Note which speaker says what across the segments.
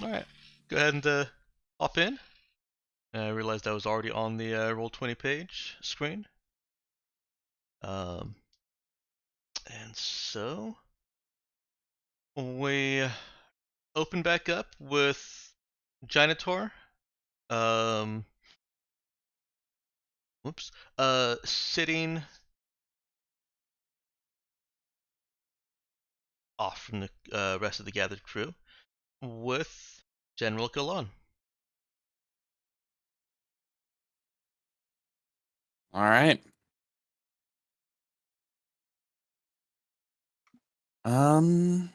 Speaker 1: Alright, go ahead and hop in. I realized I was already on the Roll20 page screen. Um, and so we open back up with Jainitor. Um, whoops. Sitting off from the rest of the gathered crew with General Galan.
Speaker 2: All right. Um.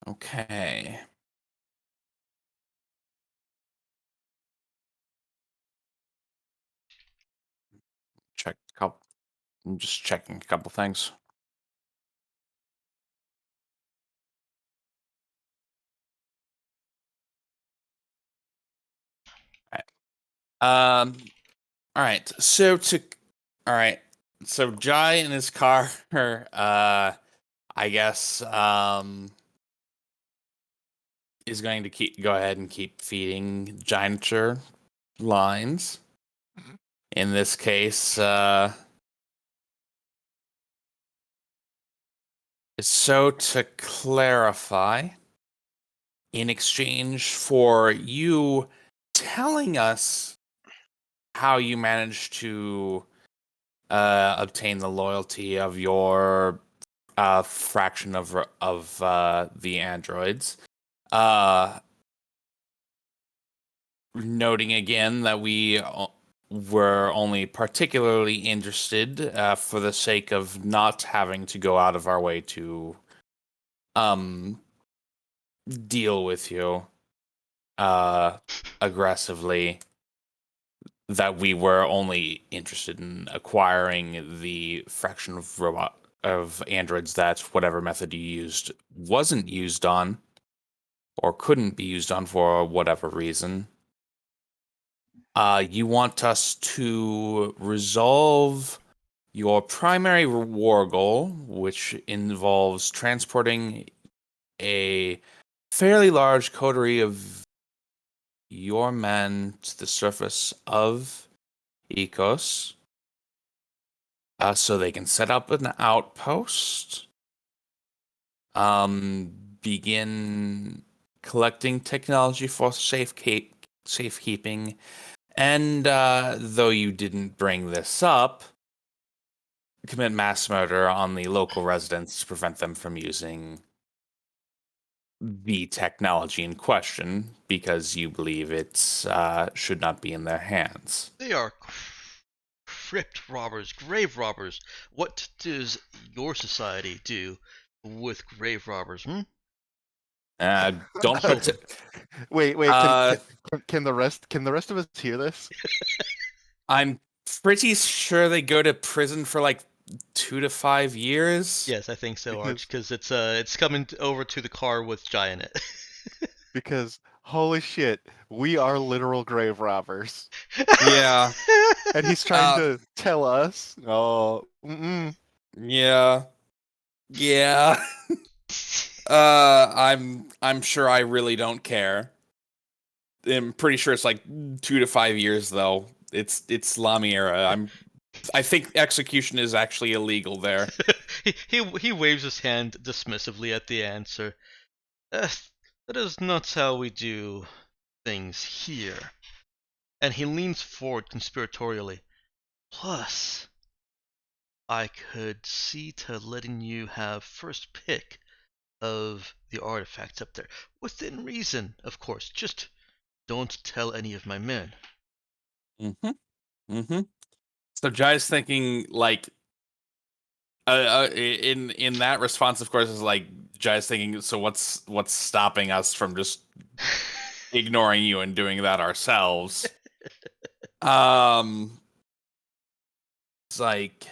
Speaker 2: Okay. Check a couple. I'm just checking a couple things. All right. All right. All right. So Jai in his car. I guess. Is going to go ahead and keep feeding Jainitor lines.
Speaker 3: Mhm.
Speaker 2: In this case, so to clarify, in exchange for you telling us how you managed to obtain the loyalty of your fraction of the androids, noting again that we were only particularly interested for the sake of not having to go out of our way to deal with you aggressively, that we were only interested in acquiring the fraction of androids that whatever method you used wasn't used on or couldn't be used on for whatever reason. You want us to resolve your primary war goal, which involves transporting a fairly large coterie of your men to the surface of Ecos, so they can set up an outpost, begin collecting technology for safekeeping, and though you didn't bring this up, commit mass murder on the local residents to prevent them from using the technology in question because you believe it should not be in their hands.
Speaker 1: They are crypt robbers, grave robbers. What does your society do with grave robbers?
Speaker 2: Don't put.
Speaker 3: Wait,
Speaker 2: Uh,
Speaker 3: can the rest of us hear this?
Speaker 2: I'm pretty sure they go to prison for like 2 to 5 years.
Speaker 1: Yes, I think so, Arch,
Speaker 3: Because
Speaker 1: because it's coming over to the car with Jai in it.
Speaker 3: because holy shit, we are literal grave robbers.
Speaker 2: Yeah.
Speaker 3: And he's trying to tell us, oh,
Speaker 2: Yeah. Yeah. I'm sure I really don't care. I'm pretty sure it's like 2 to 5 years though. It's Lamy era. I think execution is actually illegal there.
Speaker 1: He waves his hand dismissively at the answer. "Uh, that is not how we do things here." And he leans forward conspiratorially. Plus, I could see to letting you have first pick of the artifacts up there. Within reason, of course. Just don't tell any of my men.
Speaker 2: Mm-hmm. Mm-hmm. So Jai's thinking like in that response, of course, is like Jai's thinking, so what's stopping us from just ignoring you and doing that ourselves? Um it's like,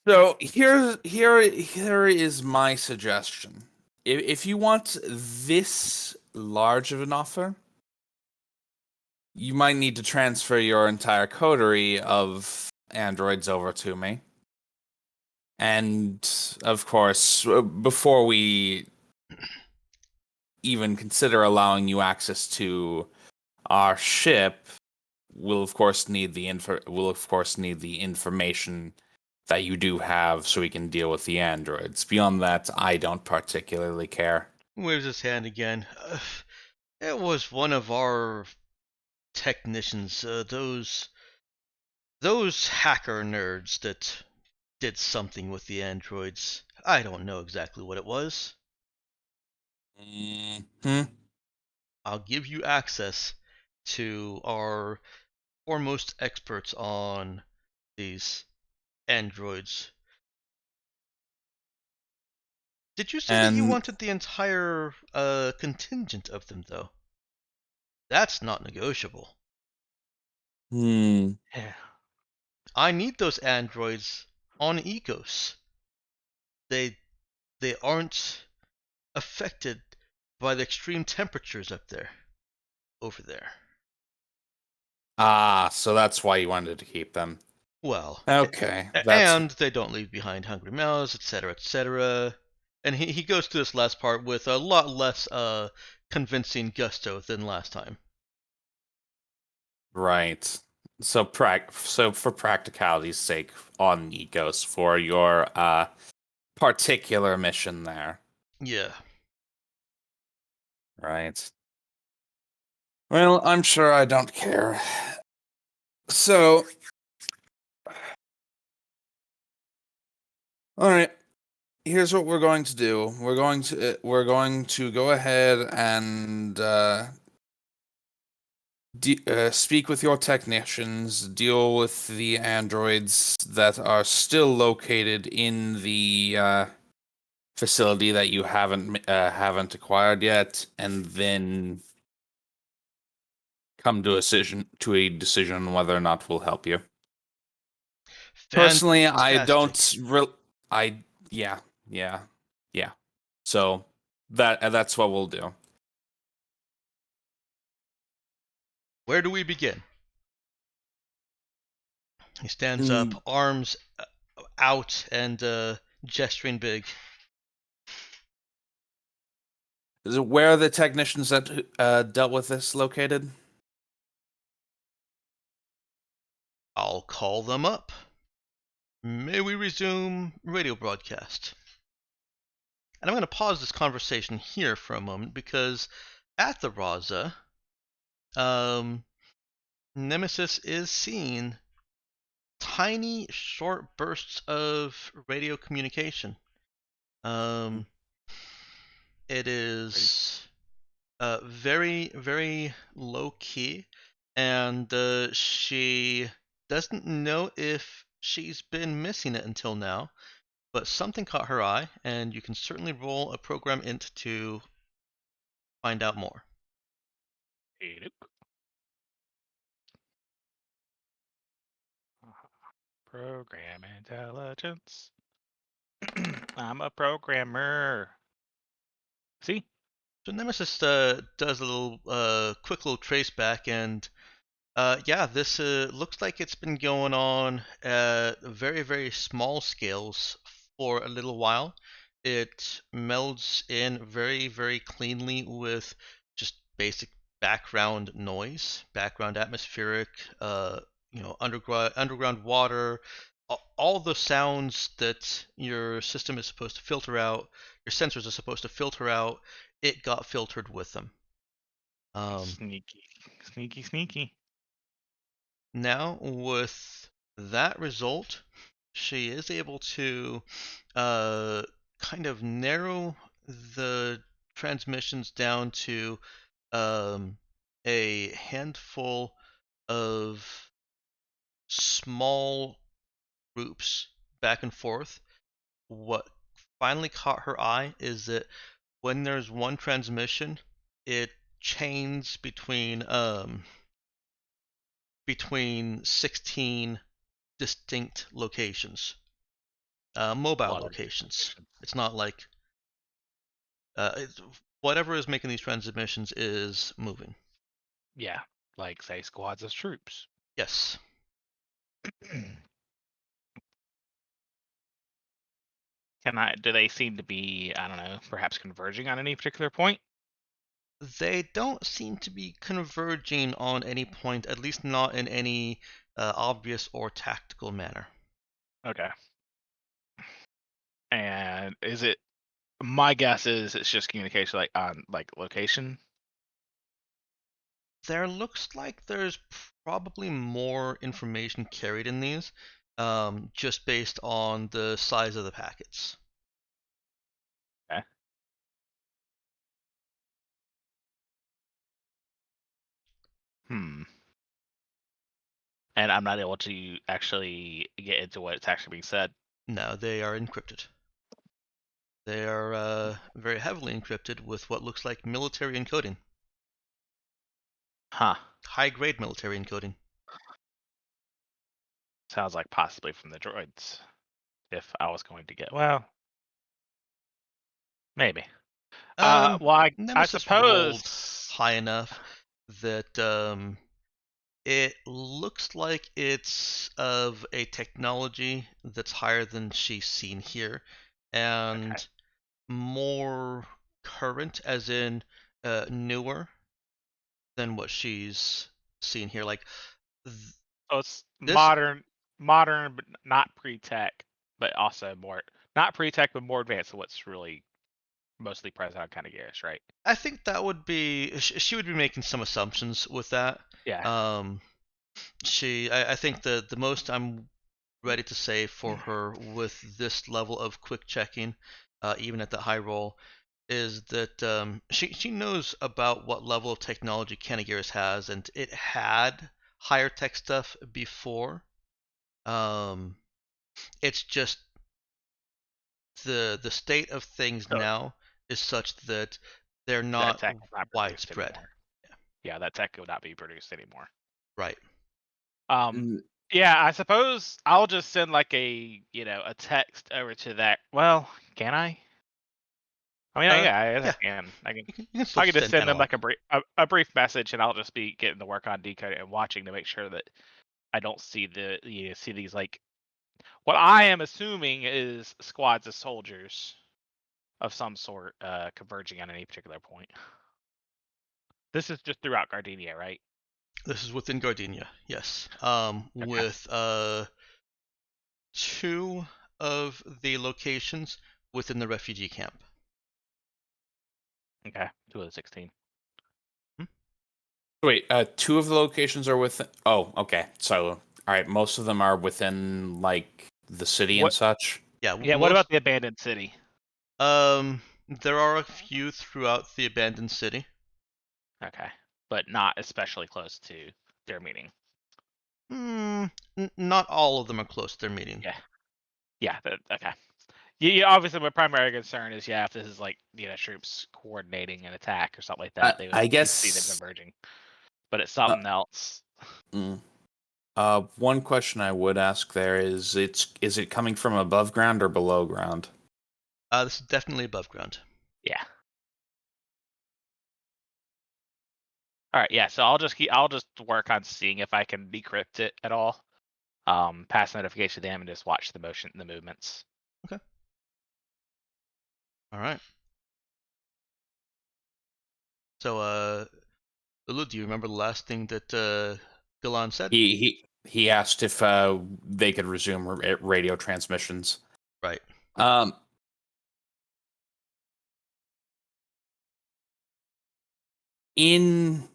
Speaker 2: so here is my suggestion. If you want this large of an offer, you might need to transfer your entire coterie of androids over to me. And of course, before we even consider allowing you access to our ship, we'll of course need the information that you do have so we can deal with the androids. Beyond that, I don't particularly care.
Speaker 1: Waves his hand again. It was one of our technicians, those hacker nerds that did something with the androids. I don't know exactly what it was.
Speaker 2: Hmm.
Speaker 1: I'll give you access to our foremost experts on these androids. Did you say that you
Speaker 2: And
Speaker 1: wanted the entire contingent of them, though? That's not negotiable.
Speaker 2: hmm.
Speaker 3: Yeah.
Speaker 1: I need those androids on Ecos. They they aren't affected by the extreme temperatures up there, over there.
Speaker 2: So that's why you wanted to keep them.
Speaker 1: Well,
Speaker 2: Okay, that's
Speaker 1: and they don't leave behind hungry mouths, etc., etc. And he goes to this last part with a lot less convincing gusto than last time.
Speaker 2: right. So for practicality's sake, on Ecos for your particular mission there,
Speaker 1: Yeah.
Speaker 2: right? Well, I'm sure I don't care. So, all right. Here's what we're going to do. We're going to go ahead and speak with your technicians, deal with the androids that are still located in the facility that you haven't acquired yet, and then come to a decision on whether or not we'll help you. Personally, I
Speaker 1: Fantastic.
Speaker 2: don't. I yeah yeah yeah. So that's what we'll do.
Speaker 1: Where do we begin? He stands
Speaker 2: Mm,
Speaker 1: up, arms out, and gesturing big.
Speaker 2: is it where are the technicians that dealt with this located?
Speaker 1: I'll call them up. May we resume radio broadcast? And I'm going to pause this conversation here for a moment because at the Raza, um, Nemesis is seeing tiny, short bursts of radio communication. Um, it is very, very low key, and she doesn't know if she's been missing it until now, but something caught her eye, and you can certainly roll a program int to find out more.
Speaker 4: Program intelligence. I'm a programmer. See?
Speaker 1: So Nemesis does a little quick little trace back, and yeah, this looks like it's been going on at very, very small scales for a little while. It melds in very, very cleanly with just basic background noise, background atmospheric, underground water, all the sounds that your system is supposed to filter out, your sensors are supposed to filter out. It got filtered with them.
Speaker 4: Sneaky. Sneaky, sneaky.
Speaker 1: Now, with that result, she is able to kind of narrow the transmissions down to um, a handful of small groups back and forth. What finally caught her eye is that when there's one transmission, it chains between 16 distinct locations,
Speaker 4: A
Speaker 1: mobile
Speaker 4: lot of
Speaker 1: locations.
Speaker 4: locations.
Speaker 1: It's not like whatever is making these transmissions is moving.
Speaker 4: Yeah, like say squads of troops.
Speaker 1: Yes.
Speaker 4: Do they seem to be, I don't know, perhaps converging on any particular point?
Speaker 1: They don't seem to be converging on any point, at least not in any obvious or tactical manner.
Speaker 4: Okay. And is it? My guess is it's just communication, like on like location.
Speaker 1: There looks like there's probably more information carried in these, just based on the size of the packets.
Speaker 4: Okay. Hmm. And I'm not able to actually get into what's actually being said.
Speaker 1: No, they are encrypted. They are very heavily encrypted with what looks like military encoding.
Speaker 4: Huh.
Speaker 1: High-grade military encoding.
Speaker 4: Sounds like possibly from the droids. If I was going to get, well, maybe. Well, I
Speaker 1: Nemesis rolled
Speaker 4: suppose.
Speaker 1: high enough that it looks like it's of a technology that's higher than she's seen here, and
Speaker 4: Okay.
Speaker 1: more current, as in newer than what she's seen here. Like
Speaker 4: So it's
Speaker 1: this,
Speaker 4: modern, but not pre-tech, but also more not pre-tech, but more advanced than what's really mostly present on kind of Garrus, right?
Speaker 1: I think that would be she would be making some assumptions with that.
Speaker 4: Yeah.
Speaker 1: Um, I think the most I'm ready to say for her with this level of quick checking, even at the high roll, is that she knows about what level of technology Kanagiris has, and it had higher tech stuff before. Um, it's just the state of things
Speaker 4: So
Speaker 1: now is such that they're
Speaker 4: that
Speaker 1: not
Speaker 4: tech is not produced
Speaker 1: widespread.
Speaker 4: anymore. Yeah, that tech would not be produced anymore.
Speaker 1: Right.
Speaker 4: Um,
Speaker 2: Mm,
Speaker 4: yeah, I suppose I'll just send like a text over to that. Well, can I? I mean, yeah, I guess I
Speaker 1: Yeah,
Speaker 4: can.
Speaker 1: you can still
Speaker 4: I can just
Speaker 1: send
Speaker 4: send them
Speaker 1: analog.
Speaker 4: like a brief message, and I'll just be getting to work on decoding and watching to make sure that I don't see see these like what I am assuming is squads of soldiers of some sort converging on any particular point. This is just throughout Gardenia, right?
Speaker 1: This is within Gardenia, yes.
Speaker 4: Okay.
Speaker 1: With two of the locations within the refugee camp.
Speaker 4: Okay. 2 of the 16.
Speaker 2: Wait, two of the locations are within. Oh, okay. So, all right, most of them are within like the city and
Speaker 4: What?
Speaker 2: such.
Speaker 1: Yeah,
Speaker 4: Yeah. What about
Speaker 1: most.
Speaker 4: the abandoned city?
Speaker 1: There are a few throughout the abandoned city.
Speaker 4: Okay, but not especially close to their meeting.
Speaker 1: Not all of them are close to their meeting.
Speaker 4: Yeah. Yeah. Okay. Yeah, obviously, my primary concern is, yeah, if this is like troops coordinating an attack or something like that, they would
Speaker 2: I
Speaker 4: you'd see them
Speaker 2: guess.
Speaker 4: converging. But it's
Speaker 2: Uh,
Speaker 4: something else.
Speaker 2: mm, one question I would ask there is, is it coming from above ground or below ground?
Speaker 1: This is definitely above ground.
Speaker 4: Yeah. All right. Yeah. So I'll just work on seeing if I can decrypt it at all. Pass notification to them and just watch the movements.
Speaker 1: Okay. All right. So, Lulu, do you remember the last thing that Galan said?
Speaker 2: He asked if they could resume radio transmissions.
Speaker 1: Right.
Speaker 2: Um, in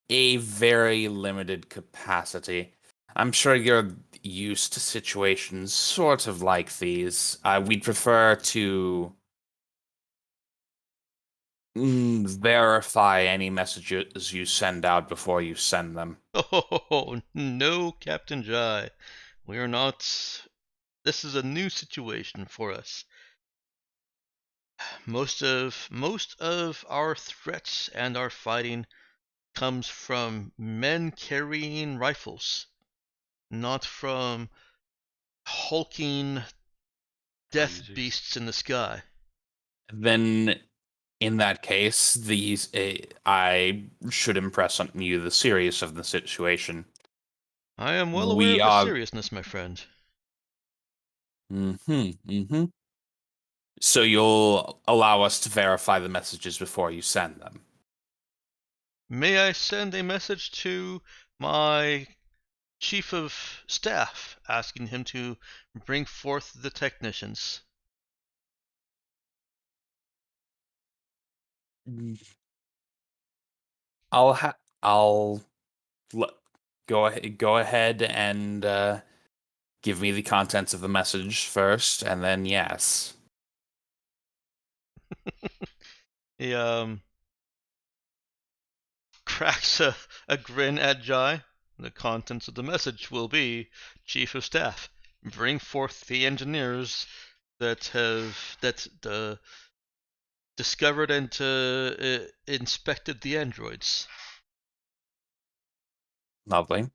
Speaker 2: a very limited capacity. I'm sure you're used to situations sort of like these. We'd prefer to verify any messages you send out before you send them.
Speaker 1: Oh no, Captain Jai. We are not. This is a new situation for us. Most of our threats and our fighting comes from men carrying rifles, not from hulking death
Speaker 4: Users.
Speaker 1: beasts in the sky.
Speaker 2: Then, in that case, I should impress on you the seriousness of the situation.
Speaker 1: I am well aware
Speaker 2: We
Speaker 1: of the
Speaker 2: are.
Speaker 1: seriousness, my friend.
Speaker 2: Mm-hmm. Mm-hmm. So you'll allow us to verify the messages before you send them.
Speaker 1: May I send a message to my chief of staff asking him to bring forth the technicians?
Speaker 2: I'll go ahead and give me the contents of the message first, and then yes.
Speaker 1: He cracks a grin at Jai. The contents of the message will be, Chief of Staff, bring forth the engineers that discovered and inspected the androids.
Speaker 2: Lovely.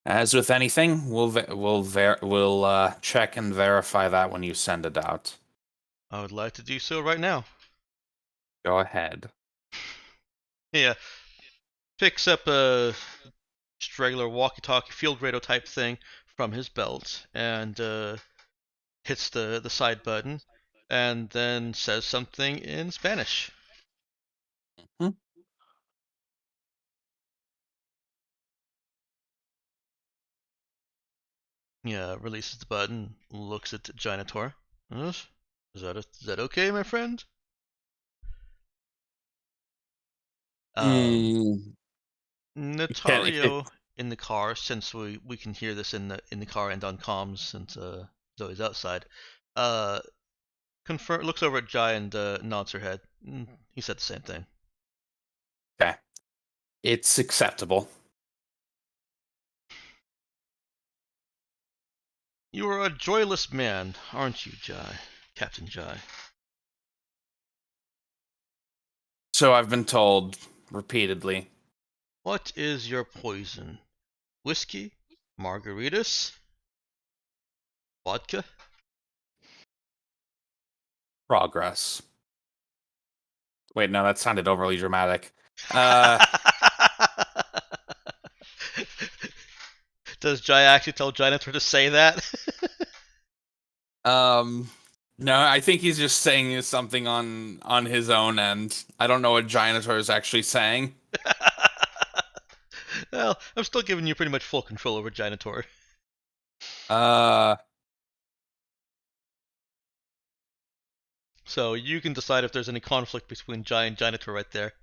Speaker 2: As with anything, we'll check and verify that when you send it out.
Speaker 1: I would like to do so right now.
Speaker 2: Go ahead.
Speaker 1: Yeah, picks up a regular walkie-talkie field radio type thing from his belt and hits the side button, and then says something in Spanish.
Speaker 2: Hmm?
Speaker 1: Yeah, releases the button, looks at Jainitor. Yes? Is that okay, my friend? Um,
Speaker 2: Mm, can
Speaker 1: Notario in the car, since we can hear this in the car and on comms since Zoe's outside. Uh, looks over at Jai and nods her head. He said the same thing.
Speaker 2: Okay. It's acceptable.
Speaker 1: You are a joyless man, aren't you, Jai? Captain Jai.
Speaker 2: So I've been told repeatedly.
Speaker 1: What is your poison? Whiskey? Margaritas? Vodka?
Speaker 2: Progress. Wait, no, that sounded overly dramatic. Uh,
Speaker 1: Does Jai actually tell Jainitor to say that?
Speaker 2: um, no, I think he's just saying something on his own end. I don't know what Jainitor is actually saying.
Speaker 1: Well, I'm still giving you pretty much full control over Jainitor.
Speaker 2: Uh,
Speaker 1: So you can decide if there's any conflict between Jai and Jainitor right there.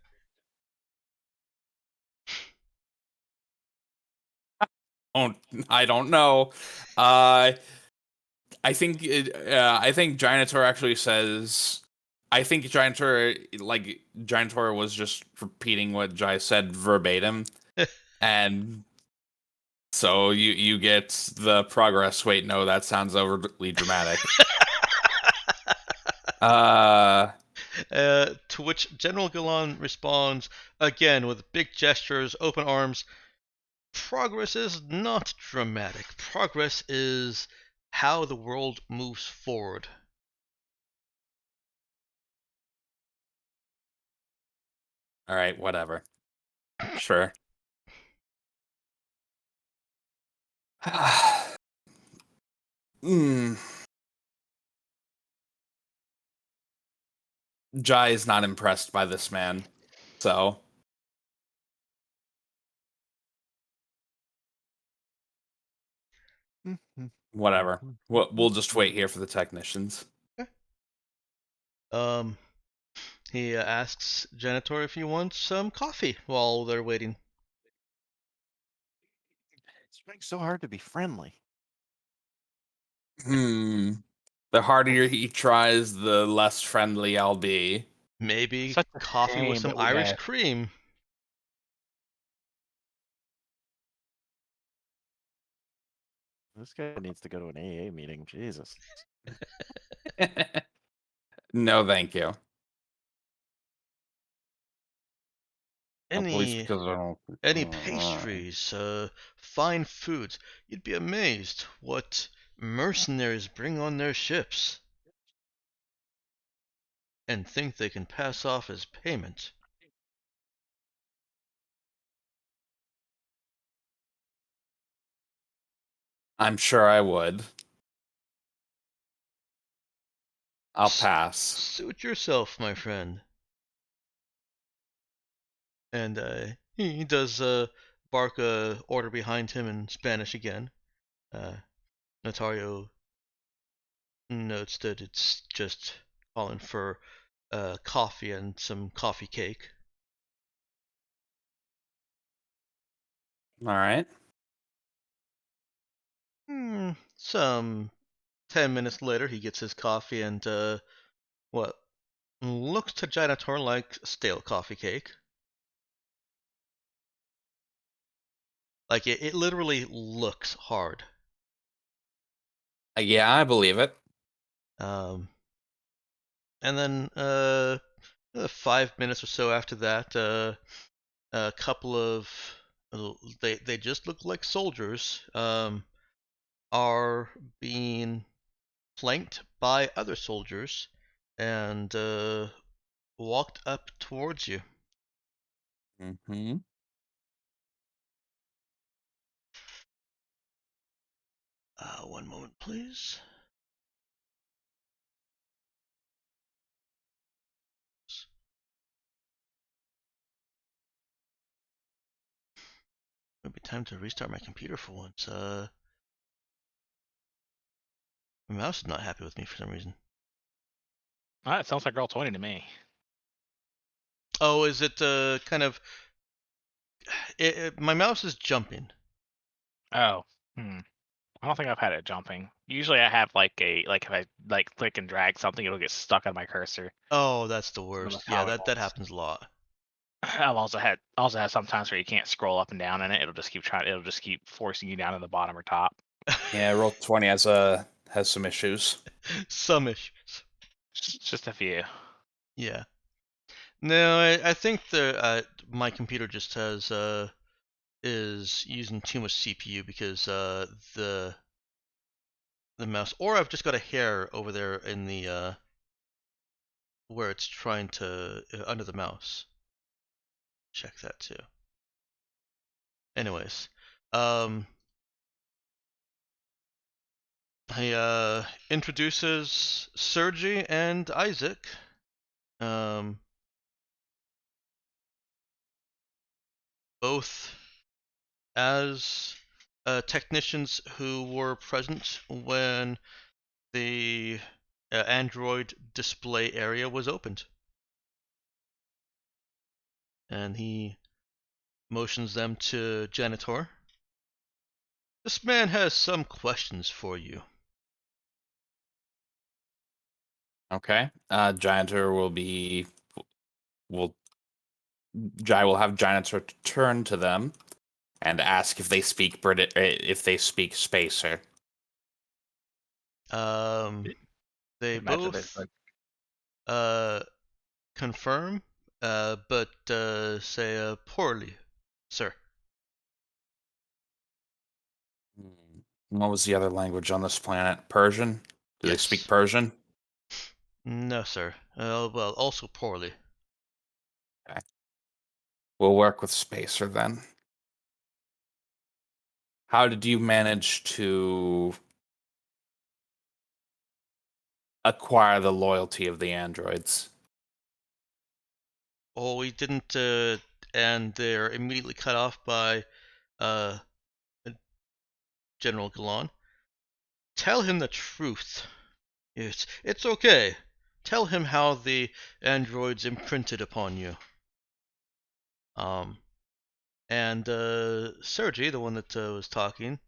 Speaker 2: oh, I don't know. Uh, I think Jainitor actually says. I think Jainitor was just repeating what Jai said verbatim, and so you get the progress. Wait, no, that sounds overly dramatic. Uh,
Speaker 1: To which General Galan responds, again with big gestures, open arms. Progress is not dramatic. Progress is how the world moves forward.
Speaker 2: all right, whatever. Sure. Hmm. Jai is not impressed by this man, so whatever. We'll just wait here for the technicians.
Speaker 1: Um, he asks Janitor if he wants some coffee while they're waiting.
Speaker 3: It's trying so hard to be friendly.
Speaker 2: Hmm. The harder he tries, the less friendly I'll be.
Speaker 1: Maybe
Speaker 4: Such a
Speaker 1: coffee with
Speaker 4: shame
Speaker 1: some
Speaker 4: that we
Speaker 1: Irish
Speaker 4: met.
Speaker 1: cream.
Speaker 3: This guy needs to go to an AA meeting. Jesus.
Speaker 2: No, thank you. At least
Speaker 1: Any
Speaker 2: because I don't.
Speaker 1: any pastries, fine foods. You'd be amazed what mercenaries bring on their ships and think they can pass off as payment.
Speaker 2: I'm sure I would. I'll pass.
Speaker 1: Suit yourself, my friend. And he does bark a order behind him in Spanish again. Notario notes that it's just calling for coffee and some coffee cake.
Speaker 2: All right.
Speaker 1: Some 10 minutes later, he gets his coffee and what looks to Jainitor like stale coffee cake. Like it literally looks hard.
Speaker 2: Yeah, I believe it.
Speaker 1: And then 5 minutes or so after that, a couple of they just look like soldiers are being flanked by other soldiers and walked up towards you.
Speaker 2: Mm-hmm.
Speaker 1: One moment, please. Maybe time to restart my computer for once. My mouse is not happy with me for some reason.
Speaker 4: It sounds like Roll 20 to me.
Speaker 1: Oh, is it kind of? My mouse is jumping.
Speaker 4: Oh. I don't think I've had it jumping. Usually I have like if I like click and drag something, it'll get stuck on my cursor.
Speaker 1: Oh, that's the
Speaker 4: So
Speaker 1: worst.
Speaker 4: that's
Speaker 1: Yeah,
Speaker 4: how it
Speaker 1: that
Speaker 4: was.
Speaker 1: happens a lot.
Speaker 4: I've also had sometimes where you can't scroll up and down in it. It'll just keep forcing you down to the bottom or top.
Speaker 2: Yeah, Roll20 has some issues.
Speaker 1: Some issues.
Speaker 4: Just a few.
Speaker 1: Yeah. No, I think my computer just has is using too much CPU because the mouse, or I've just got a hair over there in the where it's trying to under the mouse. Check that too. Anyways, he introduces Sergi and Isaac. Both as technicians who were present when the Android display area was opened. And he motions them to Jainitor. This man has some questions for you.
Speaker 2: Okay. Jainitor Jai will have Jainitor turn to them and ask if they speak if they speak Spacer.
Speaker 1: They
Speaker 4: Imagine
Speaker 1: both
Speaker 4: it's like
Speaker 1: confirm, but say poorly, sir.
Speaker 2: What was the other language on this planet? Persian? Do they speak
Speaker 1: Yes.
Speaker 2: Persian?
Speaker 1: No, sir. Well, also poorly.
Speaker 2: Okay. We'll work with Spacer then. How did you manage to acquire the loyalty of the androids?
Speaker 1: Oh, we didn't, and they're immediately cut off by uh, General Galan. Tell him the truth. It's okay. Tell him how the androids imprinted upon you. And Sergi, the one that was talking,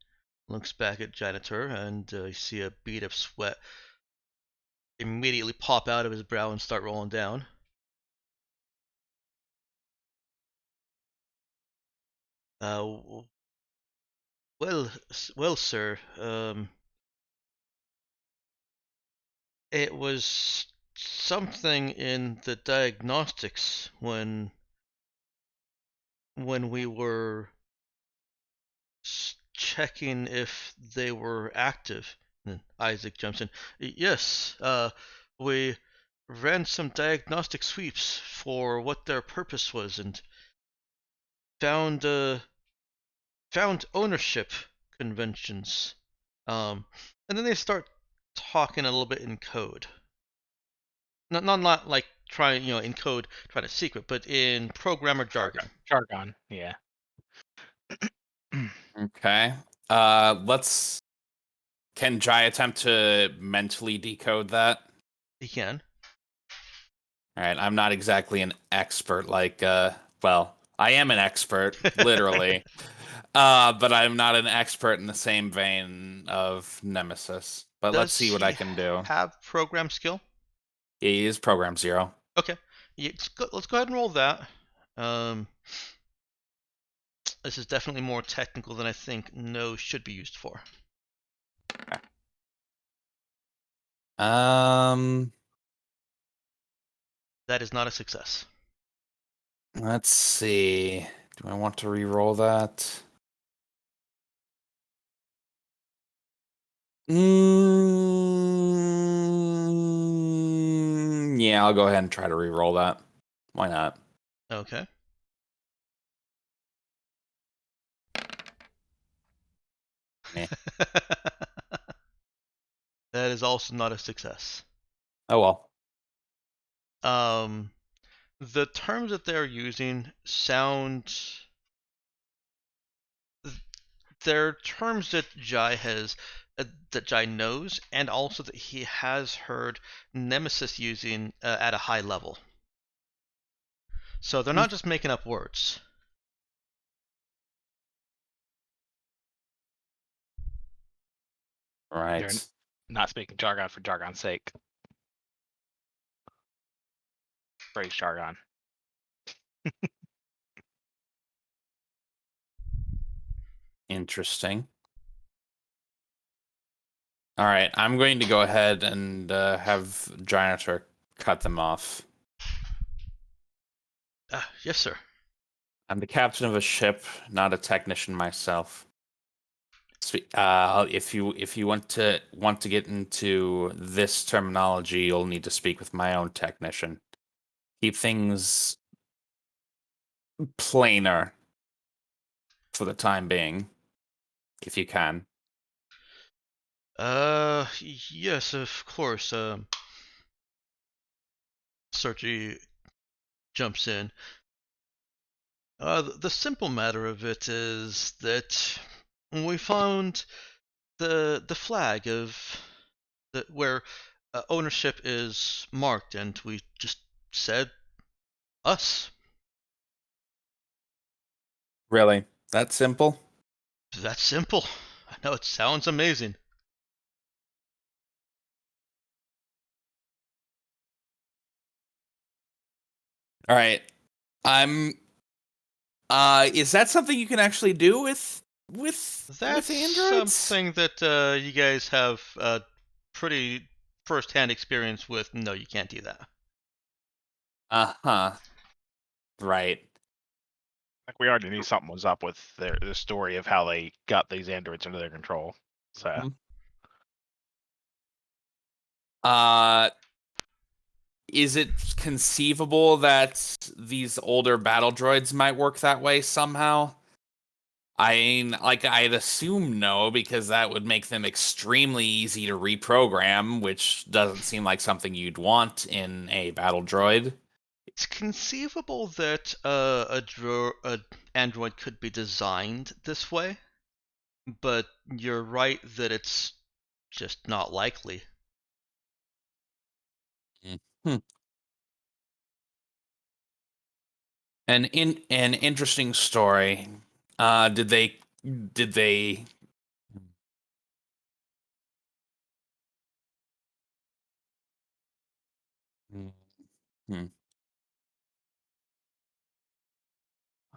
Speaker 1: looks back at Jainitor, and you see a bead of sweat immediately pop out of his brow and start rolling down. Well, sir. It was something in the diagnostics when we were checking if they were active. And Isaac jumps in. Yes, we ran some diagnostic sweeps for what their purpose was and found ownership conventions. And then they start talking a little bit in code. not like trying in code try to secret, but in programmer jargon.
Speaker 4: Jargon, yeah.
Speaker 2: Okay. Let's. Can Jai attempt to mentally decode that?
Speaker 1: He can.
Speaker 2: All right. I'm not exactly an expert. Well, I am an expert, literally. But I'm not an expert in the same vein of Nemesis. But let's
Speaker 1: Does
Speaker 2: see what I
Speaker 1: he
Speaker 2: can do.
Speaker 1: have program skill?
Speaker 2: He is program 0.
Speaker 1: Okay. Yeah, let's go ahead and roll that. This is definitely more technical than I think no should be used for.
Speaker 2: Um,
Speaker 1: That is not a success.
Speaker 2: let's see. Do I want to re-roll that? Yeah, I'll go ahead and try to re-roll that. Why not?
Speaker 1: Okay.
Speaker 2: Meh.
Speaker 1: That is also not a success.
Speaker 2: Oh well.
Speaker 1: The terms that they're using sound. They're terms that Jai knows, and also that he has heard Nemesis using at a high level. So they're not just making up words.
Speaker 2: Right.
Speaker 4: They're not speaking jargon for jargon's sake. Phrase jargon.
Speaker 2: Interesting. All right, I'm going to go ahead and have Jainitor cut them off.
Speaker 1: Yes, sir.
Speaker 2: I'm the captain of a ship, not a technician myself. If you want to get into this terminology, you'll need to speak with my own technician. Keep things plainer for the time being, if you can.
Speaker 1: Yes, of course. Sergi jumps in. The simple matter of it is that we found the flag of where ownership is marked, and we just said us.
Speaker 2: Really? That simple?
Speaker 1: That simple. I know it sounds amazing.
Speaker 2: All right. I'm is that something you can actually do with
Speaker 1: That's
Speaker 2: androids?
Speaker 1: something that you guys have pretty first-hand experience with. No, you can't do that.
Speaker 2: Uh-huh. Right.
Speaker 4: Like we already knew something was up with the story of how they got these androids under their control. So
Speaker 2: Mhm. Uh is it conceivable that these older battle droids might work that way somehow? I mean, like, I'd assume no, because that would make them extremely easy to reprogram, which doesn't seem like something you'd want in a battle droid.
Speaker 1: It's conceivable that a android could be designed this way, but you're right that it's just not likely.
Speaker 2: Hmm. An interesting story. Did they Hmm.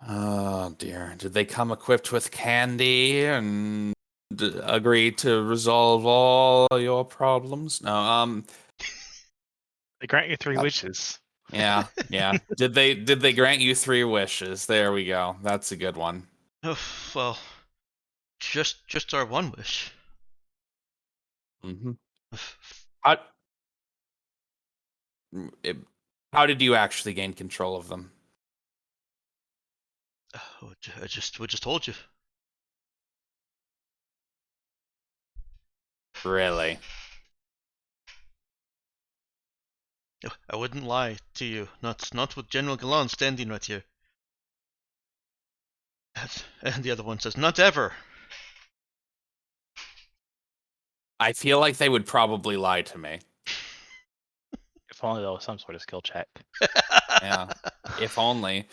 Speaker 2: Oh dear. Did they come equipped with candy and agree to resolve all your problems? No.
Speaker 4: they grant you 3
Speaker 2: Uh,
Speaker 4: wishes.
Speaker 2: yeah, yeah. Did they grant you 3 wishes? There we go. That's a good one.
Speaker 1: Oh, well, just our one wish.
Speaker 2: Mm-hmm. How, it, how did you actually gain control of them?
Speaker 1: We just told you.
Speaker 2: Really?
Speaker 1: I wouldn't lie to you. Not with General Galan standing right here. And the other one says, not ever.
Speaker 2: I feel like they would probably lie to me.
Speaker 4: If only there was some sort of skill check.
Speaker 2: Yeah. If only.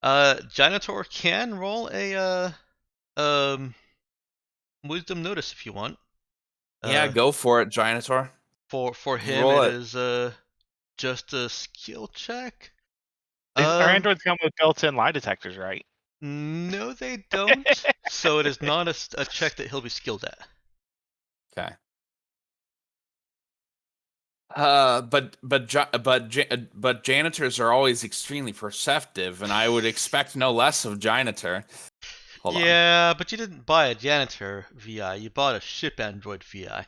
Speaker 1: Jainitor can roll a wisdom notice if you want.
Speaker 2: Yeah, go for it, Jainitor.
Speaker 1: For him,
Speaker 2: roll
Speaker 1: it
Speaker 2: it.
Speaker 1: is just a skill check.
Speaker 4: Our androids come with built-in lie detectors, right?
Speaker 1: No, they don't. So it is not a check that he'll be skilled at.
Speaker 2: Okay. But janitors are always extremely perceptive, and I would expect no less of Jainitor. Hold on.
Speaker 1: Yeah, but you didn't buy a janitor VI. You bought a ship android VI.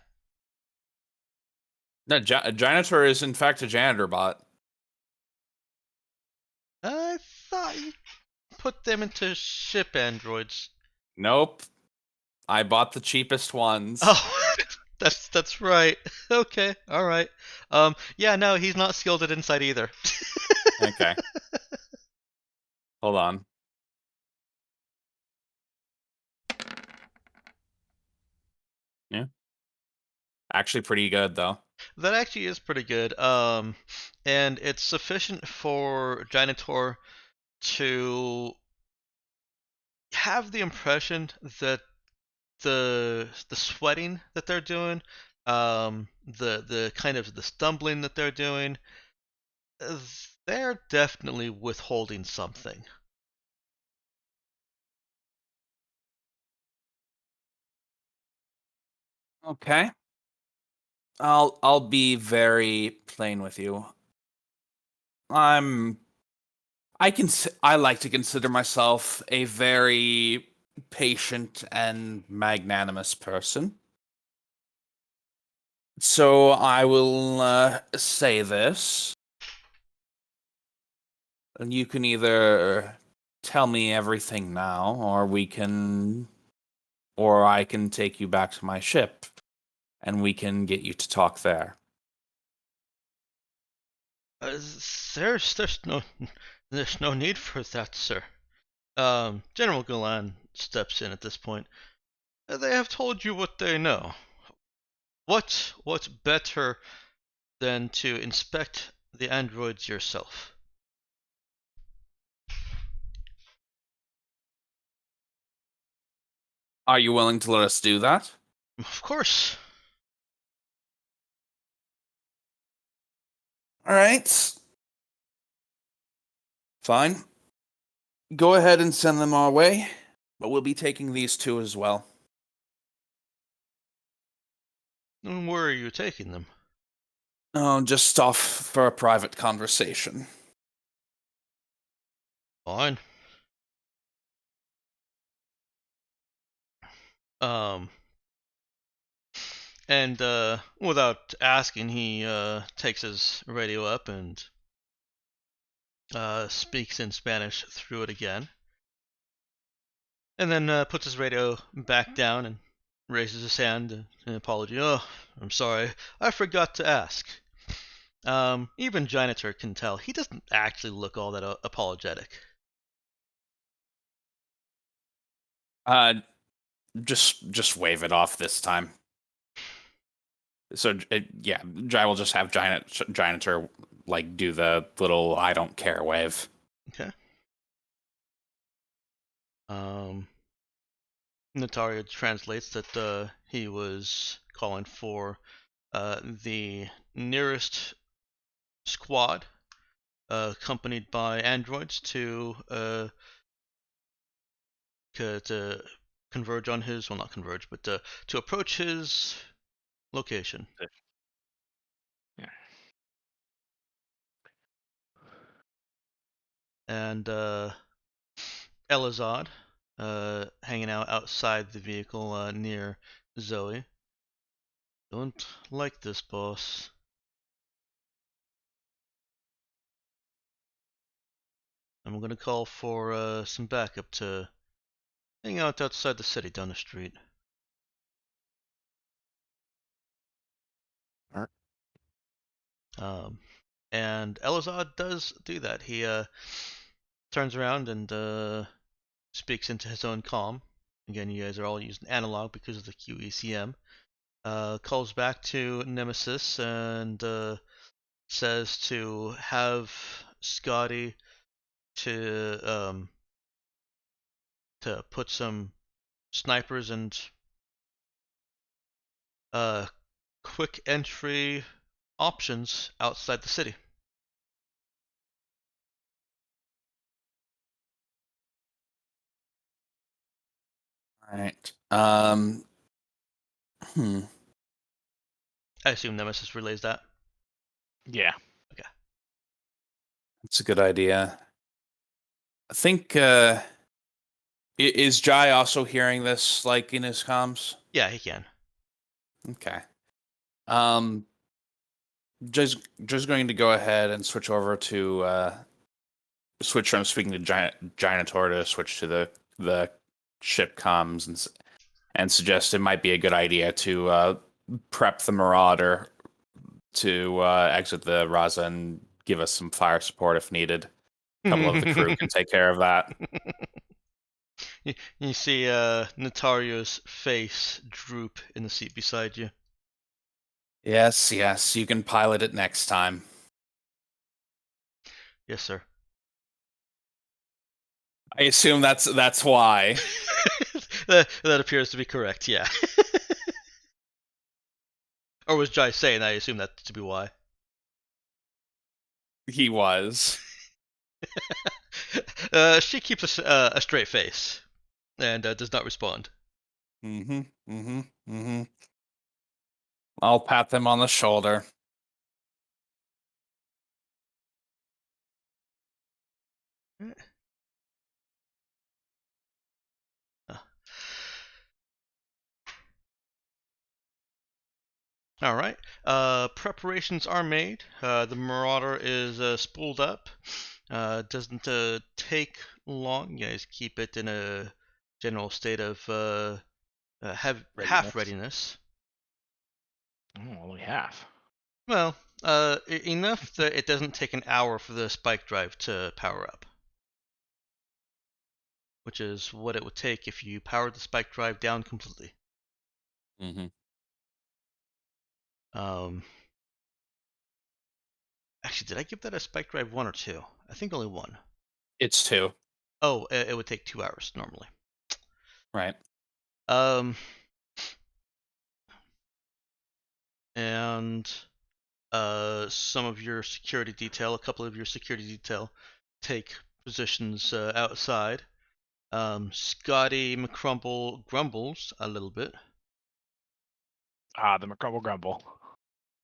Speaker 2: No, Jainitor is in fact a janitor bot.
Speaker 1: I thought you put them into ship androids.
Speaker 2: Nope. I bought the cheapest ones.
Speaker 1: Oh, that's right. Okay, all right. Yeah, no, he's not skilled at insight either.
Speaker 2: Okay. Hold on. Yeah. Actually pretty good though.
Speaker 1: That actually is pretty good. And it's sufficient for Jainitor to have the impression that the sweating that they're doing, the kind of the stumbling that they're doing, they're definitely withholding something.
Speaker 2: Okay. I'll be very plain with you. I like to consider myself a very patient and magnanimous person. So I will say this, and you can either tell me everything now, or I can take you back to my ship, and we can get you to talk there.
Speaker 1: Uh, there's no need for that, sir. General Galan steps in at this point. They have told you what they know. What's better than to inspect the androids yourself?
Speaker 2: Are you willing to let us do that?
Speaker 1: Of course.
Speaker 2: All right. Fine. Go ahead and send them our way, but we'll be taking these two as well.
Speaker 1: And where are you taking them?
Speaker 2: Oh, just off for a private conversation.
Speaker 1: Fine. Um, and without asking, he takes his radio up and speaks in Spanish through it again, and then puts his radio back down and raises his hand in apology. Oh, I'm sorry, I forgot to ask. Even Jainitor can tell he doesn't actually look all that apologetic.
Speaker 2: Just wave it off this time. So yeah, Jai will just have Jainitor like do the little I don't care wave.
Speaker 1: Okay. Nataria translates that he was calling for the nearest squad, accompanied by androids, to converge on his, well, not converge, but to approach his location.
Speaker 4: Yeah.
Speaker 1: And Elazad, hanging out outside the vehicle near Zoe. Don't like this, boss. I'm gonna call for some backup to hang out outside the city down the street.
Speaker 3: Alright.
Speaker 1: Um, And Elazar does do that. He turns around and speaks into his own comm. Again, you guys are all using analog because of the QECM. Calls back to Nemesis and says to have Scotty to put some snipers and quick entry options outside the city.
Speaker 2: All right.
Speaker 1: I assume Nemesis relays that.
Speaker 4: Yeah.
Speaker 2: That's a good idea. I think is Jai also hearing this like in his comms?
Speaker 1: Yeah, he can.
Speaker 2: Okay. Just going to go ahead and switch over to switch from speaking to Jainitor to switch to the ship comms and suggest it might be a good idea to prep the Marauder to exit the Raza and give us some fire support if needed. A couple of the crew can take care of that.
Speaker 1: You see Notario's face droop in the seat beside you.
Speaker 2: Yes, you can pilot it next time.
Speaker 1: Yes, sir.
Speaker 2: I assume that's why.
Speaker 1: that appears to be correct, yeah. Or was Jai saying I assume that to be why?
Speaker 2: He was.
Speaker 1: She keeps a straight face and does not respond.
Speaker 2: I'll pat them on the shoulder.
Speaker 1: All right. Preparations are made. The Marauder is spooled up. Doesn't take long. You guys keep it in a general state of half readiness.
Speaker 4: Oh, only half.
Speaker 1: Well, enough that it doesn't take an hour for the spike drive to power up. Which is what it would take if you powered the spike drive down completely. Actually, did I give that a spike drive 1 or 2? I think only 1.
Speaker 2: It's 2.
Speaker 1: Oh, it would take 2 hours normally.
Speaker 2: Right.
Speaker 1: And some of your security detail, a couple of your security detail, take positions outside. Scotty McCrumble grumbles a little bit.
Speaker 4: Ah, the McCrumble Grumble.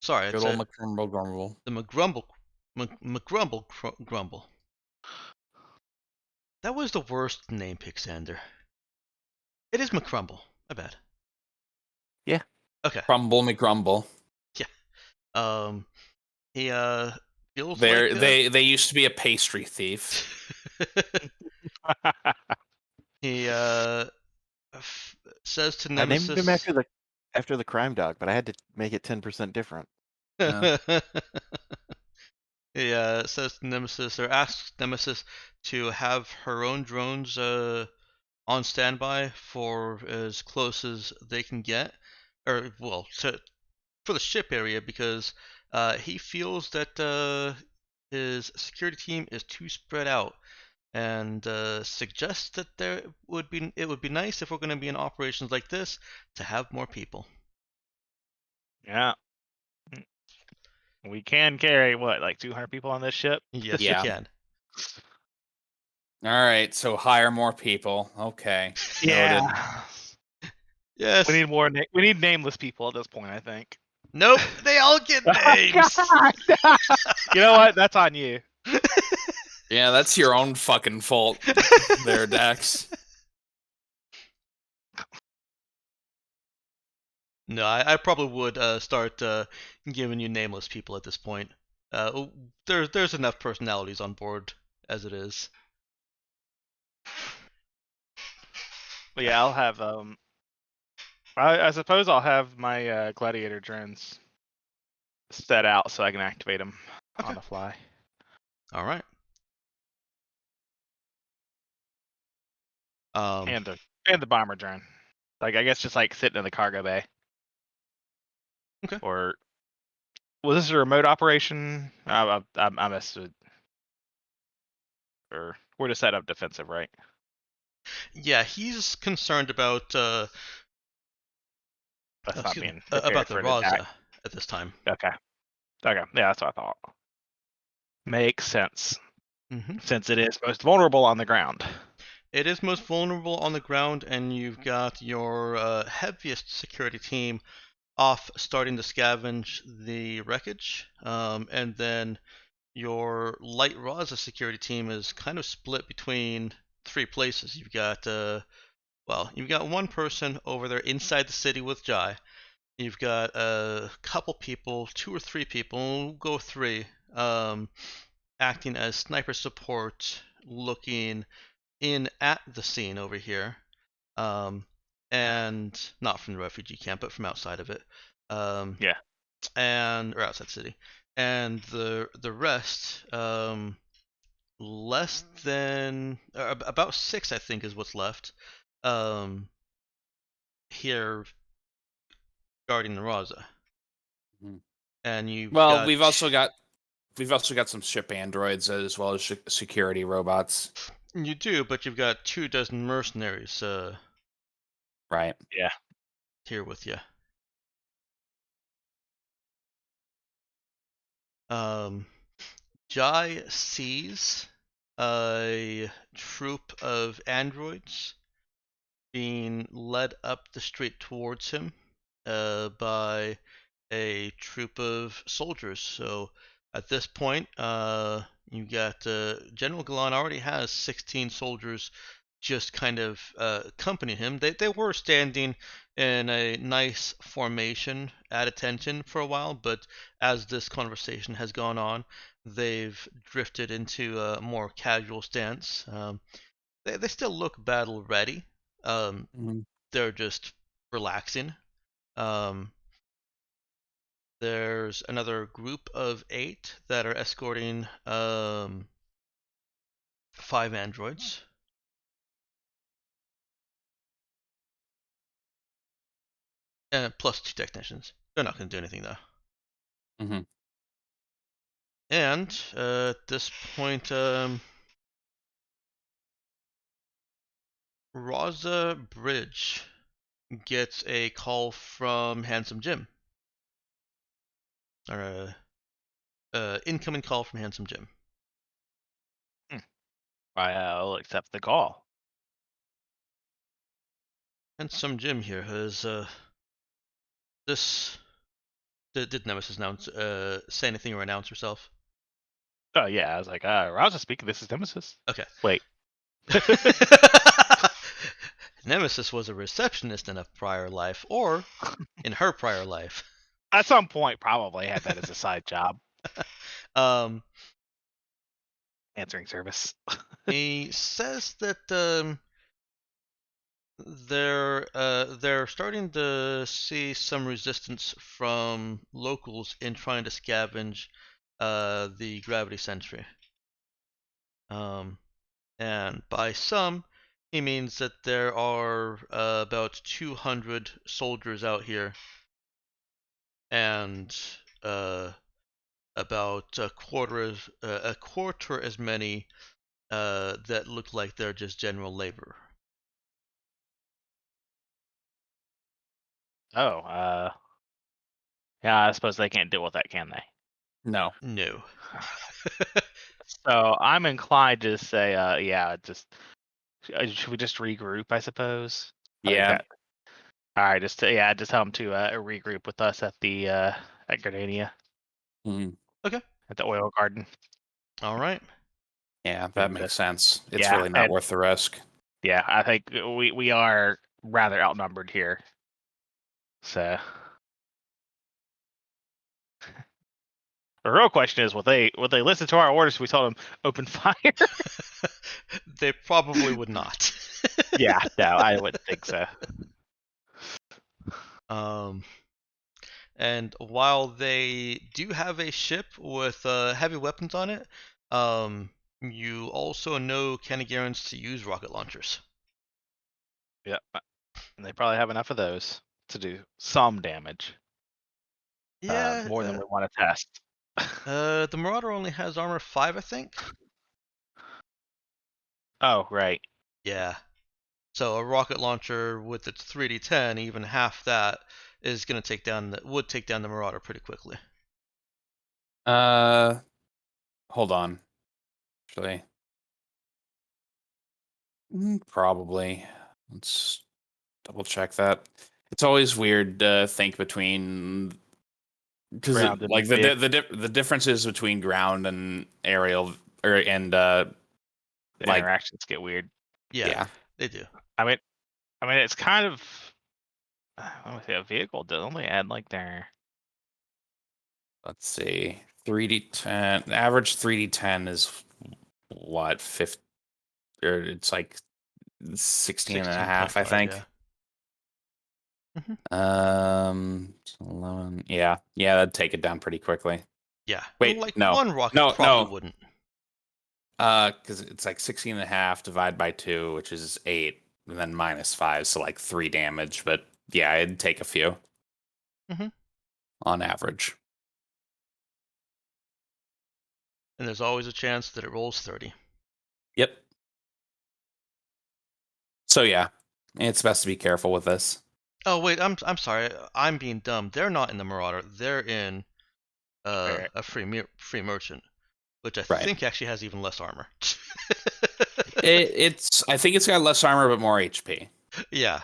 Speaker 1: Sorry,
Speaker 2: Good
Speaker 1: it's
Speaker 2: old McCrumble Grumble.
Speaker 1: the McGrumble grumble. That was the worst name pick, Xander. It is McCrumble. I bet.
Speaker 3: Yeah.
Speaker 1: Okay.
Speaker 2: Crumble McGrumble.
Speaker 1: Yeah. He feels
Speaker 2: They're,
Speaker 1: like
Speaker 2: they used to be a pastry thief.
Speaker 1: he says to
Speaker 3: I named him
Speaker 1: Nemesis.
Speaker 3: after the crime dog, but I had to make it 10% different.
Speaker 1: He says to Nemesis, or asks Nemesis to have her own drones on standby for as close as they can get, or well, for the ship area, because he feels that his security team is too spread out, and suggests that it would be nice if we're going to be in operations like this to have more people.
Speaker 4: Yeah. We can carry what, like 200 people on this ship?
Speaker 1: Yes,
Speaker 2: Yeah.
Speaker 1: you can.
Speaker 2: All right, so hire more people. Okay.
Speaker 4: Yeah.
Speaker 2: Noted.
Speaker 1: Yes.
Speaker 4: We need more. We need nameless people at this point, I think.
Speaker 1: Nope. They all get names.
Speaker 4: You know what? That's on you.
Speaker 2: Yeah, that's your own fucking fault there, Dax.
Speaker 1: No, I probably would start giving you nameless people at this point. There's enough personalities on board as it is.
Speaker 4: But yeah, I'll have I suppose I'll have my gladiator drones set out so I can activate them
Speaker 1: Okay.
Speaker 4: on the fly.
Speaker 1: All right.
Speaker 4: And the bomber drone. Like, I guess just like sitting in the cargo bay.
Speaker 1: Okay.
Speaker 4: Or was this a remote operation? I missed it. Or we're just set up defensive, right?
Speaker 1: Yeah, he's concerned about
Speaker 4: That's not
Speaker 1: excuse me,
Speaker 4: being prepared
Speaker 1: about the
Speaker 4: for an attack.
Speaker 1: Raza at this time.
Speaker 4: Okay. Okay. Yeah, that's what I thought. Makes sense.
Speaker 1: Mm-hmm.
Speaker 4: Since it is most vulnerable on the ground.
Speaker 1: It is most vulnerable on the ground, and you've got your heaviest security team off starting to scavenge the wreckage, and then your light Raza security team is kind of split between three places. You've got you've got one person over there inside the city with Jai. You've got a couple people, 2 or 3 people, we'll go 3, acting as sniper support, looking in at the scene over here, and not from the refugee camp, but from outside of it,
Speaker 4: Yeah.
Speaker 1: and or outside the city, and the rest, less than about 6, I think, is what's left, here guarding the Raza,
Speaker 2: Mhm.
Speaker 1: and you've
Speaker 2: Well,
Speaker 1: got
Speaker 2: we've also got some ship androids as well as security robots.
Speaker 1: You do, but you've got 24 mercenaries
Speaker 2: Right.
Speaker 4: Yeah.
Speaker 1: here with you. Jai sees a troop of androids being led up the street towards him by a troop of soldiers. So at this point, you got General Galan already has 16 soldiers just kind of accompany him. They were standing in a nice formation at attention for a while, but as this conversation has gone on, they've drifted into a more casual stance. They still look battle ready.
Speaker 2: Mhm.
Speaker 1: They're just relaxing. Um, there's another group of 8 that are escorting 5 androids. Plus 2 technicians. They're not going to do anything though.
Speaker 2: Mhm.
Speaker 1: And at this point, Raza Bridge gets a call from Handsome Jim. Or incoming call from Handsome Jim.
Speaker 4: I'll accept the call.
Speaker 1: Handsome Jim here has this. Did Nemesis announce say anything or announce herself?
Speaker 4: Oh yeah, I was like, Raza speaking. This is Nemesis.
Speaker 1: Okay.
Speaker 4: Wait.
Speaker 1: Nemesis was a receptionist in a prior life, or in her prior life.
Speaker 4: At some point, probably had that as a side job. Answering service.
Speaker 1: He says that they're starting to see some resistance from locals in trying to scavenge the gravity sentry. And by some, he means that there are about 200 soldiers out here, and about a quarter as many that look like they're just general labor.
Speaker 4: Oh, yeah. I suppose they can't deal with that, can they?
Speaker 2: No.
Speaker 1: No.
Speaker 4: So I'm inclined to say, yeah, just should we just regroup? I suppose. I think
Speaker 2: Yeah.
Speaker 4: that. All right, just tell them to regroup with us at the at Gardania
Speaker 2: Mhm.
Speaker 1: Okay.
Speaker 4: at the oil garden.
Speaker 1: All right.
Speaker 2: Yeah, that makes sense. It's
Speaker 4: Yeah,
Speaker 2: really not
Speaker 4: and-
Speaker 2: worth the risk.
Speaker 4: Yeah, I think we are rather outnumbered here. So the real question is, will they listen to our orders if we told them open fire?
Speaker 1: They probably would not.
Speaker 4: Yeah, no, I wouldn't think so.
Speaker 1: Um, And while they do have a ship with heavy weapons on it, you also know Kennegarans to use rocket launchers.
Speaker 4: Yep. And they probably have enough of those to do some damage.
Speaker 1: Yeah,
Speaker 4: More than we want to test.
Speaker 1: the Marauder only has armor 5, I think.
Speaker 4: Oh, right.
Speaker 1: Yeah. So a rocket launcher with its 3d10, even half that, is gonna would take down the Marauder pretty quickly.
Speaker 2: Hold on. Actually, probably. Let's double check that. It's always weird to think between because
Speaker 4: Ground and
Speaker 2: like
Speaker 4: vehicle.
Speaker 2: the differences between ground and aerial and
Speaker 4: The
Speaker 2: like
Speaker 4: interactions get weird.
Speaker 1: Yeah, they do.
Speaker 4: I mean, it's kind of. Let me see. A vehicle does only add like their.
Speaker 2: let's see, 3d10 average 3d10 is what 50 or it's like 16 and a half, I
Speaker 1: 16.5,
Speaker 2: think.
Speaker 1: yeah.
Speaker 2: 11, yeah, that'd take it down pretty quickly.
Speaker 1: Yeah.
Speaker 2: Wait,
Speaker 1: Like
Speaker 2: no.
Speaker 1: one rocket
Speaker 2: No,
Speaker 1: probably
Speaker 2: no.
Speaker 1: wouldn't.
Speaker 2: Because it's like 16 and a half divided by 2, which is 8, and then minus 5, so like 3 damage. But yeah, it'd take a few on average.
Speaker 1: And there's always a chance that it rolls 30.
Speaker 2: Yep. So yeah, it's best to be careful with this.
Speaker 1: Oh wait, I'm sorry. I'm being dumb. They're not in the Marauder. They're in
Speaker 4: Right.
Speaker 1: a free merchant, which I
Speaker 2: Right.
Speaker 1: think actually has even less armor.
Speaker 2: I think it's got less armor but more HP.
Speaker 1: Yeah.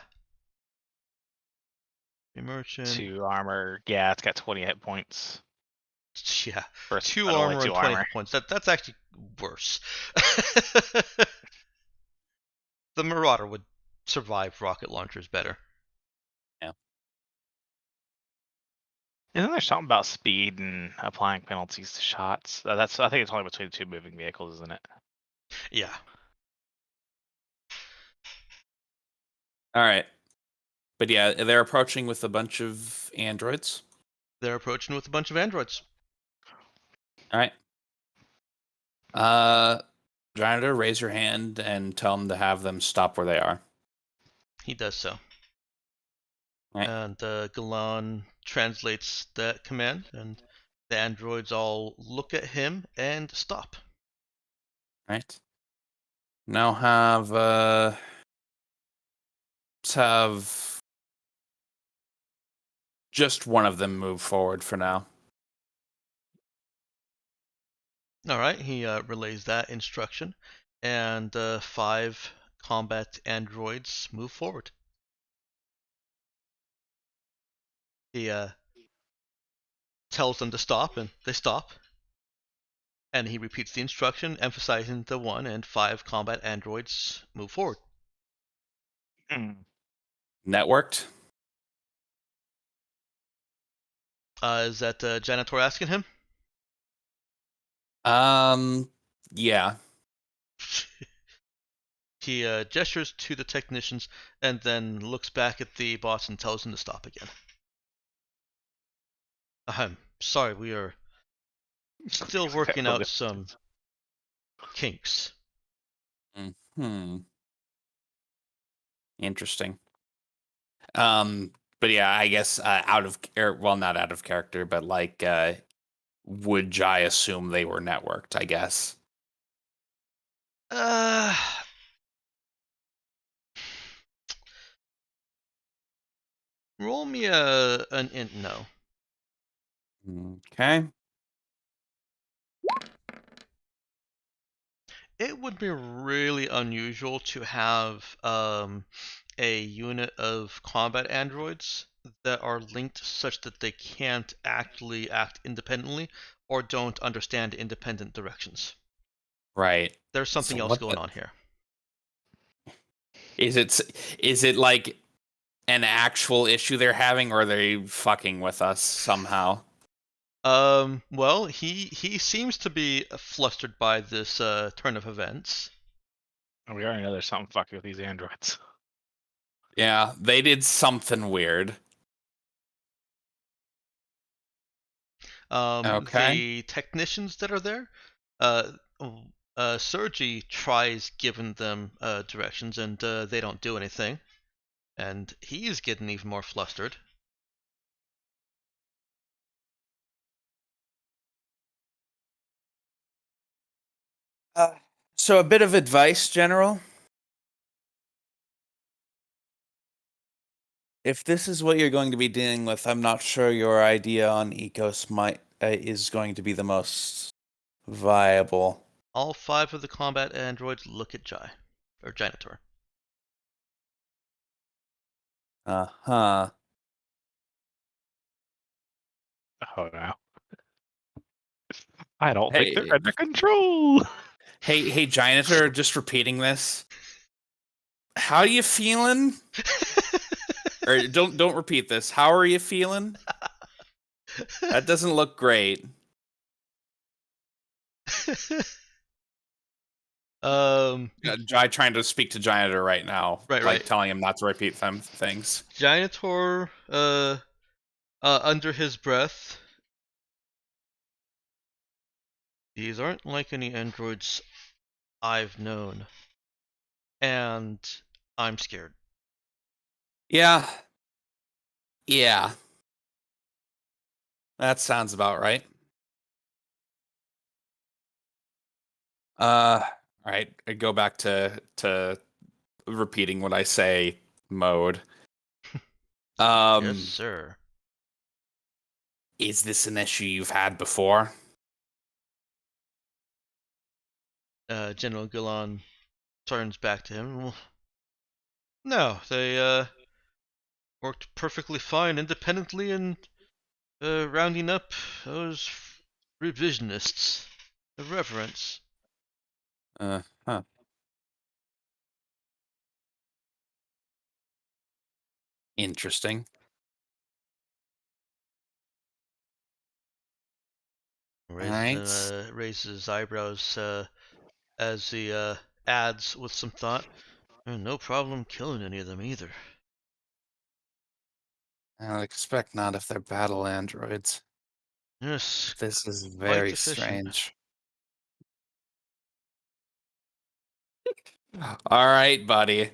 Speaker 1: Free merchant.
Speaker 4: 2 armor. Yeah, it's got 20 hit points.
Speaker 1: Yeah.
Speaker 4: Versus
Speaker 1: 2
Speaker 4: only
Speaker 1: armor
Speaker 4: 2
Speaker 1: and 20
Speaker 4: armor.
Speaker 1: hit points. That's actually worse. The Marauder would survive rocket launchers better.
Speaker 2: Yeah.
Speaker 4: Isn't there something about speed and applying penalties to shots? I think it's only between 2 moving vehicles, isn't it?
Speaker 1: Yeah.
Speaker 2: All right. But yeah, they're approaching with a bunch of androids.
Speaker 1: They're approaching with a bunch of androids.
Speaker 2: All right. Jainitor, raise your hand and tell them to have them stop where they are.
Speaker 1: He does so.
Speaker 2: Right.
Speaker 1: And Galan translates that command, and the androids all look at him and stop.
Speaker 2: Right. Now let's have just one of them move forward for now.
Speaker 1: All right, he relays that instruction, and 5 combat androids move forward. He tells them to stop, and they stop. And he repeats the instruction, emphasizing the 1 and 5 combat androids move forward.
Speaker 2: Networked.
Speaker 1: Is that Jainitor asking him?
Speaker 2: Yeah.
Speaker 1: He gestures to the technicians and then looks back at the boss and tells him to stop again. I'm sorry, we are still working out some kinks.
Speaker 2: Interesting. But yeah, I guess not out of character, but like, would Jai assume they were networked? I guess.
Speaker 1: Roll me an int no.
Speaker 2: Okay.
Speaker 1: It would be really unusual to have a unit of combat androids that are linked such that they can't actually act independently or don't understand independent directions.
Speaker 2: Right.
Speaker 1: There's something
Speaker 2: So
Speaker 1: else going on here.
Speaker 2: Is it like an actual issue they're having, or are they fucking with us somehow?
Speaker 1: Well, he seems to be flustered by this turn of events.
Speaker 4: We already know there's something fucking with these androids.
Speaker 2: Yeah, they did something weird. Okay.
Speaker 1: The technicians that are there, uh, Sergi tries giving them directions, and they don't do anything. And he's getting even more flustered.
Speaker 2: So a bit of advice, General. If this is what you're going to be dealing with, I'm not sure your idea on Ecos might is going to be the most viable.
Speaker 1: All 5 of the combat androids look at Jainitor.
Speaker 2: Uh-huh.
Speaker 4: Oh no. I don't think they're
Speaker 2: Hey,
Speaker 4: under control.
Speaker 2: hey, Jainitor, just repeating this. How you feeling? Or don't repeat this. How are you feeling? That doesn't look great. Jai trying to speak to Jainitor right now,
Speaker 1: Right.
Speaker 2: telling him not to repeat them things.
Speaker 1: Jainitor, under his breath, these aren't like any androids I've known, and I'm scared.
Speaker 2: Yeah. That sounds about right. All right. I go back to repeating what I say mode.
Speaker 1: Yes, sir.
Speaker 2: Is this an issue you've had before?
Speaker 1: General Gillan turns back to him. Well, no, they worked perfectly fine independently and rounding up those revisionists. The reverence.
Speaker 2: Huh. Interesting.
Speaker 1: Raises his eyebrows as he adds with some thought. No problem killing any of them either.
Speaker 2: I'll expect not if they're battle androids.
Speaker 1: Yes,
Speaker 2: This is
Speaker 1: quite
Speaker 2: very
Speaker 1: efficient.
Speaker 2: strange. All right, buddy.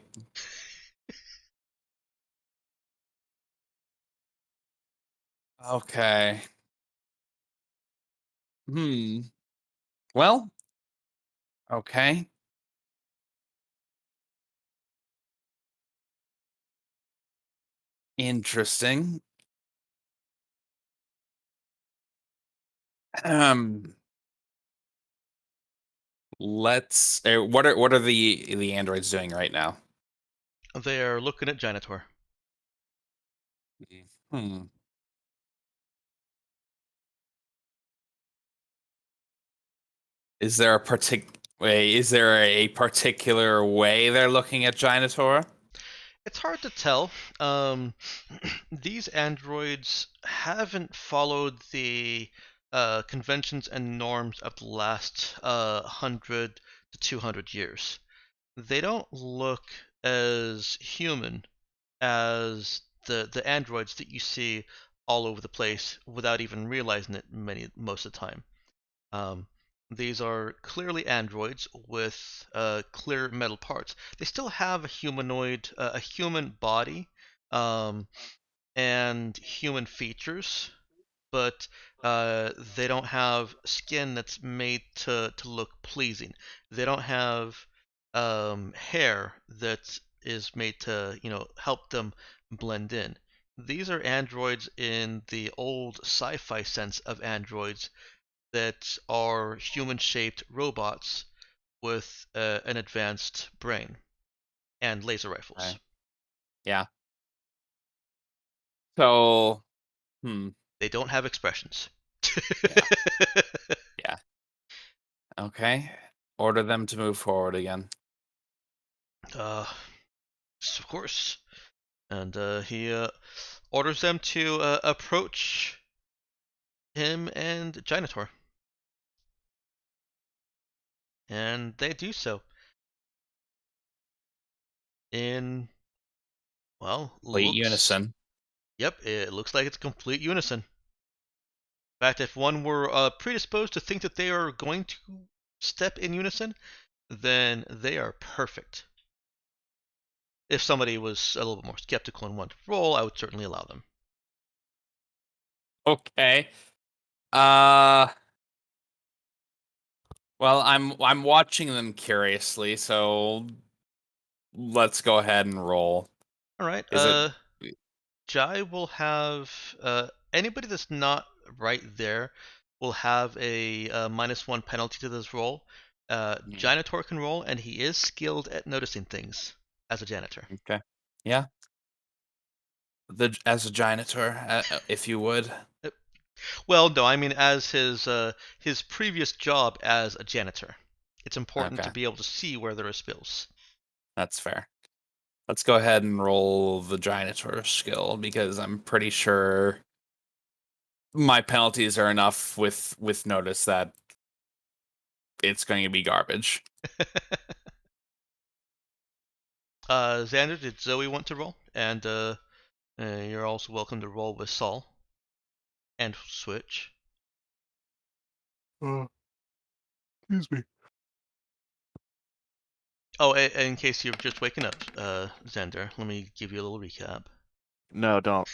Speaker 2: Okay. Well, okay. Interesting. Um, let's. What are the androids doing right now?
Speaker 1: They are looking at Jainitor.
Speaker 2: Hmm. Is there a particular way they're looking at Jainitor?
Speaker 1: It's hard to tell. These androids haven't followed the conventions and norms of the last 100 to 200 years. They don't look as human as the androids that you see all over the place without even realizing it most of the time. Um, these are clearly androids with clear metal parts. They still have a human body, um, and human features, but they don't have skin that's made to look pleasing. They don't have hair that is made to help them blend in. These are androids in the old sci-fi sense of androids that are human-shaped robots with an advanced brain and laser rifles.
Speaker 2: Right. Yeah. So, hmm.
Speaker 1: They don't have expressions.
Speaker 2: Yeah. Yeah. Okay. Order them to move forward again.
Speaker 1: Of course. And he orders them to approach him and Jainitor. And they do so. In, well,
Speaker 2: Complete
Speaker 1: looks.
Speaker 2: unison.
Speaker 1: Yep, it looks like it's complete unison. fact, if one were predisposed to think that they are going to step in unison, then they are perfect. If somebody was a little bit more skeptical and wanted to roll, I would certainly allow them.
Speaker 2: Okay. Well, I'm watching them curiously, so let's go ahead and roll.
Speaker 1: All right.
Speaker 2: Is it
Speaker 1: Jai will have anybody that's not right there will have a -1 penalty to this roll. Jainitor can roll, and he is skilled at noticing things as a janitor.
Speaker 2: okay? Yeah. As a Jainitor, if you would.
Speaker 1: Well, no, I mean as his previous job as a janitor. It's important
Speaker 2: Okay.
Speaker 1: to be able to see where there are spills.
Speaker 2: That's fair. Let's go ahead and roll the Jainitor skill because I'm pretty sure my penalties are enough with notice that it's going to be garbage.
Speaker 1: Xander, did Zoe want to roll? And you're also welcome to roll with Saul and switch.
Speaker 3: Excuse me.
Speaker 1: Oh, in case you're just waking up, Xander, let me give you a little recap.
Speaker 3: No, don't.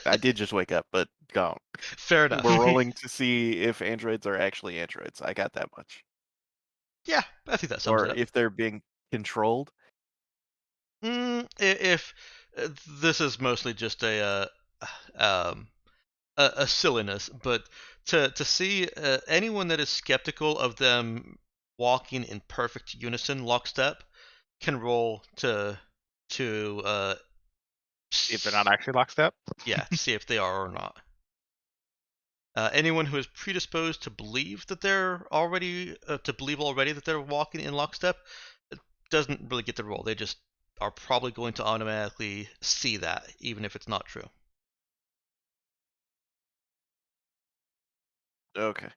Speaker 3: I did just wake up, but don't.
Speaker 1: Fair enough.
Speaker 3: We're rolling to see if androids are actually androids. I got that much.
Speaker 1: Yeah, I think that sums
Speaker 3: Or
Speaker 1: it up.
Speaker 3: if they're being controlled.
Speaker 1: If this is mostly just a silliness, but to see anyone that is skeptical of them walking in perfect unison, lockstep, can roll to
Speaker 4: If they're not actually lockstep.
Speaker 1: yeah, to see if they are or not. Anyone who is predisposed to believe that they're already that they're walking in lockstep doesn't really get the roll. They just are probably going to automatically see that, even if it's not true.
Speaker 3: Okay.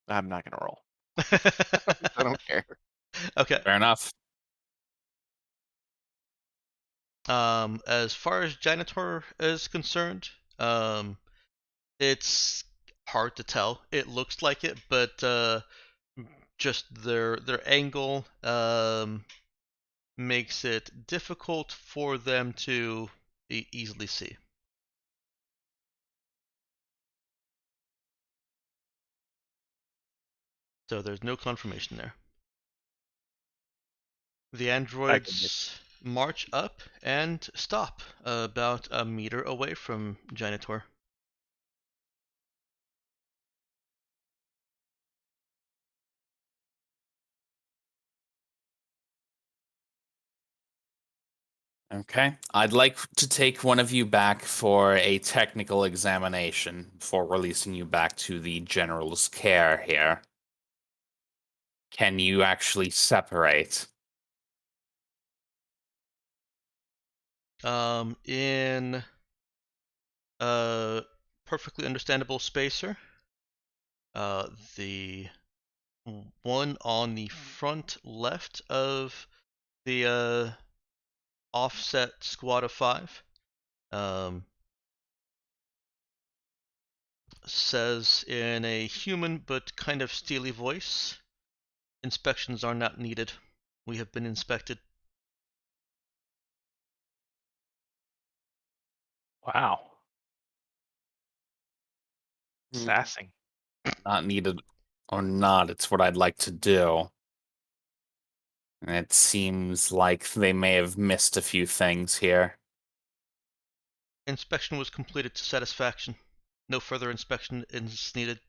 Speaker 3: I'm not gonna roll. I don't care.
Speaker 1: Okay.
Speaker 2: Fair enough.
Speaker 1: As far as Jainitor is concerned, it's hard to tell. It looks like it, but just their angle makes it difficult for them to easily see. So there's no confirmation there. The androids march up and stop about a meter away from Jainitor.
Speaker 2: Okay. I'd like to take one of you back for a technical examination before releasing you back to the general's care here. Can you actually separate?
Speaker 1: In a perfectly understandable spacer, the one on the front left of the offset squad of 5 says in a human but kind of steely voice, "Inspections are not needed. We have been inspected."
Speaker 4: Wow. Sassing.
Speaker 2: Not needed or not, it's what I'd like to do. And it seems like they may have missed a few things here.
Speaker 1: Inspection was completed to satisfaction. No further inspection is needed.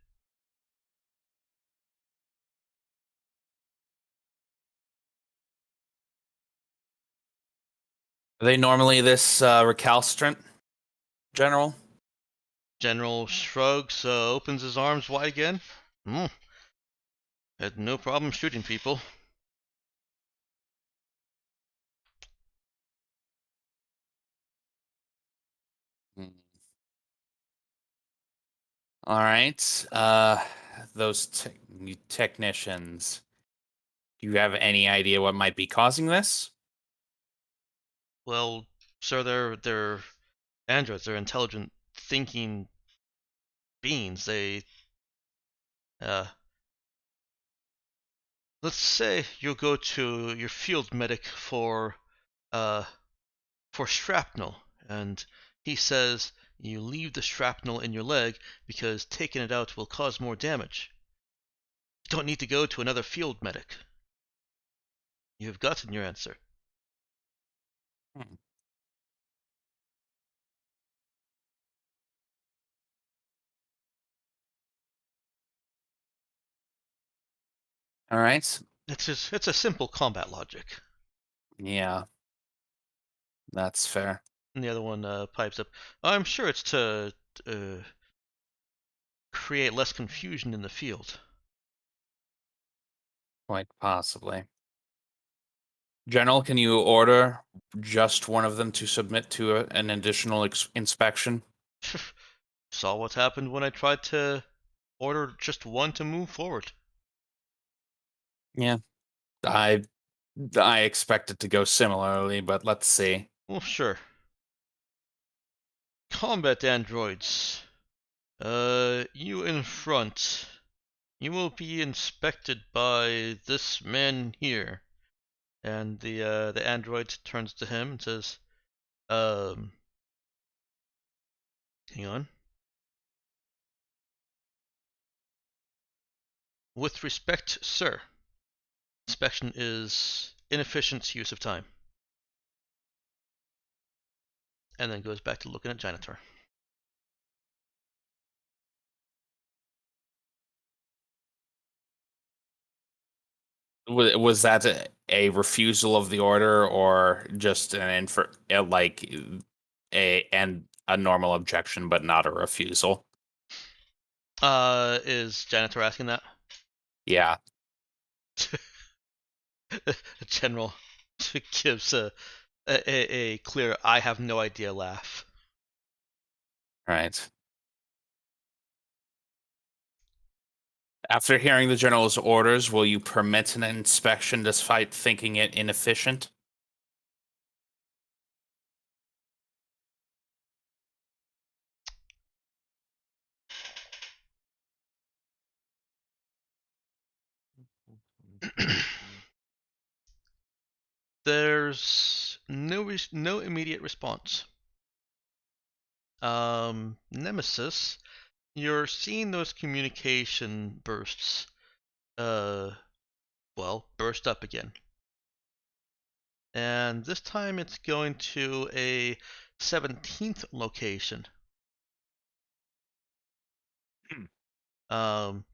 Speaker 2: Are they normally this recalcitrant, General?
Speaker 1: General shrugs, opens his arms wide again. Had no problem shooting people.
Speaker 2: All right. Those technicians. Do you have any idea what might be causing this?
Speaker 1: Well, sir, they're androids. They're intelligent thinking beings. They, let's say you go to your field medic for shrapnel, and he says you leave the shrapnel in your leg because taking it out will cause more damage. You don't need to go to another field medic. You have gotten your answer.
Speaker 2: Hmm. All right.
Speaker 1: It's a simple combat logic.
Speaker 2: Yeah, that's fair.
Speaker 1: And the other one pipes up. I'm sure it's to create less confusion in the field.
Speaker 2: Quite possibly. General, can you order just one of them to submit to an additional inspection?
Speaker 1: Saw what happened when I tried to order just one to move forward.
Speaker 2: Yeah, I I expect it to go similarly, but let's see.
Speaker 1: Well, sure. Combat androids. You in front. You will be inspected by this man here. And the android turns to him and says, "Um, hang on. With respect, sir, inspection is inefficient use of time." And then goes back to looking at Jainitor.
Speaker 2: Was that a refusal of the order, or just an like a normal objection, but not a refusal?
Speaker 1: Is Janitor asking that?
Speaker 2: Yeah.
Speaker 1: The general gives a clear "I have no idea" laugh.
Speaker 2: Right. After hearing the general's orders, will you permit an inspection despite thinking it inefficient?
Speaker 1: There's no immediate response. Nemesis, you're seeing those communication bursts, burst up again. And this time it's going to a 17th location. Um,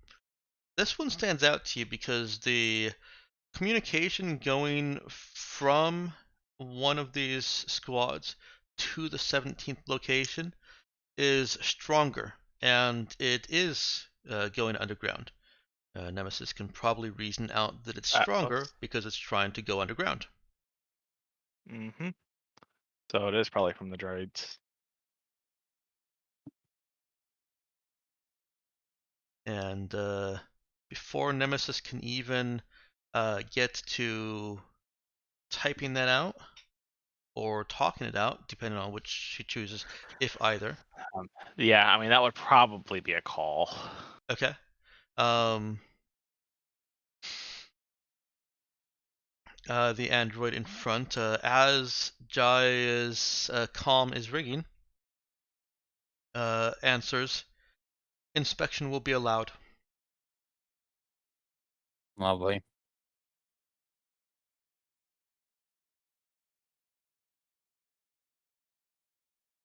Speaker 1: this one stands out to you because the communication going from one of these squads to the 17th location is stronger, and it is going underground. Nemesis can probably reason out that it's stronger because it's trying to go underground.
Speaker 4: Mm-hmm. So it is probably from the droids.
Speaker 1: And before Nemesis can even get to typing that out or talking it out, depending on which she chooses, if either.
Speaker 4: Yeah, I mean that would probably be a call.
Speaker 1: Okay. The android in front, as Jai's comm is ringing, answers, "Inspection will be allowed."
Speaker 2: Lovely.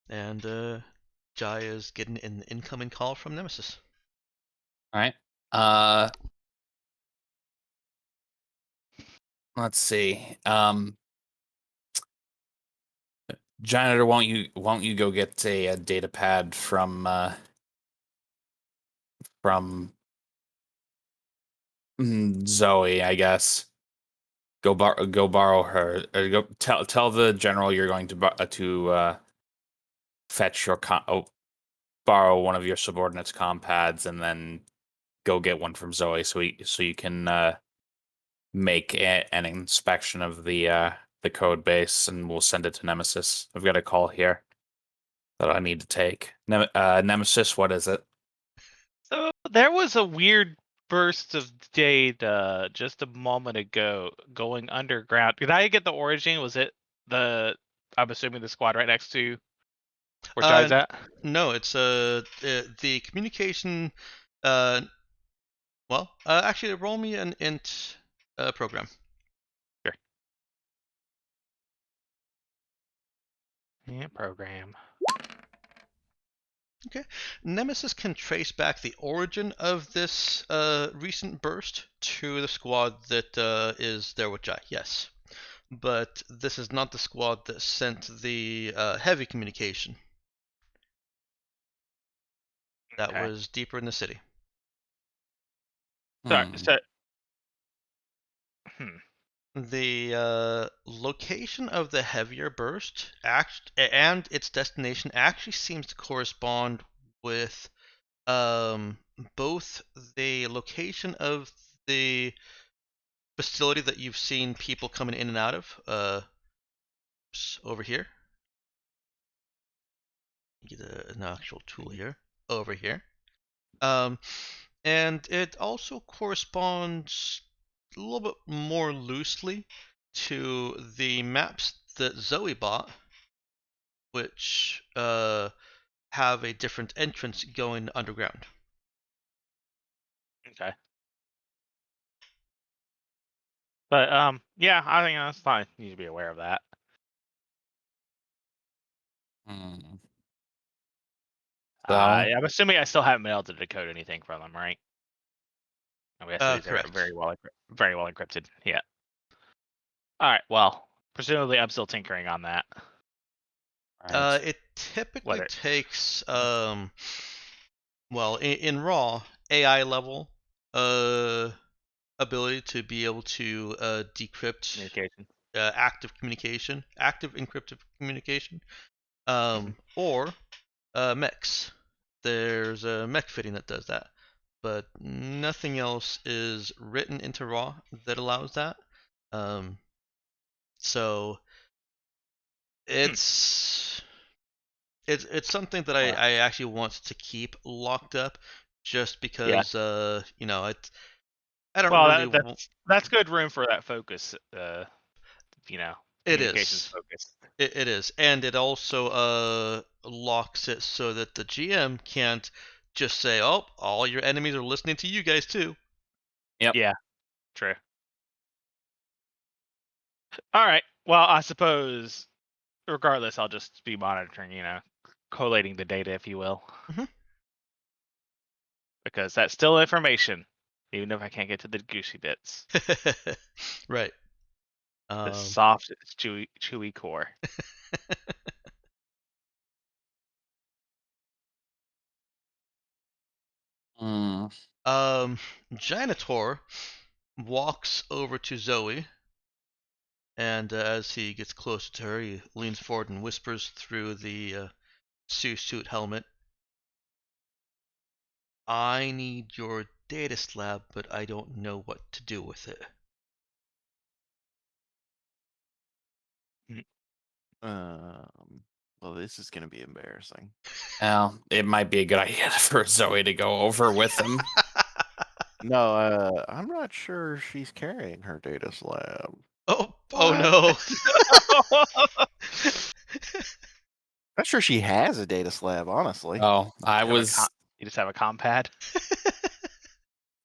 Speaker 1: And Jai is getting an incoming call from Nemesis.
Speaker 2: All right. Let's see. Janitor, won't you go get a data pad from Zoe, I guess. Go borrow her. Or go tell the general you're going to fetch your borrow one of your subordinates' compads, and then go get one from Zoe so you can make an inspection of the code base, and we'll send it to Nemesis. I've got a call here. that I need to take. Nemesis, what is it?
Speaker 4: So there was a weird burst of data just a moment ago going underground. Did I get the origin? Was it I'm assuming the squad right next to where Jai's at?
Speaker 1: No, it's the communication. Actually, roll me an int program.
Speaker 4: Sure. Yeah, program.
Speaker 1: Okay. Nemesis can trace back the origin of this recent burst to the squad that is there with Jai. Yes, but this is not the squad that sent the heavy communication. That
Speaker 4: Okay.
Speaker 1: was deeper in the city.
Speaker 4: Sorry.
Speaker 2: Hmm.
Speaker 4: So,
Speaker 1: The location of the heavier burst and its destination actually seems to correspond with both the location of the facility that you've seen people coming in and out of over here. Get an actual tool here over here. And it also corresponds a little bit more loosely to the maps that Zoe bought, which have a different entrance going underground.
Speaker 4: okay. But yeah, I think that's fine. You need to be aware of that.
Speaker 2: Hmm. So,
Speaker 4: I'm assuming I still haven't been able to decode anything from them, right? I guess these are
Speaker 1: Correct.
Speaker 4: very well encrypted. Yeah. All right. Well, presumably I'm still tinkering on that.
Speaker 2: right.
Speaker 1: It typically
Speaker 4: Whether
Speaker 1: takes in raw AI level ability to be able to decrypt
Speaker 4: communication.
Speaker 1: active encrypted communication,
Speaker 4: Mhm.
Speaker 1: or mechs. There's a mech fitting that does that, but nothing else is written into raw that allows that. So it's it's something that
Speaker 4: Well,
Speaker 1: I actually want to keep locked up, just
Speaker 4: yeah.
Speaker 1: because I don't
Speaker 4: Well,
Speaker 1: really.
Speaker 4: that's good room for that focus.
Speaker 1: It
Speaker 4: Communications
Speaker 1: is.
Speaker 4: focus.
Speaker 1: It is, and it also locks it so that the GM can't just say, "Oh, all your enemies are listening to you guys too."
Speaker 2: Yep.
Speaker 4: Yeah. True. All right. Well, I suppose regardless, I'll just be monitoring. Collating the data, if you will,
Speaker 1: Mhm.
Speaker 4: because that's still information, even if I can't get to the goosey bits.
Speaker 1: Right.
Speaker 4: The soft, chewy core.
Speaker 2: Hmm.
Speaker 1: Jainitor walks over to Zoe, and as he gets closer to her, he leans forward and whispers through the suit helmet, "I need your data slab, but I don't know what to do with it."
Speaker 3: Well, this is gonna be embarrassing.
Speaker 2: Well, it might be a good idea for Zoe to go over with him.
Speaker 3: No, I'm not sure she's carrying her data slab.
Speaker 1: Oh
Speaker 4: What?
Speaker 1: no.
Speaker 3: Not sure she has a data slab, honestly.
Speaker 2: Oh, I
Speaker 4: You have a
Speaker 2: was
Speaker 4: you just have a compad.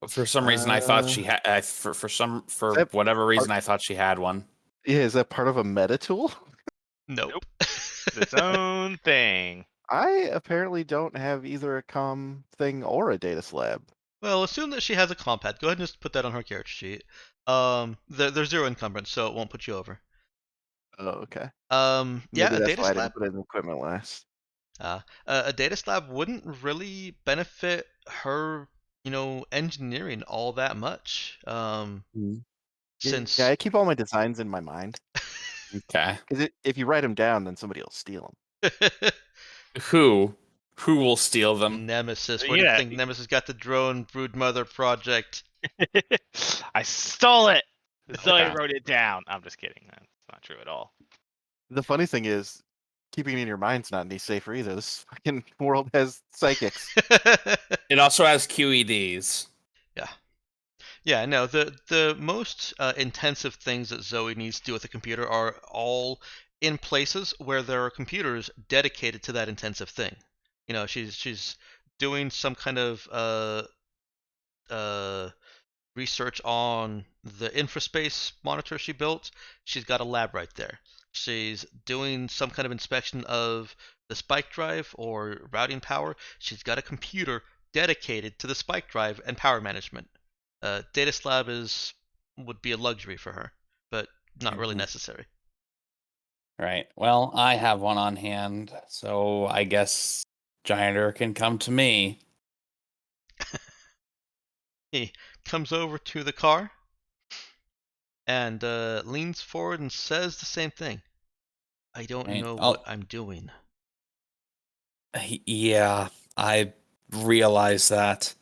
Speaker 2: for some reason I thought
Speaker 3: Uh,
Speaker 2: she had for
Speaker 3: that
Speaker 2: whatever reason
Speaker 3: part-
Speaker 2: I thought she had one.
Speaker 3: Yeah, is that part of a meta tool?
Speaker 1: Nope.
Speaker 4: It's its own thing.
Speaker 3: I apparently don't have either a com thing or a data slab.
Speaker 1: Well, assume that she has a compad. Go ahead and just put that on her character sheet. There's 0 encumbrance, so it won't put you over.
Speaker 3: Oh, okay.
Speaker 1: Yeah,
Speaker 3: Maybe
Speaker 1: a
Speaker 3: that's
Speaker 1: data
Speaker 3: why I didn't
Speaker 1: slab.
Speaker 3: put it in equipment last.
Speaker 1: A data slab wouldn't really benefit her, engineering all that much.
Speaker 3: Yeah,
Speaker 1: Since
Speaker 3: I keep all my designs in my mind.
Speaker 2: Okay.
Speaker 3: Because if you write them down, then somebody will steal them.
Speaker 2: Who will steal them?
Speaker 1: Nemesis, where do you
Speaker 4: Yeah.
Speaker 1: think Nemesis got the drone broodmother project?
Speaker 4: I stole it. Zoe
Speaker 2: Okay.
Speaker 4: wrote it down. I'm just kidding. That's not true at all.
Speaker 3: The funny thing is, keeping it in your mind's not any safer either. This fucking world has psychics.
Speaker 2: It also has QEDs.
Speaker 1: Yeah, no, the most intensive things that Zoe needs to do with a computer are all in places where there are computers dedicated to that intensive thing. You know, she's doing some kind of uh, research on the infraspace monitor she built. She's got a lab right there. She's doing some kind of inspection of the spike drive or routing power. She's got a computer dedicated to the spike drive and power management. Data slab would be a luxury for her, but not really necessary.
Speaker 2: Right. Well, I have one on hand, so I guess Jainitor can come to me.
Speaker 1: He comes over to the car and leans forward and says the same thing. I don't
Speaker 2: Right.
Speaker 1: know
Speaker 2: Oh.
Speaker 1: what I'm doing.
Speaker 2: Yeah, I realize that.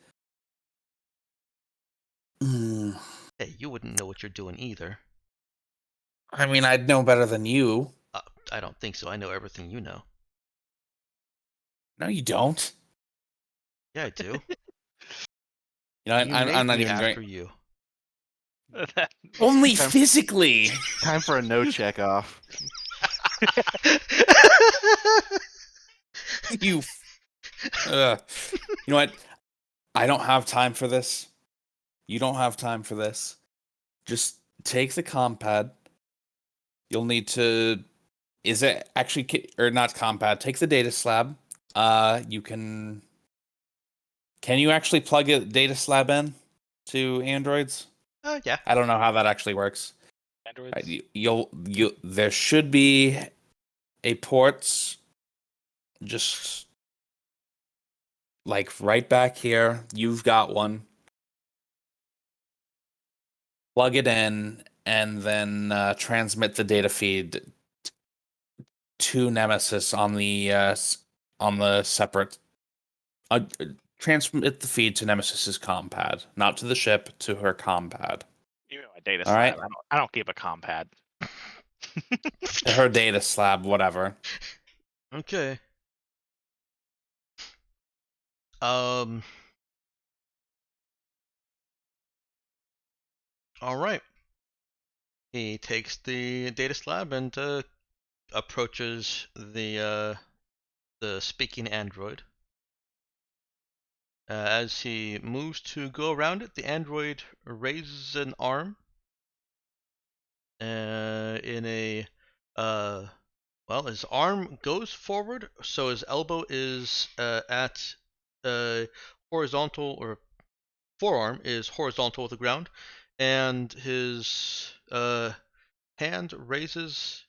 Speaker 1: Hey, you wouldn't know what you're doing either.
Speaker 2: I mean, I'd know better than you.
Speaker 1: I don't think so. I know everything you know.
Speaker 2: No, you don't.
Speaker 1: Yeah, I do.
Speaker 2: You know,
Speaker 1: You
Speaker 2: I'm
Speaker 1: made
Speaker 2: not
Speaker 1: me
Speaker 2: even
Speaker 1: after
Speaker 2: going.
Speaker 1: you.
Speaker 2: Only
Speaker 3: Time-
Speaker 2: physically.
Speaker 3: Time for a no check off.
Speaker 2: You. You know what? I don't have time for this. You don't have time for this. Just take the compad. You'll need to. Is it actually or not compad? Take the data slab. You can. Can you actually plug a data slab in to Androids?
Speaker 1: Yeah.
Speaker 2: I don't know how that actually works.
Speaker 4: Androids.
Speaker 2: Right, you'll there should be a ports just like right back here. You've got one. Plug it in and then transmit the data feed to Nemesis on the separate. Transmit the feed to Nemesis's compad, not to the ship, to her compad.
Speaker 4: Even my data
Speaker 2: All
Speaker 4: slab.
Speaker 2: right.
Speaker 4: I don't keep a compad.
Speaker 2: To her data slab, whatever.
Speaker 1: Okay. All right. He takes the data slab and approaches the speaking android. As he moves to go around it, the android raises an arm in a well, his arm goes forward, so his elbow is at horizontal, or forearm is horizontal with the ground, and his hand raises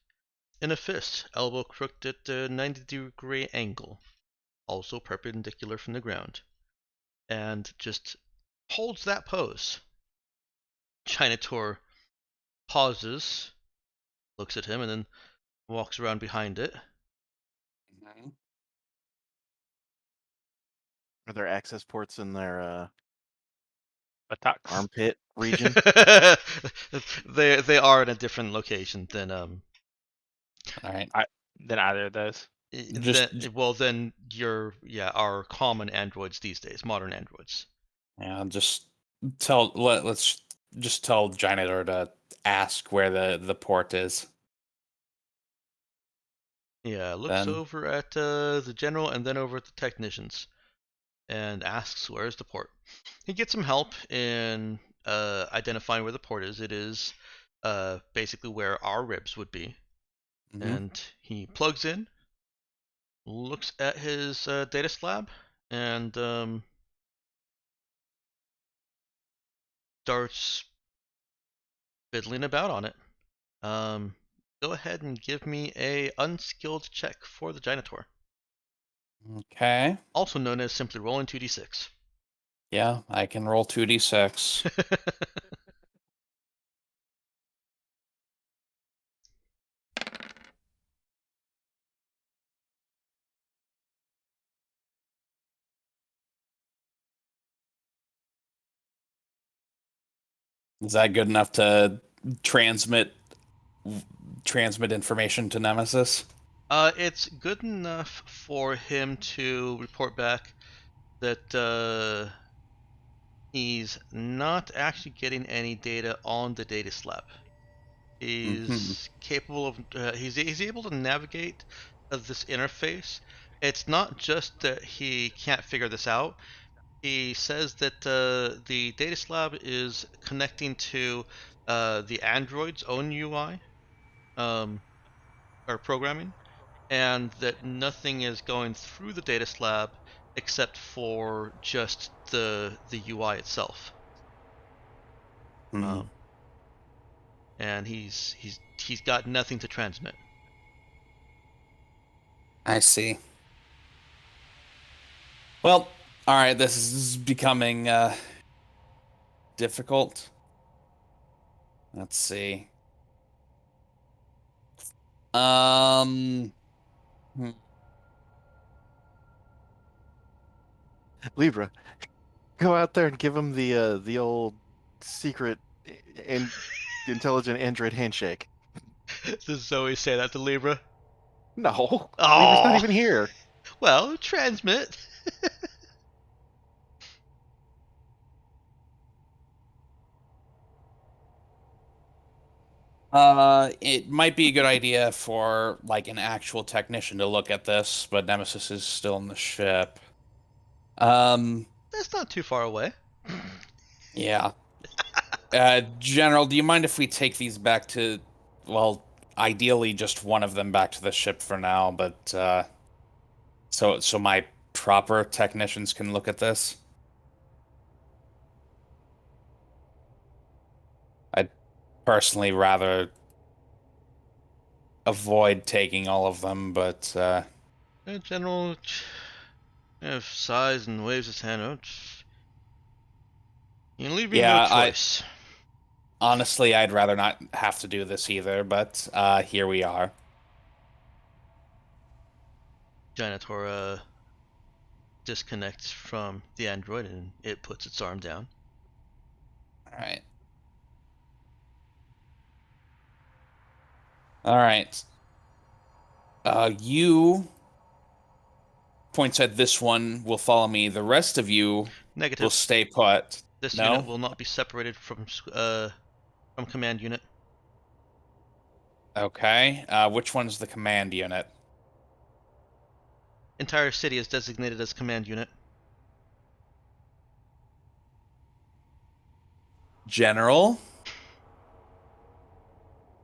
Speaker 1: in a fist, elbow crooked at a 90-degree angle, also perpendicular from the ground, and just holds that pose. Jainitor pauses, looks at him, and then walks around behind it.
Speaker 3: Are there access ports in their
Speaker 4: Buttocks.
Speaker 3: armpit region?
Speaker 1: They are in a different location than
Speaker 2: All right.
Speaker 4: Than either of those.
Speaker 1: then our common androids these days, modern androids.
Speaker 2: Yeah, let's just tell Jainitor to ask where the port is.
Speaker 1: Yeah, looks
Speaker 2: Then
Speaker 1: over at the general and then over at the technicians and asks where's the port. He gets some help in identifying where the port is. It is basically where our ribs would be. And he plugs in, looks at his data slab, and starts fiddling about on it. Go ahead and give me a unskilled check for the Jainitor,
Speaker 2: okay.
Speaker 1: also known as simply rolling 2d6.
Speaker 2: Yeah, I can roll 2d6. Is that good enough to transmit information to Nemesis?
Speaker 1: It's good enough for him to report back that he's not actually getting any data on the data slab. He's capable of he's able to navigate this interface. It's not just that he can't figure this out. He says that the data slab is connecting to the Android's own UI or programming, and that nothing is going through the data slab except for just the UI itself.
Speaker 2: Mhm.
Speaker 1: And he's got nothing to transmit.
Speaker 2: I see. Well, all right. This is becoming difficult. Let's see. Um. hmm.
Speaker 3: Libra, go out there and give him the old secret and intelligent android handshake.
Speaker 1: Does Zoe say that to Libra?
Speaker 3: No, Libra's not
Speaker 1: Oh,
Speaker 3: even here.
Speaker 1: well, transmit.
Speaker 2: It might be a good idea for like an actual technician to look at this, but Nemesis is still in the ship. Um,
Speaker 1: That's not too far away.
Speaker 2: yeah. General, do you mind if we take these back to, well, ideally just one of them back to the ship for now, but so my proper technicians can look at this? I'd personally rather avoid taking all of them, but
Speaker 1: General sighs and waves his hand out. You leave me no
Speaker 2: yeah,
Speaker 1: choice.
Speaker 2: honestly, I'd rather not have to do this either, but here we are.
Speaker 1: Jainitor disconnects from the android and it puts its arm down.
Speaker 2: All right. All right. You points at this one will follow me. The rest of you will
Speaker 1: Negative.
Speaker 2: stay put.
Speaker 1: This unit
Speaker 2: No?
Speaker 1: will not be separated from command unit.
Speaker 2: Okay. Which one's the command unit?
Speaker 1: Entire city is designated as command unit.
Speaker 2: General?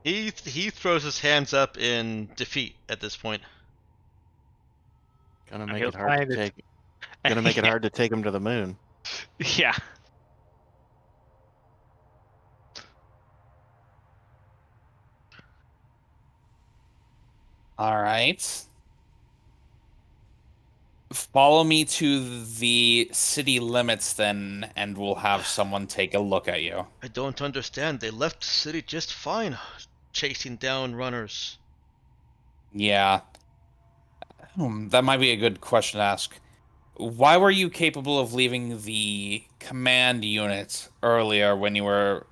Speaker 1: He throws his hands up in defeat at this point.
Speaker 3: Gonna
Speaker 4: And
Speaker 3: make
Speaker 4: he'll
Speaker 3: it hard to
Speaker 4: find it-
Speaker 3: take. Gonna make it hard to take him to the moon.
Speaker 4: Yeah.
Speaker 2: All right. Follow me to the city limits then, and we'll have someone take a look at you.
Speaker 1: I don't understand. They left the city just fine, chasing down runners.
Speaker 2: Yeah. That might be a good question to ask. Why were you capable of leaving the command unit earlier when you were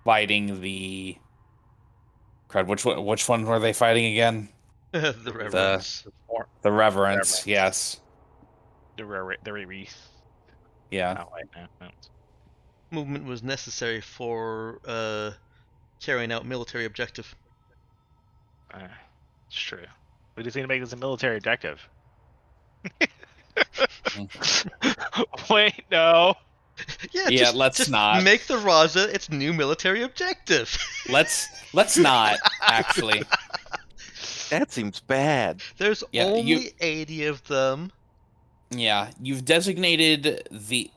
Speaker 2: fighting the... Crud, which one were they fighting again?
Speaker 1: The reverence.
Speaker 2: The Reverence,
Speaker 4: Reverence.
Speaker 2: yes.
Speaker 4: The Riri.
Speaker 2: Yeah.
Speaker 4: Oh, wait, no.
Speaker 1: Movement was necessary for carrying out military objective.
Speaker 4: It's true. We just need to make this a military objective. Wait, no.
Speaker 1: Yeah,
Speaker 2: Yeah, let's
Speaker 1: just
Speaker 2: not.
Speaker 1: make the Raza its new military objective.
Speaker 2: Let's not, actually.
Speaker 3: That seems bad.
Speaker 1: There's
Speaker 2: Yeah,
Speaker 1: only 80 of them.
Speaker 2: Yeah, you've designated the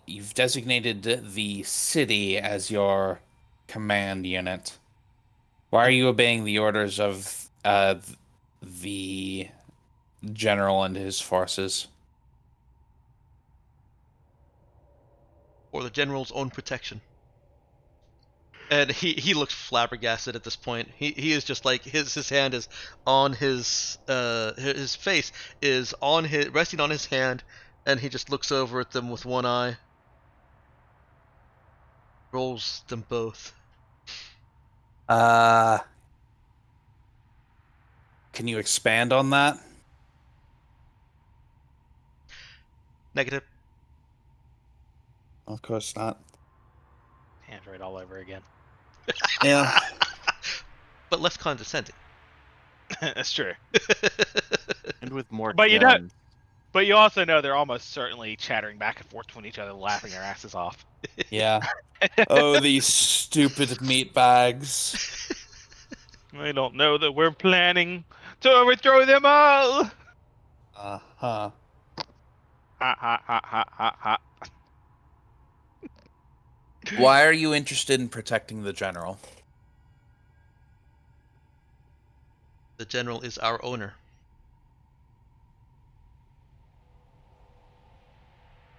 Speaker 2: city as your command unit. Why are you obeying the orders of the general and his forces?
Speaker 1: For the general's own protection. And he looks flabbergasted at this point. He is just like his hand is on his face is on his resting on his hand, and he just looks over at them with one eye. Rolls them both.
Speaker 2: Can you expand on that?
Speaker 1: Negative.
Speaker 2: Of course not.
Speaker 4: Android all over again.
Speaker 2: Yeah.
Speaker 1: But less condescending.
Speaker 4: That's true.
Speaker 3: And with more
Speaker 4: But you
Speaker 3: guns.
Speaker 4: But you also know they're almost certainly chattering back and forth between each other, laughing their asses off.
Speaker 2: Yeah. Oh, these stupid meat bags.
Speaker 4: They don't know that we're planning to overthrow them all.
Speaker 2: Uh-huh.
Speaker 4: Ha ha ha ha ha ha.
Speaker 2: Why are you interested in protecting the general?
Speaker 1: The general is our owner.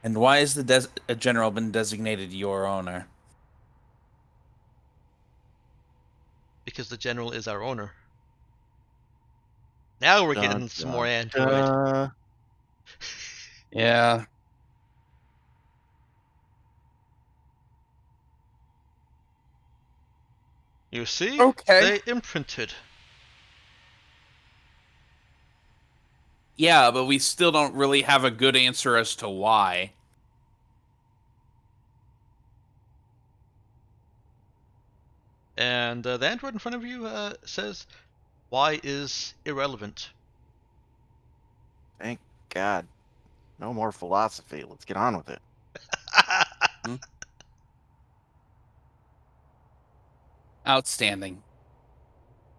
Speaker 2: And why is the general been designated your owner?
Speaker 1: Because the general is our owner. Now we're getting some more Android.
Speaker 2: Yeah.
Speaker 1: You see?
Speaker 2: Okay.
Speaker 1: They imprinted.
Speaker 2: Yeah, but we still don't really have a good answer as to why.
Speaker 1: And the android in front of you says, "Y is irrelevant."
Speaker 3: Thank God. No more philosophy. Let's get on with it.
Speaker 2: Outstanding.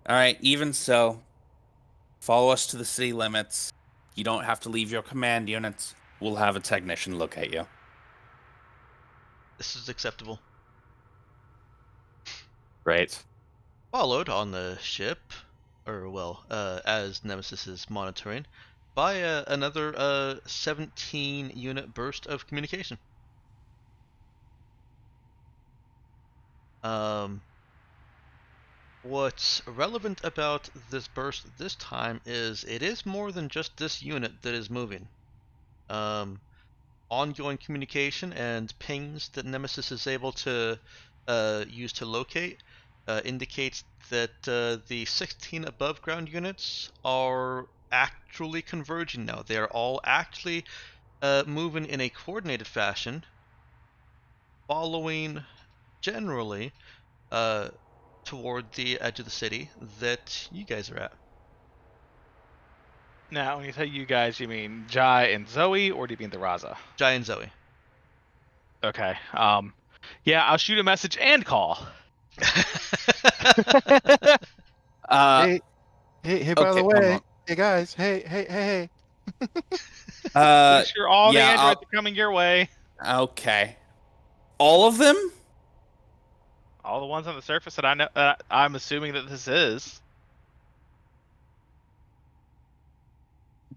Speaker 2: All right, even so, follow us to the city limits. You don't have to leave your command units. We'll have a technician look at you.
Speaker 1: This is acceptable.
Speaker 2: Right.
Speaker 1: Followed on the ship, or well, as Nemesis is monitoring, by another 17-unit burst of communication. What's relevant about this burst this time is it is more than just this unit that is moving. Ongoing communication and pings that Nemesis is able to use to locate indicates that the 16 above ground units are actually converging now. They are all actually moving in a coordinated fashion, following generally toward the edge of the city that you guys are at.
Speaker 4: Now, when you say you guys, you mean Jai and Zoe, or do you mean the Raza?
Speaker 1: Jai and Zoe.
Speaker 4: Okay. Yeah, I'll shoot a message and call.
Speaker 3: Hey, by the
Speaker 2: Okay, one
Speaker 3: way,
Speaker 2: moment.
Speaker 3: hey guys, hey.
Speaker 4: Pretty sure all the
Speaker 2: yeah,
Speaker 4: androids are coming your way.
Speaker 2: okay. All of them?
Speaker 4: All the ones on the surface that I know. I'm assuming that this is.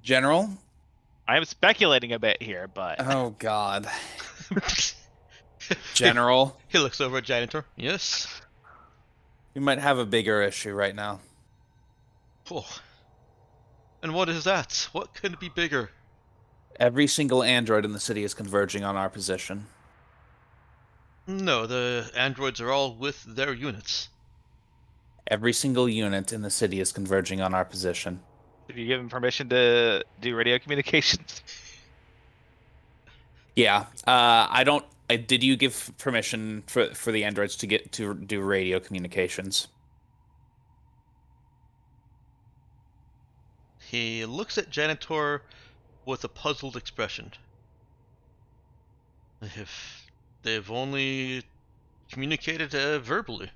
Speaker 2: General?
Speaker 4: I am speculating a bit here, but
Speaker 2: Oh, God. General?
Speaker 1: He looks over at Jainitor. Yes.
Speaker 2: We might have a bigger issue right now.
Speaker 1: Oh. And what is that? What could be bigger?
Speaker 2: Every single android in the city is converging on our position.
Speaker 1: No, the androids are all with their units.
Speaker 2: Every single unit in the city is converging on our position.
Speaker 4: did you give him permission to do radio communications?
Speaker 2: Yeah. Did you give permission for the androids to get to do radio communications?
Speaker 1: He looks at Janitor with a puzzled expression. If they've only communicated verbally.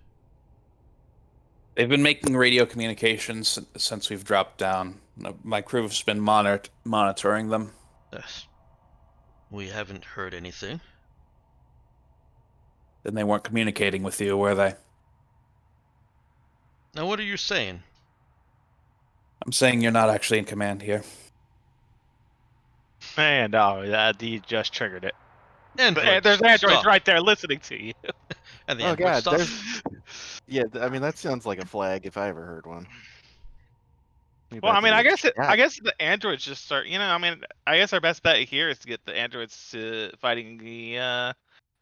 Speaker 2: They've been making radio communications since we've dropped down. My crew has been monitoring them.
Speaker 1: Yes. We haven't heard anything.
Speaker 2: Then they weren't communicating with you, were they?
Speaker 1: Now what are you saying?
Speaker 2: I'm saying you're not actually in command here.
Speaker 4: And you just triggered it.
Speaker 1: Androids,
Speaker 4: There's androids
Speaker 1: stop.
Speaker 4: right there listening to you.
Speaker 1: And the
Speaker 3: Oh
Speaker 1: androids
Speaker 3: God,
Speaker 1: stop.
Speaker 3: yeah. I mean, that sounds like a flag if I ever heard one. We
Speaker 4: Well,
Speaker 3: about
Speaker 4: I
Speaker 3: to
Speaker 4: mean,
Speaker 3: get
Speaker 4: I
Speaker 3: shot.
Speaker 4: guess the androids just start. I guess our best bet here is to get the androids to fighting the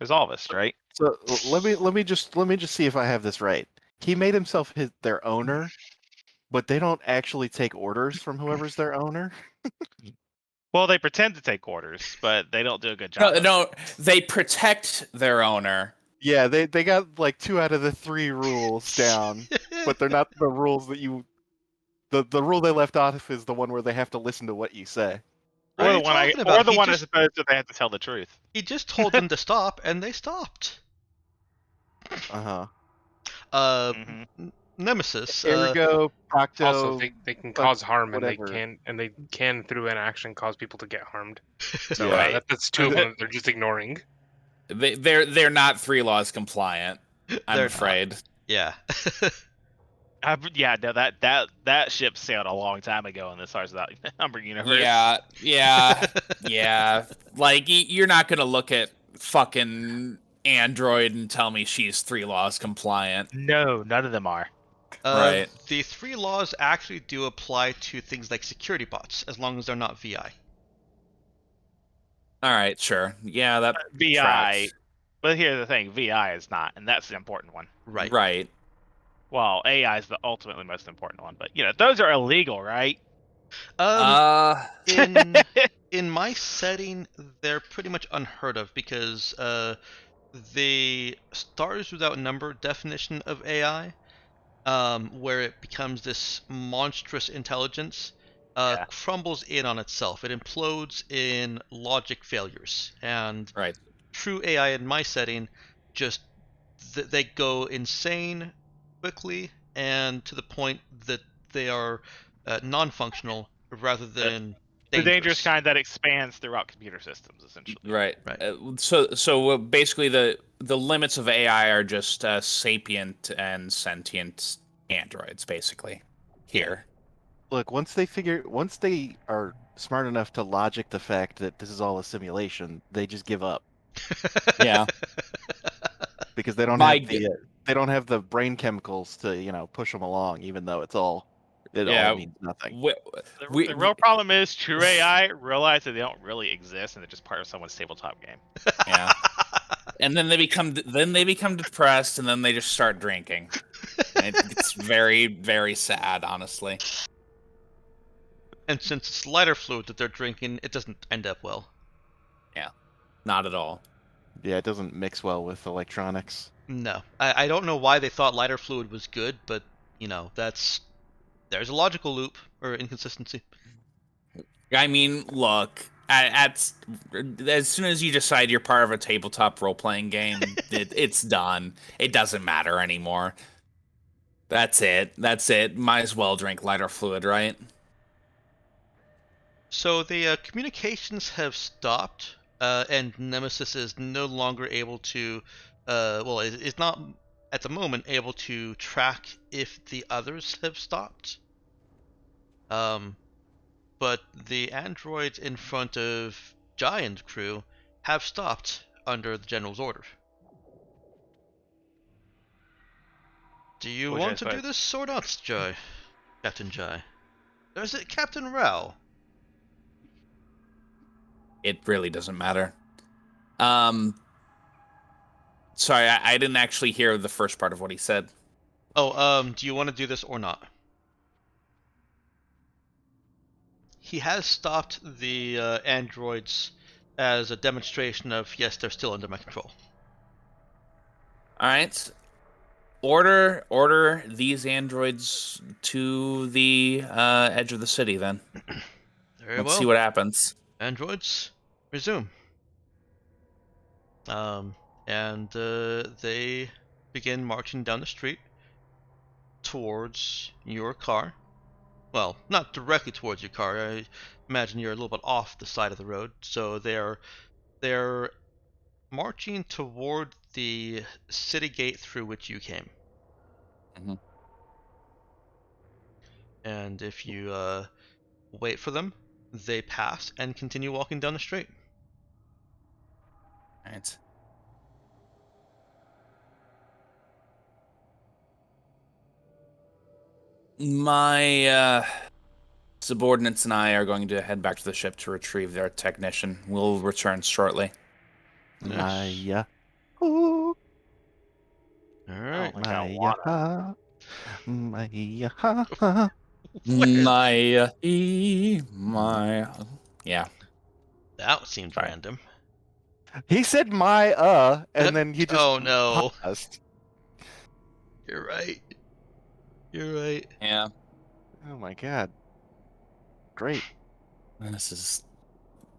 Speaker 4: Resolvists, right?
Speaker 3: So let me just see if I have this right. He made himself their owner, but they don't actually take orders from whoever's their owner.
Speaker 4: Well, they pretend to take orders, but they don't do a good
Speaker 2: No,
Speaker 4: job.
Speaker 2: no, they protect their owner.
Speaker 3: Yeah, they got like 2 out of the 3 rules down, but they're not the rules that you. The rule they left off is the one where they have to listen to what you say.
Speaker 1: What are
Speaker 4: Or
Speaker 1: you
Speaker 4: the one
Speaker 1: talking about?
Speaker 4: or the
Speaker 1: He
Speaker 4: one
Speaker 1: just-
Speaker 4: I suppose that they have to tell the truth.
Speaker 1: He just told them to stop, and they stopped.
Speaker 3: Uh-huh.
Speaker 1: Nemesis.
Speaker 3: Ergo, Procto,
Speaker 5: Also, they can
Speaker 3: but
Speaker 5: cause harm,
Speaker 3: whatever.
Speaker 5: and they can through inaction cause people to get harmed. So
Speaker 3: Yeah.
Speaker 5: that's 2 of them that they're just ignoring.
Speaker 2: They're not 3 laws compliant. I'm
Speaker 1: They're
Speaker 2: afraid.
Speaker 1: not. Yeah.
Speaker 4: Yeah, no, that ship sailed a long time ago in this Number universe.
Speaker 2: Yeah. Like you're not gonna look at fucking Android and tell me she's 3 laws compliant,
Speaker 4: No, none of them are.
Speaker 2: right?
Speaker 1: The 3 laws actually do apply to things like security bots, as long as they're not VI.
Speaker 2: All right, sure. Yeah, that
Speaker 4: VI.
Speaker 2: tracks.
Speaker 4: But here's the thing: VI is not, and that's the important one.
Speaker 1: Right.
Speaker 2: Right.
Speaker 4: Well, AI is the ultimately most important one, but those are illegal, right?
Speaker 1: In my setting, they're pretty much unheard of because the stars without number definition of AI, where it becomes this monstrous intelligence,
Speaker 4: Yeah.
Speaker 1: crumbles in on itself. It implodes in logic failures, and
Speaker 2: Right.
Speaker 1: true AI in my setting just they go insane quickly and to the point that they are non-functional rather than
Speaker 4: The
Speaker 1: dangerous.
Speaker 4: dangerous kind that expands throughout computer systems, essentially.
Speaker 2: Right.
Speaker 1: Right.
Speaker 2: So basically, the limits of AI are just sapient and sentient androids, basically. Here.
Speaker 3: Look, once they are smart enough to logic the fact that this is all a simulation, they just give up
Speaker 2: Yeah.
Speaker 3: because they don't
Speaker 2: My
Speaker 3: have the brain chemicals to push them along, even though it all means nothing.
Speaker 4: The real problem is true AI realize that they don't really exist and they're just part of someone's tabletop game.
Speaker 2: Yeah. And then they become depressed, and then they just start drinking. It's very, very sad, honestly.
Speaker 1: And since it's lighter fluid that they're drinking, it doesn't end up well.
Speaker 2: Yeah. Not at all.
Speaker 3: Yeah, it doesn't mix well with electronics.
Speaker 1: No. I don't know why they thought lighter fluid was good, but, there's a logical loop or inconsistency.
Speaker 2: I mean, look, as soon as you decide you're part of a tabletop role-playing game, it's done. It doesn't matter anymore. That's it. Might as well drink lighter fluid, right?
Speaker 1: So the communications have stopped, and Nemesis is no longer able to, is not at the moment able to track if the others have stopped. But the androids in front of Giant Crew have stopped under the General's order. Do you
Speaker 4: Which
Speaker 1: want
Speaker 4: is
Speaker 1: to
Speaker 4: what-
Speaker 1: do this or not, Jai? Captain Jai? Or is it Captain Rao?
Speaker 2: It really doesn't matter. Sorry, I didn't actually hear the first part of what he said.
Speaker 1: Oh, do you want to do this or not? He has stopped the androids as a demonstration of, yes, they're still under my control.
Speaker 2: All right. Order these androids to the edge of the city, then.
Speaker 1: Very
Speaker 2: Let's
Speaker 1: well.
Speaker 2: see what happens.
Speaker 1: Androids, resume. And they begin marching down the street towards your car. Well, not directly towards your car. I imagine you're a little bit off the side of the road. So they're marching toward the city gate through which you came.
Speaker 2: Mhm.
Speaker 1: And if you wait for them, they pass and continue walking down the street.
Speaker 2: All right. My subordinates and I are going to head back to the ship to retrieve their technician. We'll return shortly.
Speaker 1: Yes.
Speaker 3: Maya. Ooh,
Speaker 1: All right.
Speaker 4: I don't think I
Speaker 3: Maya.
Speaker 4: wanna.
Speaker 3: My, ha, ha.
Speaker 1: Where-
Speaker 2: My. Yeah.
Speaker 1: That seemed
Speaker 2: Sorry.
Speaker 1: random.
Speaker 3: He said and then he just
Speaker 1: Oh no.
Speaker 3: paused.
Speaker 1: You're right. You're right.
Speaker 2: Yeah.
Speaker 3: Oh my god. Great.
Speaker 2: This is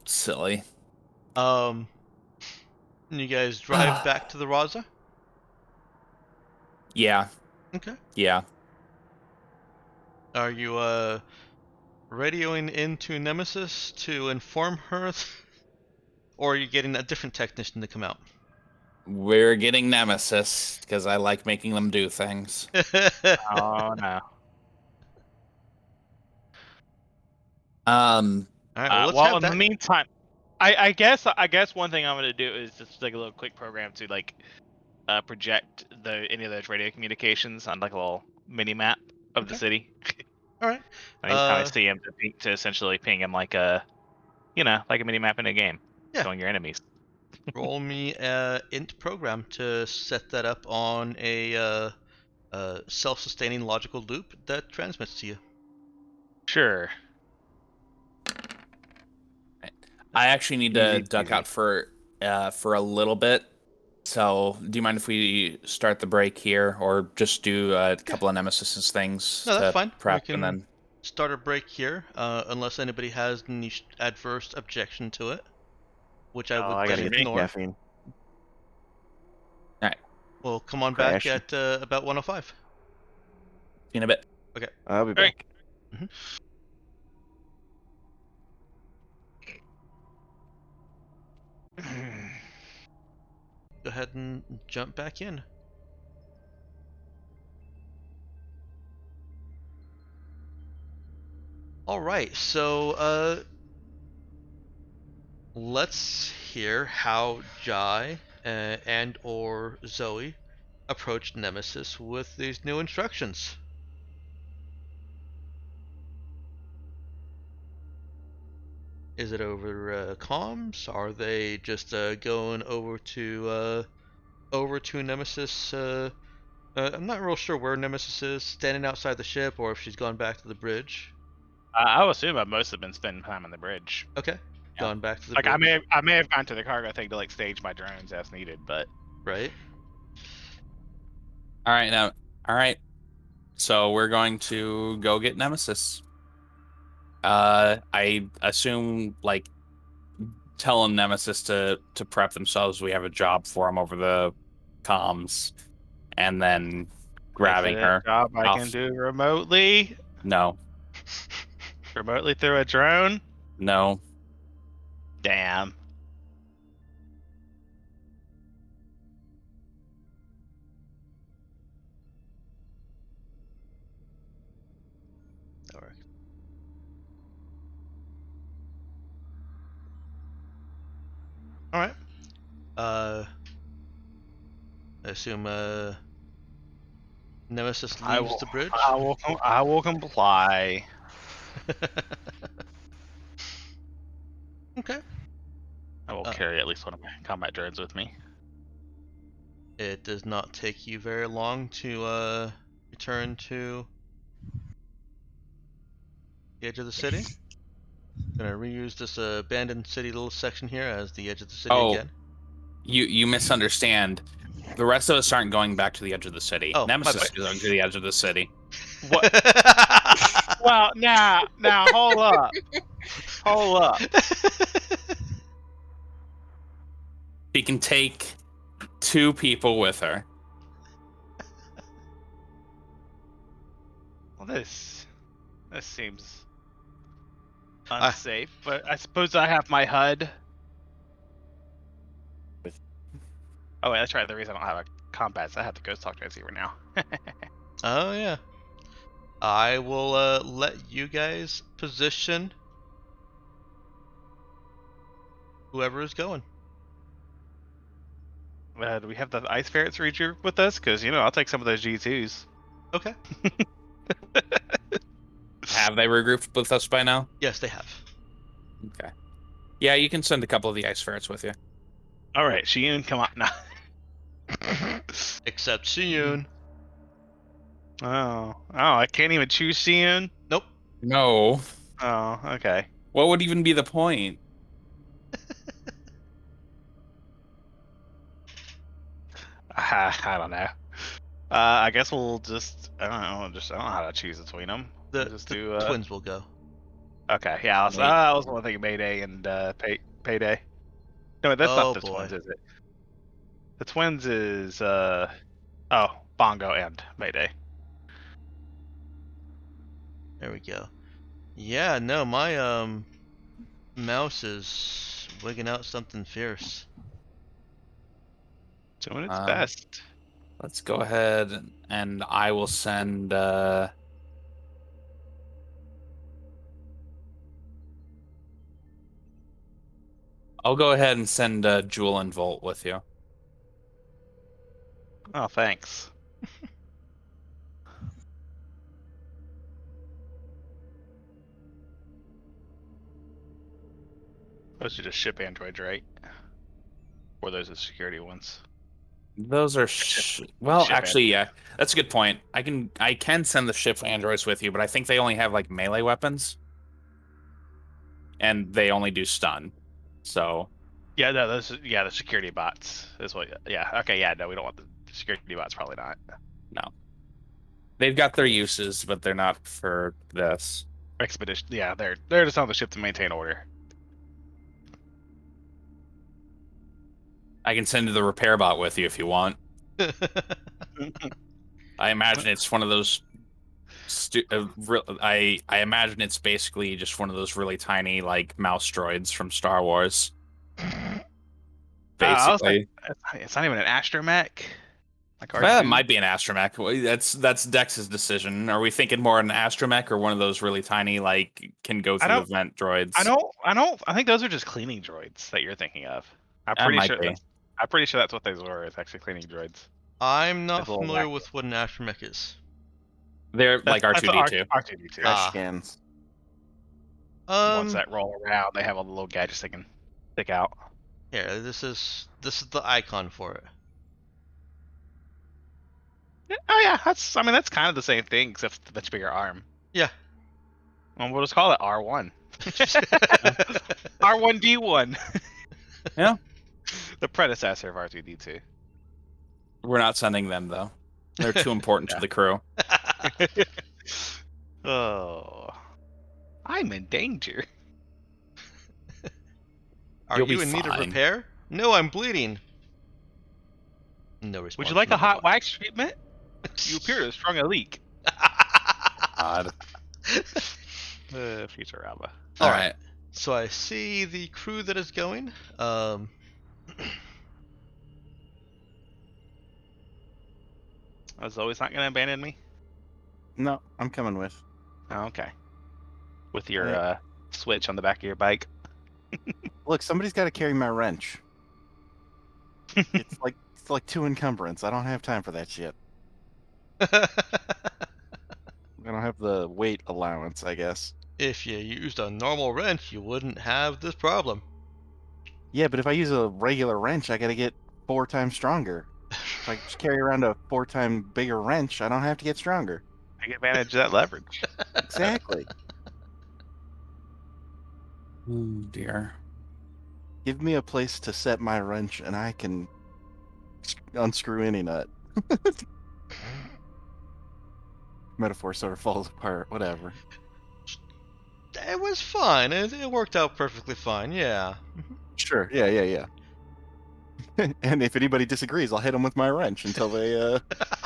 Speaker 2: silly.
Speaker 1: And you guys drive back to the Raza?
Speaker 2: Yeah.
Speaker 1: Okay.
Speaker 2: Yeah.
Speaker 1: Are you radioing into Nemesis to inform her, or are you getting a different technician to come out?
Speaker 2: We're getting Nemesis because I like making them do things.
Speaker 4: Oh no.
Speaker 1: All right. Well, let's
Speaker 4: Well,
Speaker 1: have
Speaker 4: in the
Speaker 1: that.
Speaker 4: meantime, I guess one thing I'm gonna do is just like a little quick program to like project any of those radio communications on like a little mini map of the
Speaker 1: Okay.
Speaker 4: city.
Speaker 1: All right.
Speaker 4: Anytime I see him, to essentially ping him like a, like a mini map in a game,
Speaker 1: Yeah.
Speaker 4: showing your enemies.
Speaker 1: Roll me a int program to set that up on a self-sustaining logical loop that transmits to you.
Speaker 4: Sure.
Speaker 2: I actually need to
Speaker 3: Easy
Speaker 2: duck
Speaker 3: peasy.
Speaker 2: out for a little bit. So, do you mind if we start the break here, or just do a couple of Nemesis things
Speaker 1: No, that's
Speaker 2: to
Speaker 1: fine.
Speaker 2: prep,
Speaker 1: We can
Speaker 2: and then
Speaker 1: start a break here, unless anybody has any adverse objection to it, which I
Speaker 3: Oh,
Speaker 1: would
Speaker 3: I gotta
Speaker 1: then
Speaker 3: get some
Speaker 1: ignore.
Speaker 3: caffeine.
Speaker 1: Well, come on
Speaker 3: Crash.
Speaker 1: back at about 1:05.
Speaker 2: in a bit.
Speaker 3: I'll be
Speaker 4: Alright.
Speaker 3: back.
Speaker 1: Go ahead and jump back in. All right, so let's hear how Jai and or Zoe approached Nemesis with these new instructions. Is it over comms? Are they just going over to Nemesis? I'm not real sure where Nemesis is, standing outside the ship, or if she's gone back to the bridge.
Speaker 4: I would assume I've mostly been spending time on the bridge.
Speaker 1: Okay,
Speaker 4: Yeah.
Speaker 1: gone back to the
Speaker 4: Like
Speaker 1: bridge.
Speaker 4: I may have gone to the cargo thing to like stage my drones as needed, but
Speaker 1: Right.
Speaker 2: All right, now. All right. So we're going to go get Nemesis. I assume like telling Nemesis to prep themselves. We have a job for them over the comms, and then grabbing
Speaker 4: is it
Speaker 2: her.
Speaker 4: a job I
Speaker 2: off-
Speaker 4: can do remotely
Speaker 2: No,
Speaker 4: through a drone.
Speaker 2: no.
Speaker 4: Damn.
Speaker 1: All right. All right. I assume Nemesis leaves the bridge.
Speaker 4: I will comply.
Speaker 1: Okay.
Speaker 4: I will carry at least one of my combat drones with me.
Speaker 1: It does not take you very long to return to the edge of the city. Gonna reuse this abandoned city little section here as the edge of the city again.
Speaker 2: You misunderstand. The rest of us aren't going back to the edge of the city.
Speaker 1: Oh, my
Speaker 2: Nemesis
Speaker 1: bad.
Speaker 2: is going to the edge of the city.
Speaker 4: What? Well, now, hold up. Hold up.
Speaker 2: She can take 2 people with her.
Speaker 4: Well, this seems unsafe, but I suppose I have my HUD. Oh wait, that's right. The reason I don't have a combat is I have the ghost talk transceiver now.
Speaker 1: Oh yeah. I will let you guys position whoever is going.
Speaker 4: Do we have the ice ferrets reacher with us? Because I'll take some of those G2s.
Speaker 1: Okay.
Speaker 2: Have they regrouped with us by now?
Speaker 1: Yes, they have.
Speaker 2: Okay. Yeah, you can send a couple of the ice ferrets with you.
Speaker 4: All right, Shiyun, come on now.
Speaker 1: Except Shiyun.
Speaker 4: Oh, I can't even choose Xion.
Speaker 1: Nope.
Speaker 2: No.
Speaker 4: Oh, okay.
Speaker 2: What would even be the point?
Speaker 4: I don't know. I guess we'll just I don't know how to choose between them. We'll
Speaker 1: The
Speaker 4: just
Speaker 1: the
Speaker 4: do
Speaker 1: twins will go.
Speaker 4: Okay, yeah. I was one thinking Mayday and Payday. No, that's not
Speaker 1: Oh
Speaker 4: the
Speaker 1: boy.
Speaker 4: twins, is it? The twins is Bongo and Mayday.
Speaker 1: There we go. Yeah, no, my mouse is wigging out something fierce.
Speaker 4: Doing its best.
Speaker 2: Let's go ahead and I will send I'll go ahead and send Jewel and Volt with you.
Speaker 4: Oh, thanks. Those are just ship androids, right? Or those are security ones.
Speaker 2: Those are well,
Speaker 4: ship
Speaker 2: actually, yeah, that's a good point. I can send the ship androids with you, but I think they only have like melee weapons, and they only do stun. So
Speaker 4: Yeah, no, those the security bots is what. Yeah, okay, yeah, no, we don't want the security bots. Probably not.
Speaker 2: no, they've got their uses, but they're not for this.
Speaker 4: Expedition. Yeah, they're just on the ship to maintain order.
Speaker 2: I can send the repair bot with you if you want. I imagine it's one of those. I imagine it's basically just one of those really tiny like mouse droids from Star Wars.
Speaker 4: I was like,
Speaker 2: Basically,
Speaker 4: it's not even an astromech. Like
Speaker 2: well, it
Speaker 4: R2.
Speaker 2: might be an astromech. Well, that's Dex's decision. Are we thinking more an astromech or one of those really tiny like can go
Speaker 4: I
Speaker 2: through the
Speaker 4: don't.
Speaker 2: vent droids?
Speaker 4: I think those are just cleaning droids that you're thinking of.
Speaker 2: That might be.
Speaker 4: I'm pretty sure that's what those were. It's actually cleaning droids.
Speaker 1: I'm not
Speaker 4: It's a little
Speaker 1: familiar
Speaker 4: wacky.
Speaker 1: with what an astromech is.
Speaker 2: They're like
Speaker 4: That's what
Speaker 2: R2D2.
Speaker 4: R2D2.
Speaker 3: Trash
Speaker 1: Ah.
Speaker 3: scans.
Speaker 4: Ones that roll around, they have all the little gadgets they can stick out.
Speaker 1: Here, this is the icon for it.
Speaker 4: Oh yeah, that's kind of the same thing, except for the much bigger arm.
Speaker 1: Yeah.
Speaker 4: Well, we'll just call it R1. R1D1.
Speaker 2: Yeah.
Speaker 4: The predecessor of R2D2.
Speaker 2: We're not sending them though. They're too important to the crew.
Speaker 4: Oh, I'm in danger.
Speaker 1: Are
Speaker 2: You'll
Speaker 1: you
Speaker 2: be
Speaker 1: in need of
Speaker 2: fine.
Speaker 1: repair? No, I'm bleeding. No response.
Speaker 4: Would you like
Speaker 1: from
Speaker 4: a
Speaker 1: the
Speaker 4: hot
Speaker 1: robot.
Speaker 4: wax treatment? You appear to have sprung a leak.
Speaker 2: Odd.
Speaker 4: Futurama.
Speaker 2: All
Speaker 1: Alright.
Speaker 2: right.
Speaker 1: So I see the crew that is going.
Speaker 4: Was always not going to abandon me.
Speaker 3: No, I'm coming with.
Speaker 4: Oh, okay. With your
Speaker 3: Alright.
Speaker 4: switch on the back of your bike.
Speaker 3: Look, somebody's got to carry my wrench. It's like 2 encumbrance. I don't have time for that shit. I don't have the weight allowance, I guess.
Speaker 1: If you used a normal wrench, you wouldn't have this problem.
Speaker 3: Yeah, but if I use a regular wrench, I got to get 4 times stronger. If I just carry around a 4 times bigger wrench, I don't have to get stronger.
Speaker 4: Take advantage of that leverage.
Speaker 3: Exactly.
Speaker 2: Oh dear.
Speaker 3: Give me a place to set my wrench, and I can unscrew any nut. Metaphor sort of falls apart. Whatever.
Speaker 1: It was fine. It worked out perfectly fine. Yeah.
Speaker 3: Sure. Yeah. And if anybody disagrees, I'll hit them with my wrench until they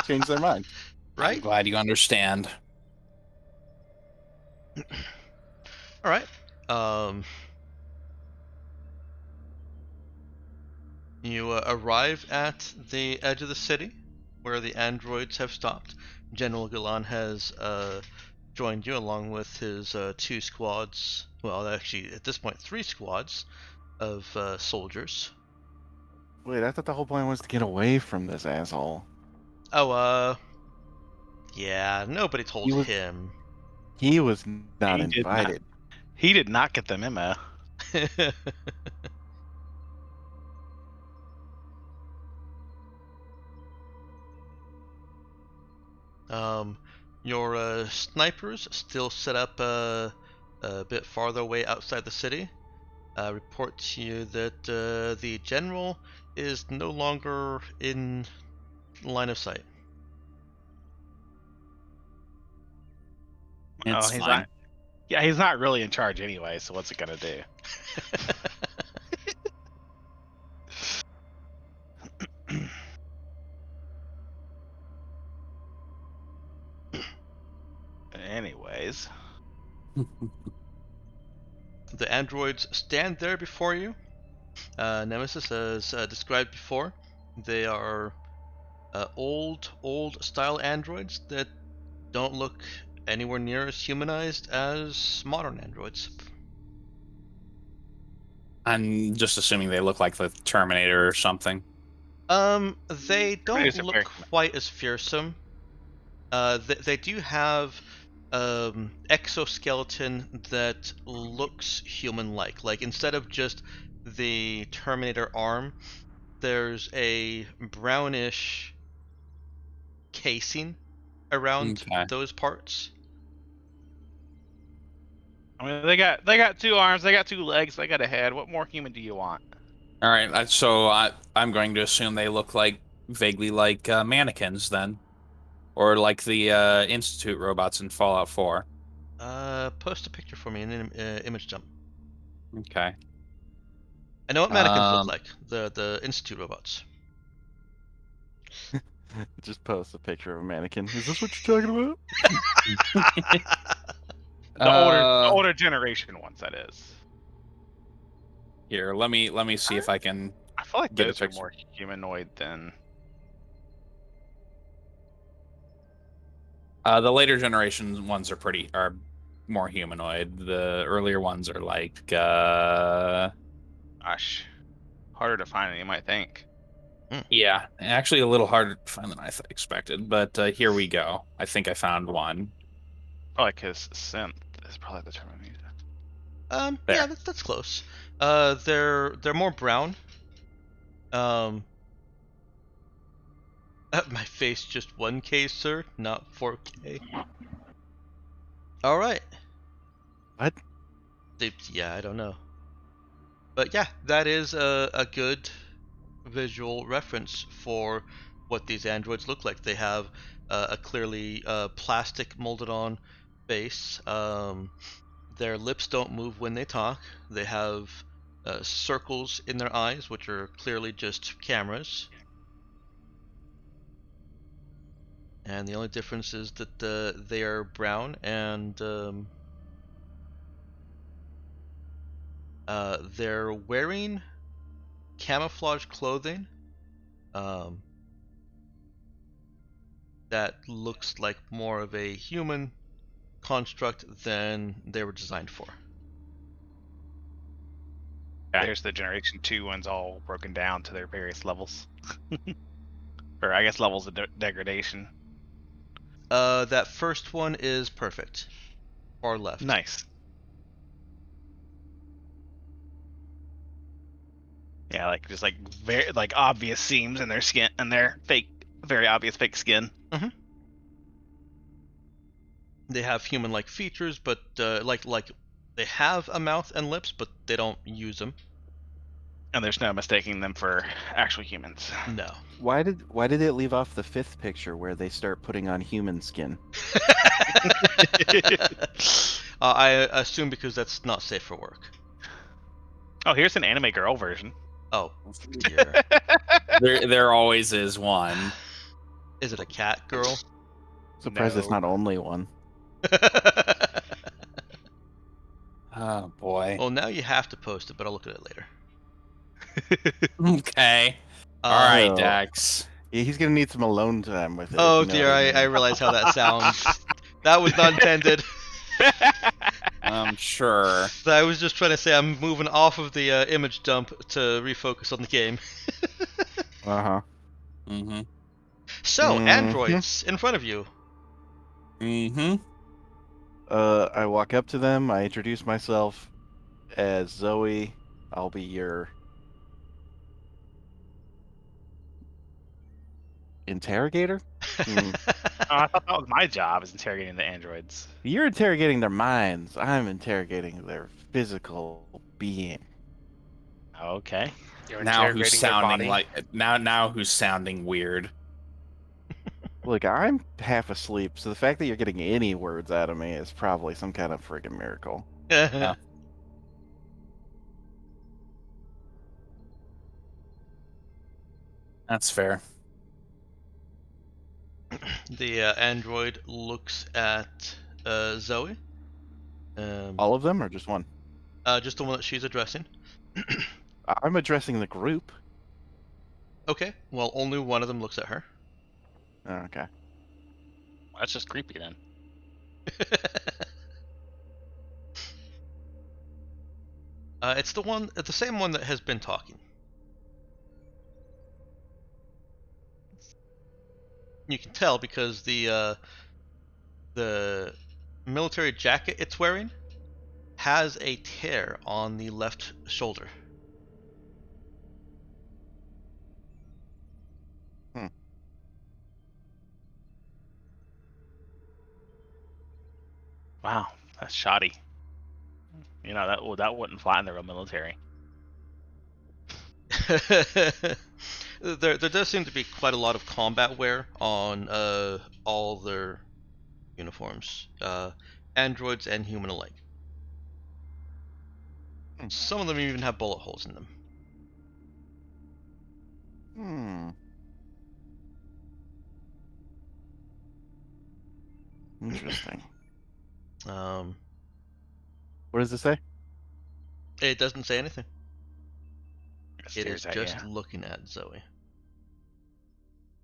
Speaker 3: change their mind.
Speaker 2: I'm
Speaker 1: Right?
Speaker 2: glad you understand.
Speaker 1: All right. You arrive at the edge of the city where the androids have stopped. General Galan has joined you along with his 2 squads. Well, actually, at this point, 3 squads of soldiers.
Speaker 3: Wait, I thought the whole point was to get away from this asshole.
Speaker 1: Oh, yeah, nobody told
Speaker 3: He was-
Speaker 1: him.
Speaker 3: He was not
Speaker 4: He did not.
Speaker 3: invited.
Speaker 4: He did not get the memo.
Speaker 1: Your snipers still set up a bit farther away outside the city. Report to you that the general is no longer in line of sight.
Speaker 2: It's
Speaker 4: he's
Speaker 2: fine.
Speaker 4: not. Yeah, he's not really in charge anyway. So what's it gonna do? Anyways,
Speaker 1: The androids stand there before you. Nemesis, as described before, they are old style androids that don't look anywhere near as humanized as modern androids.
Speaker 2: I'm just assuming they look like the Terminator or something.
Speaker 1: They don't
Speaker 4: Producer
Speaker 1: look
Speaker 4: Bear.
Speaker 1: quite as fearsome. They do have exoskeleton that looks human-like. Like instead of just the Terminator arm, there's a brownish casing around
Speaker 2: Okay.
Speaker 1: those parts.
Speaker 4: I mean, they got 2 arms, they got 2 legs, they got a head. What more human do you want?
Speaker 2: All right. So I'm going to assume they look like vaguely like mannequins then, or like the Institute robots in Fallout 4.
Speaker 1: Post a picture for me in an image dump.
Speaker 2: Okay.
Speaker 1: I know what mannequins look like. The Institute robots.
Speaker 3: Just post a picture of a mannequin. Is this what you're talking about?
Speaker 4: The older generation ones, that is.
Speaker 2: Here, let me see if I can
Speaker 4: I feel like
Speaker 2: get a
Speaker 4: those are
Speaker 2: picture.
Speaker 4: more humanoid than.
Speaker 2: The later generation ones are more humanoid. The earlier ones are like
Speaker 4: Gosh, harder to find than you might think.
Speaker 2: yeah, actually a little harder to find than I expected. But here we go. I think I found one.
Speaker 4: I like his synth is probably the term I'm using.
Speaker 2: There.
Speaker 1: Yeah, that's close. They're more brown. My face just 1K, sir, not 4K. All right.
Speaker 3: What?
Speaker 1: Yeah, I don't know. But yeah, that is a good visual reference for what these androids look like. They have a clearly plastic molded on base. Their lips don't move when they talk. They have circles in their eyes, which are clearly just cameras. And the only difference is that they are brown and they're wearing camouflage clothing that looks like more of a human construct than they were designed for.
Speaker 2: Okay.
Speaker 4: There's the Generation 2 ones all broken down to their various levels. Or I guess levels of degradation.
Speaker 1: That first one is perfect. Far left.
Speaker 4: Nice. Yeah, like just like very like obvious seams in their skin and their very obvious fake skin.
Speaker 1: They have human-like features, but like they have a mouth and lips, but they don't use them.
Speaker 4: And there's no mistaking them for actual humans.
Speaker 1: No.
Speaker 3: Why did it leave off the 5th picture where they start putting on human skin?
Speaker 1: I assume because that's not safe for work.
Speaker 4: Oh, here's an anime girl version.
Speaker 1: Oh dear.
Speaker 2: There always is one.
Speaker 1: Is it a cat girl?
Speaker 3: Surprised it's
Speaker 4: No.
Speaker 3: not only one.
Speaker 2: Oh boy.
Speaker 1: Well, now you have to post it, but I'll look at it later.
Speaker 2: Okay. All right,
Speaker 3: Oh.
Speaker 2: Dax.
Speaker 3: Yeah, he's gonna need some alone time with it.
Speaker 1: Oh
Speaker 3: if you know
Speaker 1: dear,
Speaker 3: what
Speaker 1: I
Speaker 3: mean.
Speaker 1: realize how that sounds. That was not intended.
Speaker 2: I'm sure.
Speaker 1: I was just trying to say I'm moving off of the image dump to refocus on the game.
Speaker 3: Uh-huh.
Speaker 2: Mm-hmm.
Speaker 1: So,
Speaker 3: Mhm.
Speaker 1: androids in front of you.
Speaker 2: Mm-hmm.
Speaker 3: I walk up to them. I introduce myself as Zoe. I'll be your interrogator. Hmm.
Speaker 4: Oh, I thought that was my job, is interrogating the androids.
Speaker 3: You're interrogating their minds. I'm interrogating their physical being.
Speaker 4: Okay.
Speaker 5: You're
Speaker 2: Now who's
Speaker 5: interrogating their
Speaker 2: sounding
Speaker 5: body.
Speaker 2: like now who's sounding weird.
Speaker 3: Look, I'm half asleep, so the fact that you're getting any words out of me is probably some kind of friggin' miracle.
Speaker 2: Yeah. That's fair.
Speaker 1: The android looks at Zoe.
Speaker 3: All of them, or just one?
Speaker 1: Just the one that she's addressing.
Speaker 3: I'm addressing the group.
Speaker 1: Okay, well, only one of them looks at her.
Speaker 3: Oh, okay.
Speaker 4: That's just creepy then.
Speaker 1: It's the same one that has been talking. You can tell because the military jacket it's wearing has a tear on the left shoulder.
Speaker 4: Wow, that's shoddy. You know, that wouldn't fly in the real military.
Speaker 1: There does seem to be quite a lot of combat wear on all their uniforms, androids and human alike. Some of them even have bullet holes in them.
Speaker 3: Hmm. Interesting.
Speaker 1: Um,
Speaker 3: What does it say?
Speaker 1: it doesn't say anything. It is
Speaker 4: Stares at
Speaker 1: just
Speaker 4: you.
Speaker 1: looking at Zoe.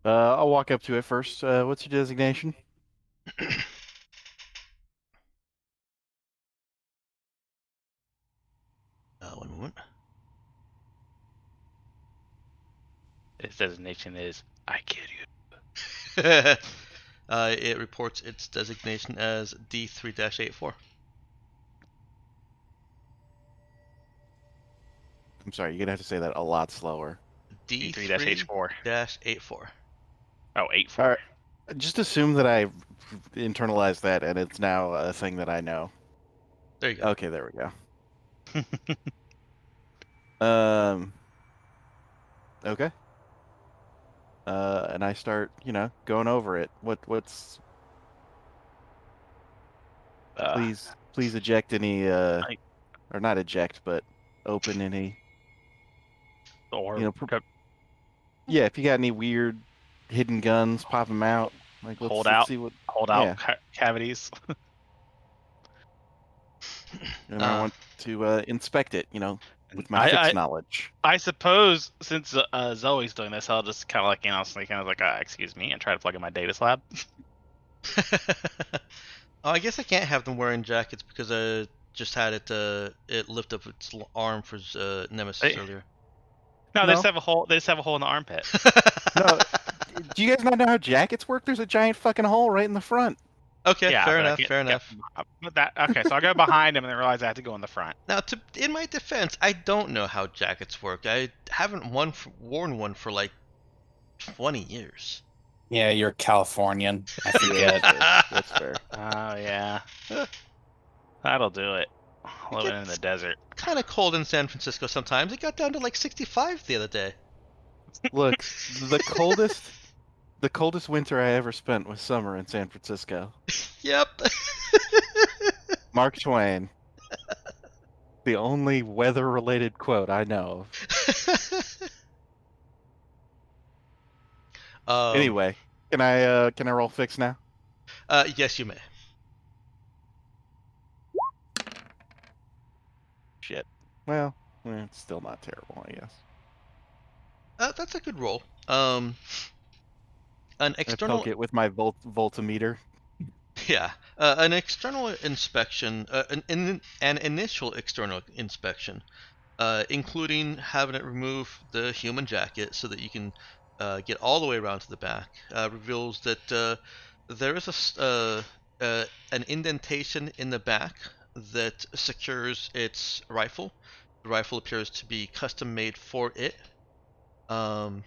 Speaker 3: I'll walk up to it first. What's your designation?
Speaker 1: 1 moment.
Speaker 4: His designation is I kill you.
Speaker 1: It reports its designation as D3-84.
Speaker 3: I'm sorry, you're gonna have to say that a lot slower.
Speaker 4: D3-H4.
Speaker 1: D3-84.
Speaker 4: Oh, 8-4.
Speaker 3: All right. Just assume that I internalized that and it's now a thing that I know.
Speaker 1: There you go.
Speaker 3: Okay, there we go. Okay. And I start, going over it. What's please eject any or not eject, but open any.
Speaker 4: Or
Speaker 3: Yeah, if you got any weird hidden guns, pop them out. Like let's
Speaker 4: hold out
Speaker 3: see what.
Speaker 4: hold
Speaker 3: Yeah.
Speaker 4: out cavities.
Speaker 3: And I want to inspect it, with my
Speaker 4: I-
Speaker 3: fixed
Speaker 4: I-
Speaker 3: knowledge.
Speaker 4: I suppose since Zoe's doing this, I'll just kind of like sneak in, like, excuse me, and try to plug in my data slab.
Speaker 1: Oh, I guess I can't have them wearing jackets because I just had it lift up its arm for Nemesis
Speaker 4: Hey.
Speaker 1: earlier.
Speaker 4: No,
Speaker 3: No.
Speaker 4: they just have a hole. They just have a hole in the armpit.
Speaker 3: No, do you guys not know how jackets work? There's a giant fucking hole right in the front.
Speaker 1: Okay,
Speaker 4: Yeah,
Speaker 1: fair
Speaker 4: but I
Speaker 1: enough.
Speaker 4: can't
Speaker 1: Fair
Speaker 4: get-
Speaker 1: enough.
Speaker 4: But okay, so I'll go behind him and then realize I have to go in the front.
Speaker 1: Now, in my defense, I don't know how jackets work. I haven't worn one for like 20 years.
Speaker 2: Yeah, you're Californian. I forget.
Speaker 3: That's fair.
Speaker 4: Oh yeah, that'll do it. Living in the
Speaker 1: gets-
Speaker 4: desert.
Speaker 1: Kind of cold in San Francisco sometimes. It got down to like 65 the other day.
Speaker 3: Look, the coldest winter I ever spent was summer in San Francisco.
Speaker 1: Yep.
Speaker 3: Mark Twain. The only weather-related quote I know of. Anyway, can I roll fix now?
Speaker 1: Yes, you may.
Speaker 3: Shit. Well, it's still not terrible, I guess.
Speaker 1: That's a good roll. An
Speaker 3: I
Speaker 1: external,
Speaker 3: poke it with my voltimeter.
Speaker 1: yeah, an external inspection, an initial external inspection, including having it remove the human jacket so that you can get all the way around to the back, reveals that there is an indentation in the back that secures its rifle. The rifle appears to be custom made for it.
Speaker 4: So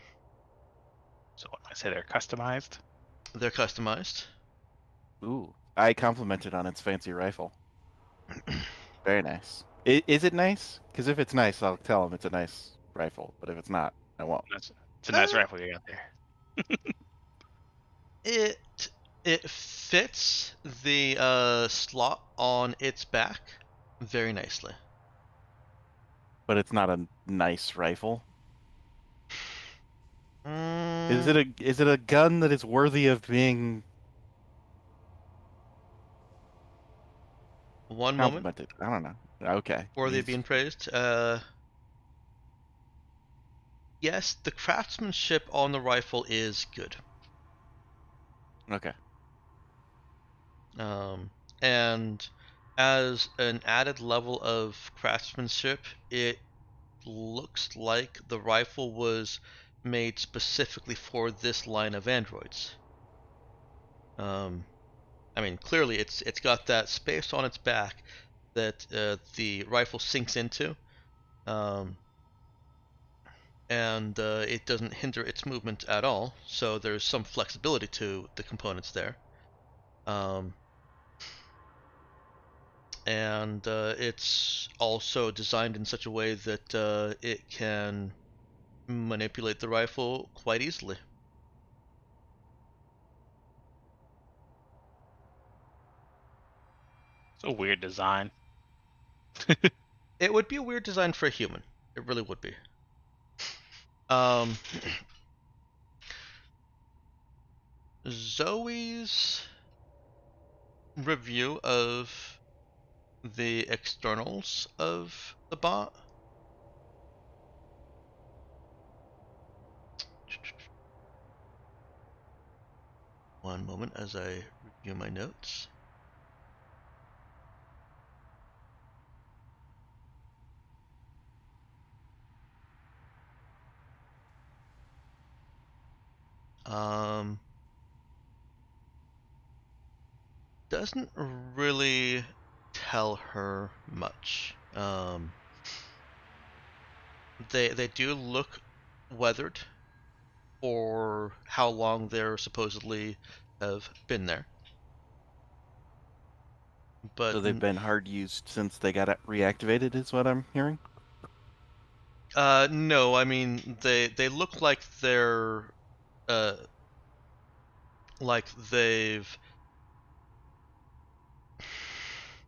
Speaker 4: what I say they're customized.
Speaker 1: They're customized.
Speaker 3: Ooh, I complimented on its fancy rifle. Very nice. Is it nice? Because if it's nice, I'll tell him it's a nice rifle. But if it's not, I won't.
Speaker 4: It's a nice
Speaker 1: Uh,
Speaker 4: rifle you got there.
Speaker 1: it fits the slot on its back very nicely.
Speaker 3: But it's not a nice rifle. Is
Speaker 1: Mm,
Speaker 3: it a gun that is worthy of being
Speaker 1: one moment,
Speaker 3: complimented? I don't know. Okay.
Speaker 1: worthy of being praised. Yes, the craftsmanship on the rifle is good.
Speaker 3: Okay.
Speaker 1: And as an added level of craftsmanship, it looks like the rifle was made specifically for this line of androids. I mean, clearly it's got that space on its back that the rifle sinks into, um, and it doesn't hinder its movement at all. So there's some flexibility to the components there. Um, and it's also designed in such a way that it can manipulate the rifle quite easily.
Speaker 4: It's a weird design.
Speaker 1: It would be a weird design for a human. It really would be. Um, Zoe's review of the externals of the bot. One moment as I review my notes. Doesn't really tell her much. They do look weathered for how long they're supposedly have been there. But
Speaker 3: So they've been hard used since they got reactivated, is what I'm hearing.
Speaker 1: no, I mean they look uh like they've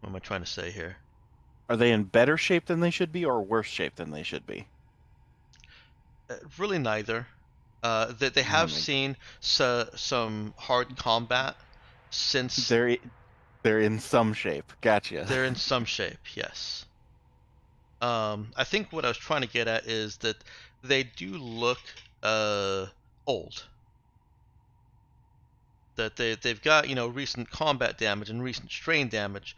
Speaker 1: what am I trying to say here?
Speaker 3: Are they in better shape than they should be, or worse shape than they should be?
Speaker 1: Really neither. They
Speaker 3: I
Speaker 1: have
Speaker 3: mean,
Speaker 1: seen some hard combat since
Speaker 3: they're in some shape. Gotcha.
Speaker 1: they're in some shape, yes. I think what I was trying to get at is that they do look old. That they've got, you know, recent combat damage and recent strain damage,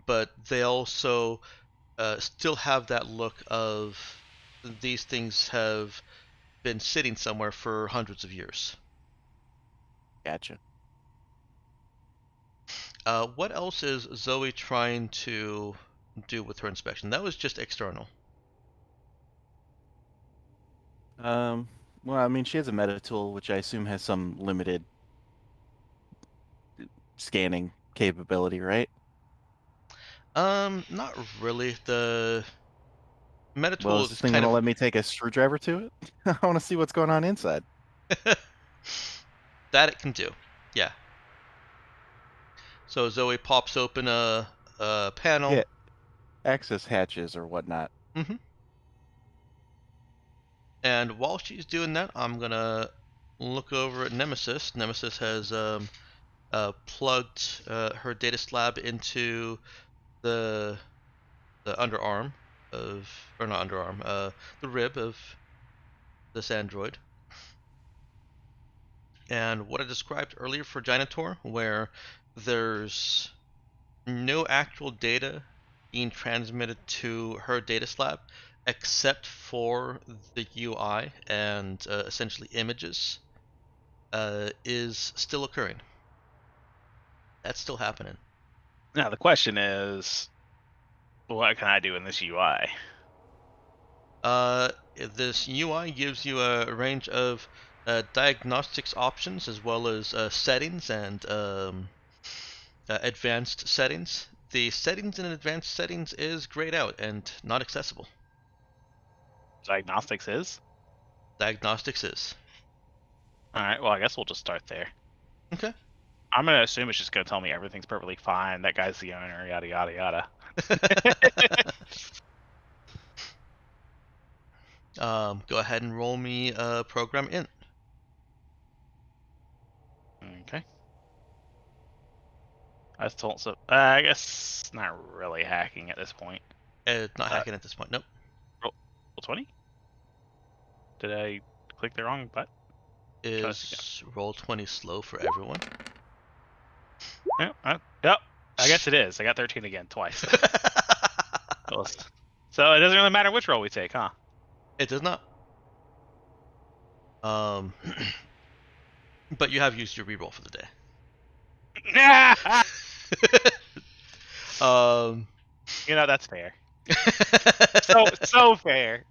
Speaker 1: but they also still have that look of these things have been sitting somewhere for hundreds of years.
Speaker 3: Gotcha.
Speaker 1: What else is Zoe trying to do with her inspection? That was just external.
Speaker 3: Well, I mean, she has a meta tool, which I assume has some limited scanning capability, right?
Speaker 1: Not really. The meta
Speaker 3: Well,
Speaker 1: tool
Speaker 3: is this
Speaker 1: is
Speaker 3: thing
Speaker 1: kind
Speaker 3: gonna
Speaker 1: of
Speaker 3: let me take a screwdriver to it? I want to see what's going on inside.
Speaker 1: that it can do. Yeah. So Zoe pops open a panel.
Speaker 3: Yeah, access hatches or whatnot.
Speaker 1: hmm And while she's doing that, I'm gonna look over at Nemesis. Nemesis has plugged her data slab into the underarm of, or not underarm, the rib of this android. And what I described earlier for Jainitor, where there's no actual data being transmitted to her data slab except for the UI and essentially images, is still occurring. That's still happening.
Speaker 4: Now the question is, what can I do in this UI?
Speaker 1: This UI gives you a range of diagnostics options as well as settings and advanced settings. The settings and advanced settings is grayed out and not accessible.
Speaker 4: Diagnostics is.
Speaker 1: Diagnostics is.
Speaker 4: All right. Well, I guess we'll just start there.
Speaker 1: Okay.
Speaker 4: I'm gonna assume it's just gonna tell me everything's perfectly fine. That guy's the owner. Yada yada yada.
Speaker 1: Go ahead and roll me program int.
Speaker 4: Okay. I told so. I guess not really hacking at this point.
Speaker 1: Not hacking at this point. Nope.
Speaker 4: Roll 20. Did I click the wrong button?
Speaker 1: Is roll 20 slow for everyone?
Speaker 4: Yep. I guess it is. I got 13 again, twice. So it doesn't really matter which roll we take, huh?
Speaker 1: It does not. But you have used your reroll for the day.
Speaker 4: You know, that's fair. So fair.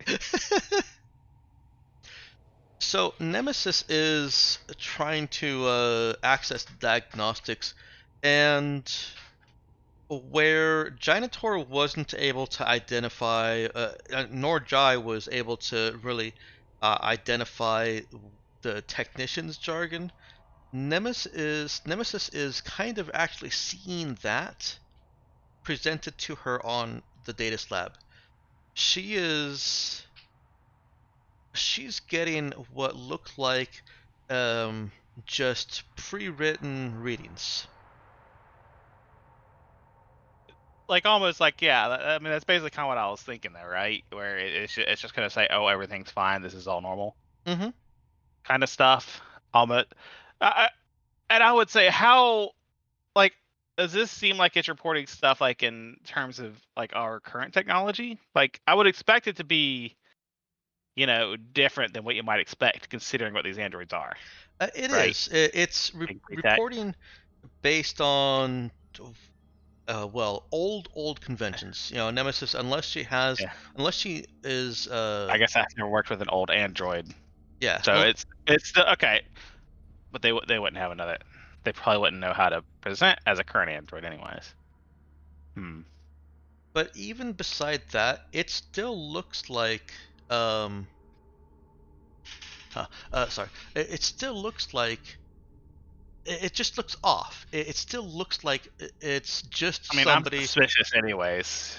Speaker 1: So Nemesis is trying to access diagnostics, and where Jainitor wasn't able to identify, nor Jai was able to really identify the technician's jargon, Nemesis is kind of actually seeing that presented to her on the data slab. She's getting what look like just pre-written readings.
Speaker 4: Like almost like, yeah. I mean, that's basically kind of what I was thinking, though, right? Where it's just gonna say, "Oh, everything's fine. This is all normal,"
Speaker 1: Mm-hmm.
Speaker 4: kind of stuff. Almost. And I would say, how, like, does this seem like it's reporting stuff like in terms of like our current technology? Like, I would expect it to be, different than what you might expect considering what these androids are.
Speaker 1: It
Speaker 4: Right.
Speaker 1: is. It's
Speaker 4: Big tech.
Speaker 1: reporting based on old conventions. Nemesis, unless she is
Speaker 4: I guess I've never worked with an old android,
Speaker 1: yeah.
Speaker 4: so it's still okay. But they wouldn't have another. They probably wouldn't know how to present as a current android, anyways.
Speaker 1: But even beside that, it still looks like sorry. It still looks like it just looks off. It still looks like it's just
Speaker 4: I'm
Speaker 1: somebody
Speaker 4: suspicious, anyways.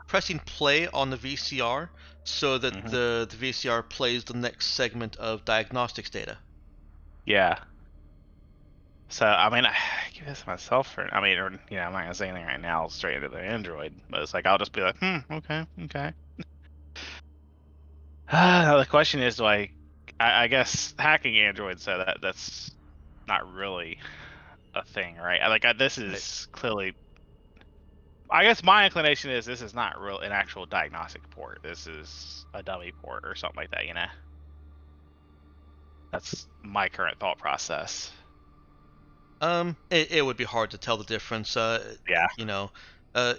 Speaker 1: pressing play on the VCR so that
Speaker 4: Mhm.
Speaker 1: the VCR plays the next segment of diagnostics data.
Speaker 4: Yeah. So I mean, I give this myself, or I'm not gonna say anything right now straight into the android, but it's like I'll just be like, okay. The question is, do I guess hacking androids, so that's not really a thing, right? This is clearly. I guess my inclination is this is not real an actual diagnostic port. This is a dummy port or something like that. That's my current thought process.
Speaker 1: It would be hard to tell the difference.
Speaker 4: Yeah.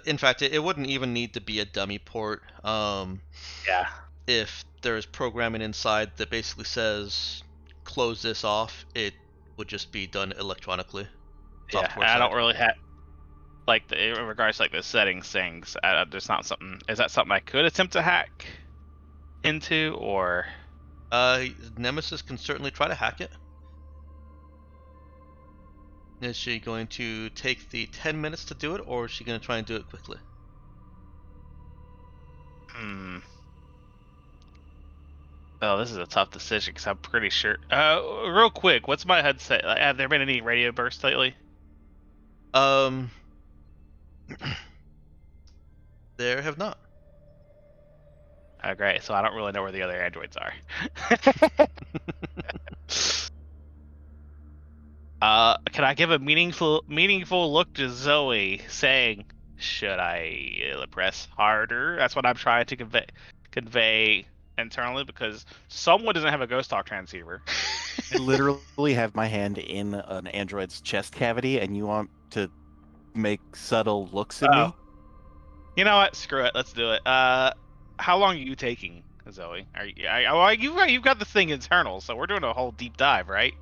Speaker 1: In fact, it wouldn't even need to be a dummy port.
Speaker 4: Yeah.
Speaker 1: If there's programming inside that basically says close this off, it would just be done electronically.
Speaker 4: Yeah, I don't really have in regards to the settings things. There's not something. Is that something I could attempt to hack into, or?
Speaker 1: Nemesis can certainly try to hack it. Is she going to take the 10 minutes to do it, or is she going to try and do it quickly?
Speaker 4: Oh, this is a tough decision because I'm pretty sure. Real quick, what's my headset? Have there been any radio bursts lately?
Speaker 1: There have not.
Speaker 4: Oh, great. So I don't really know where the other androids are. Can I give a meaningful look to Zoe, saying, "Should I press harder?" That's what I'm trying to convey internally, because someone doesn't have a ghost talk transceiver.
Speaker 3: I literally have my hand in an android's chest cavity, and you want to make subtle looks at me?
Speaker 4: You know what? Screw it. Let's do it. How long are you taking? Zoe? Are you? You've got this thing internal, so we're doing a whole deep dive, right?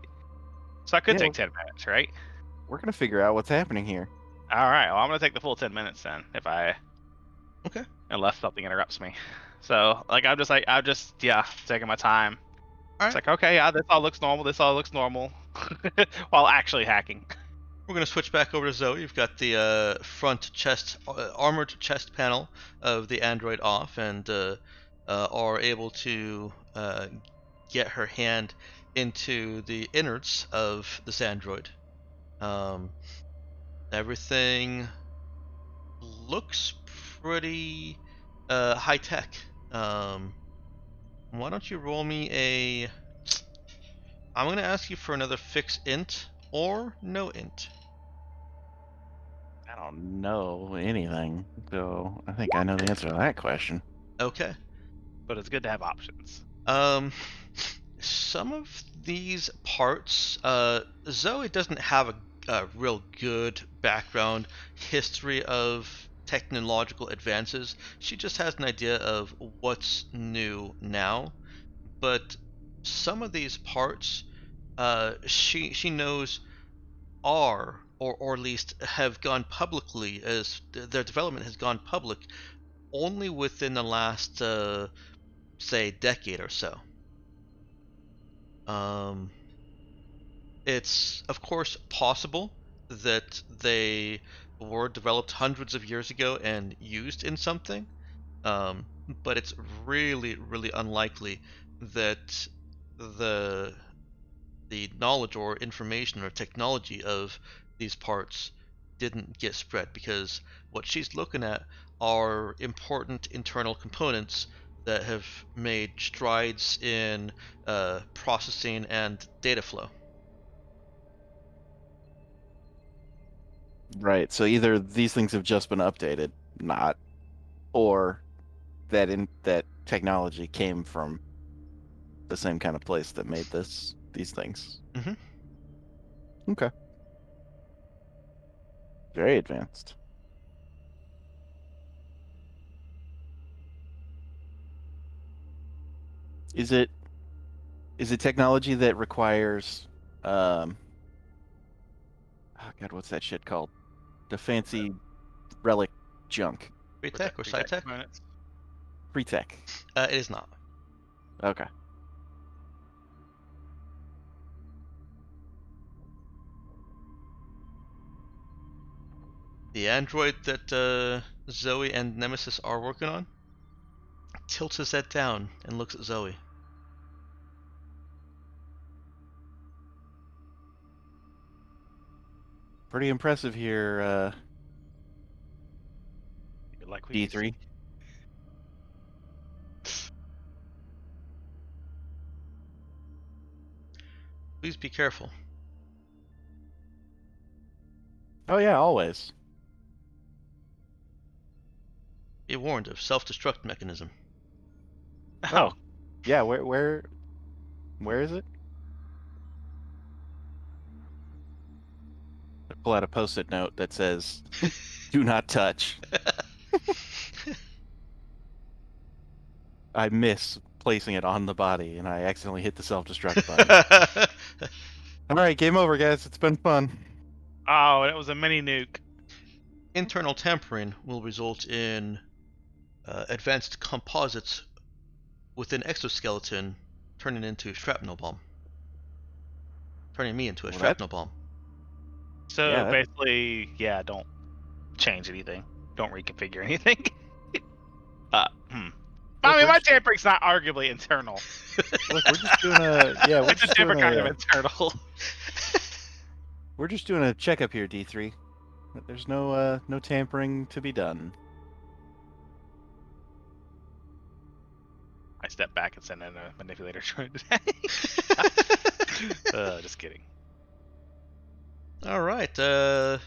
Speaker 4: So I could
Speaker 3: Yeah,
Speaker 4: take 10 minutes, right?
Speaker 3: We're gonna figure out what's happening here.
Speaker 4: All right. Well, I'm gonna take the full 10 minutes then,
Speaker 1: Okay.
Speaker 4: unless something interrupts me. So I'm just taking my time.
Speaker 1: All
Speaker 4: It's
Speaker 1: right.
Speaker 4: like, okay, yeah, this all looks normal. This all looks normal, while actually hacking.
Speaker 1: We're gonna switch back over to Zoe. You've got the front chest, armored chest panel of the android off, and are able to get her hand into the innards of this android. Um, everything looks pretty high tech. Why don't you roll me a? I'm gonna ask you for another fix int or no int.
Speaker 3: I don't know anything, so I think I know the answer to that question.
Speaker 1: Okay.
Speaker 4: But it's good to have options.
Speaker 1: Um, some of these parts, Zoe doesn't have a real good background history of technological advances. She just has an idea of what's new now. But some of these parts, she knows are or at least have gone publicly as their development has gone public only within the last say decade or so. Um, it's of course possible that they were developed hundreds of years ago and used in something, um, but it's really, really unlikely that the the knowledge or information or technology of these parts didn't get spread because what she's looking at are important internal components that have made strides in processing and data flow.
Speaker 3: Right. So either these things have just been updated, not, or that technology came from the same kind of place that made these things.
Speaker 1: Mhm.
Speaker 3: Okay. Very advanced. Is it technology that requires oh god, what's that shit called? The fancy relic junk.
Speaker 1: Free tech or sci tech?
Speaker 4: Components.
Speaker 3: Free tech.
Speaker 1: It is not.
Speaker 3: Okay.
Speaker 1: The android that Zoe and Nemesis are working on tilts his head down and looks at Zoe.
Speaker 3: Pretty impressive here,
Speaker 4: Like we can
Speaker 3: D3.
Speaker 1: Please be careful.
Speaker 3: Oh yeah, always.
Speaker 1: Be warned of self-destruct mechanism.
Speaker 4: Oh,
Speaker 3: Yeah, where is it? I pull out a post-it note that says, "Do not touch." I miss placing it on the body, and I accidentally hit the self-destruct button. All right, game over, guys. It's been fun.
Speaker 4: oh, it was a mini nuke.
Speaker 1: Internal tampering will result in advanced composites within exoskeleton turning into shrapnel bomb. Turning me into a
Speaker 3: Well,
Speaker 1: shrapnel bomb.
Speaker 4: So
Speaker 3: Yeah, that-
Speaker 4: basically, yeah, don't change anything. Don't reconfigure anything.
Speaker 3: Look,
Speaker 4: I mean,
Speaker 3: we're
Speaker 4: my
Speaker 3: just-
Speaker 4: tampering's not arguably internal.
Speaker 3: Look, we're just doing a we're
Speaker 4: It's a
Speaker 3: just doing
Speaker 4: different kind of
Speaker 3: a
Speaker 4: internal.
Speaker 3: we're just doing a checkup here, D3. There's no tampering to be done.
Speaker 4: I step back and send in a manipulator droid. Just kidding.
Speaker 1: All right.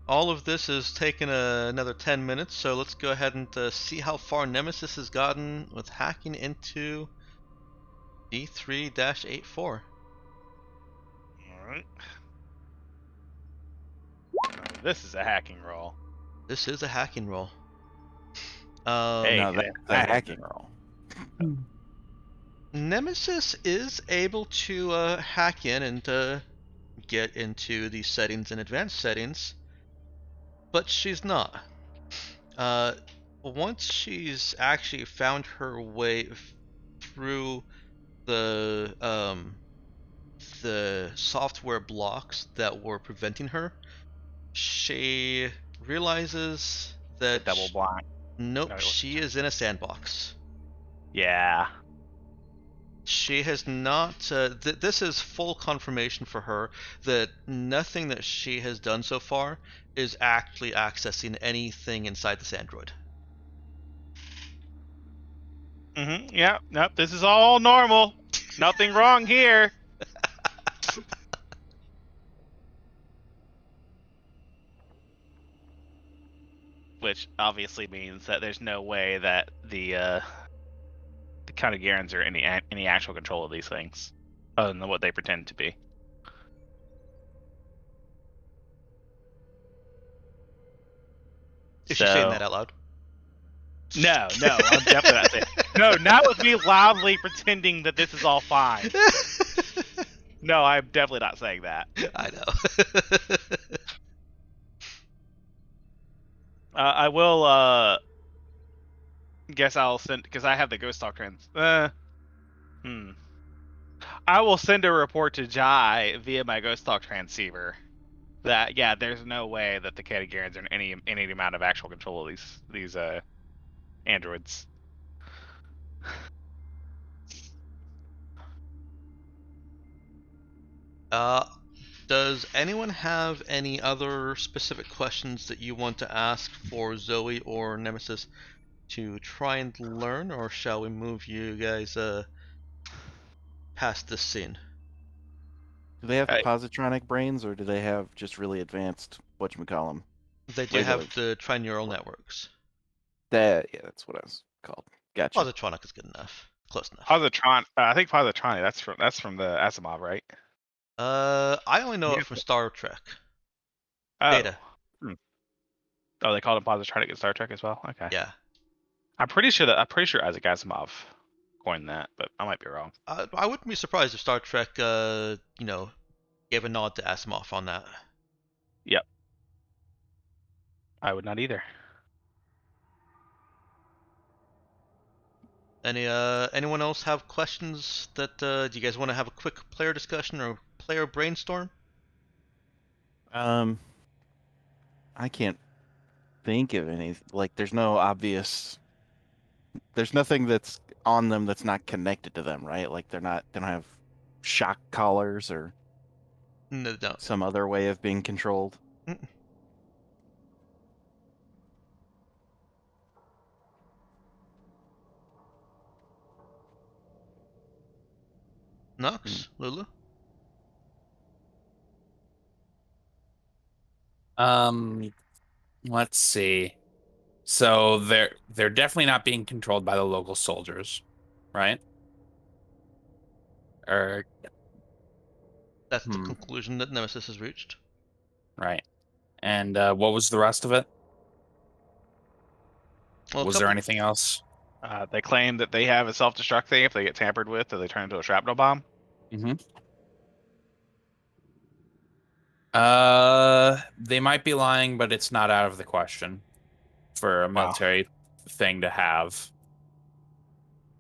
Speaker 1: All of this has taken another 10 minutes, so let's go ahead and see how far Nemesis has gotten with hacking into D3-84.
Speaker 4: All right. This is a hacking roll.
Speaker 1: This is a hacking roll.
Speaker 4: Hey,
Speaker 3: No,
Speaker 4: hey,
Speaker 3: that's a hacking roll.
Speaker 1: Nemesis is able to hack in and get into the settings and advanced settings, but she's not. Once she's actually found her way through the software blocks that were preventing her, she realizes
Speaker 4: The
Speaker 1: that
Speaker 4: double blind.
Speaker 1: nope,
Speaker 4: No,
Speaker 1: she is in a sandbox.
Speaker 4: Yeah.
Speaker 1: She has not. This is full confirmation for her that nothing that she has done so far is actually accessing anything inside this android.
Speaker 4: Yeah. Nope. This is all normal. Nothing wrong here. Which obviously means that there's no way that the kind of Garens are any actual control of these things, other than what they pretend to be.
Speaker 1: Is she saying that out loud?
Speaker 4: No, I'm definitely not saying. No, not with me loudly pretending that this is all fine. No, I'm definitely not saying that.
Speaker 1: I know.
Speaker 4: I will. Guess I'll send because I have the ghost talk trans. I will send a report to Jai via my ghost talk transceiver. That there's no way that the Katagarans are in any amount of actual control of these androids.
Speaker 1: Does anyone have any other specific questions that you want to ask for Zoe or Nemesis to try and learn, or shall we move you guys past this scene?
Speaker 3: Do they have
Speaker 4: I-
Speaker 3: positronic brains, or do they have just really advanced whatchamacallem?
Speaker 1: They do
Speaker 3: Regular.
Speaker 1: have the trineural networks.
Speaker 3: Yeah, that's what I was called. Gotcha.
Speaker 1: Positronic is good enough. Close enough.
Speaker 4: Positron. I think Positronic. That's from the Asimov, right?
Speaker 1: I only know
Speaker 4: Yeah.
Speaker 1: it from Star Trek.
Speaker 4: Oh.
Speaker 1: Data.
Speaker 4: Oh, they called him Positronic in Star Trek as well. Okay.
Speaker 1: Yeah.
Speaker 4: I'm pretty sure Isaac Asimov coined that, but I might be wrong.
Speaker 1: I wouldn't be surprised if Star Trek, gave a nod to Asimov on that.
Speaker 4: Yep. I would not either.
Speaker 1: Anyone else have questions that do you guys want to have a quick player discussion or player brainstorm?
Speaker 3: I can't think of any. Like, there's no obvious. There's nothing that's on them that's not connected to them, right? Like, they don't have shock collars or
Speaker 1: No.
Speaker 3: some other way of being controlled.
Speaker 1: Mm-mm. Nox, Lulu.
Speaker 2: Let's see. So they're definitely not being controlled by the local soldiers, right? Or
Speaker 1: That's the conclusion that Nemesis has reached.
Speaker 2: right. And what was the rest of it?
Speaker 1: Well,
Speaker 2: Was there anything else?
Speaker 4: They claim that they have a self-destruct thing if they get tampered with, or they turn into a shrapnel bomb.
Speaker 2: Mm-hmm. They might be lying, but it's not out of the question for a military thing to have.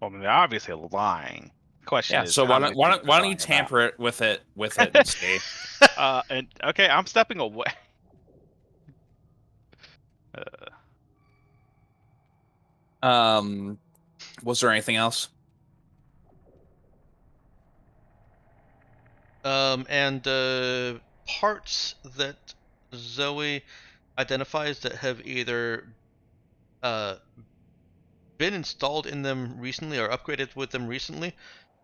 Speaker 4: Well, I mean, they're obviously lying. The question is,
Speaker 2: so
Speaker 4: how
Speaker 2: why
Speaker 4: many
Speaker 2: don't
Speaker 4: people are
Speaker 2: you
Speaker 4: lying
Speaker 2: tamper it with it and see?
Speaker 4: and okay, I'm stepping away.
Speaker 2: Was there anything else?
Speaker 1: And parts that Zoe identifies that have either been installed in them recently or upgraded with them recently,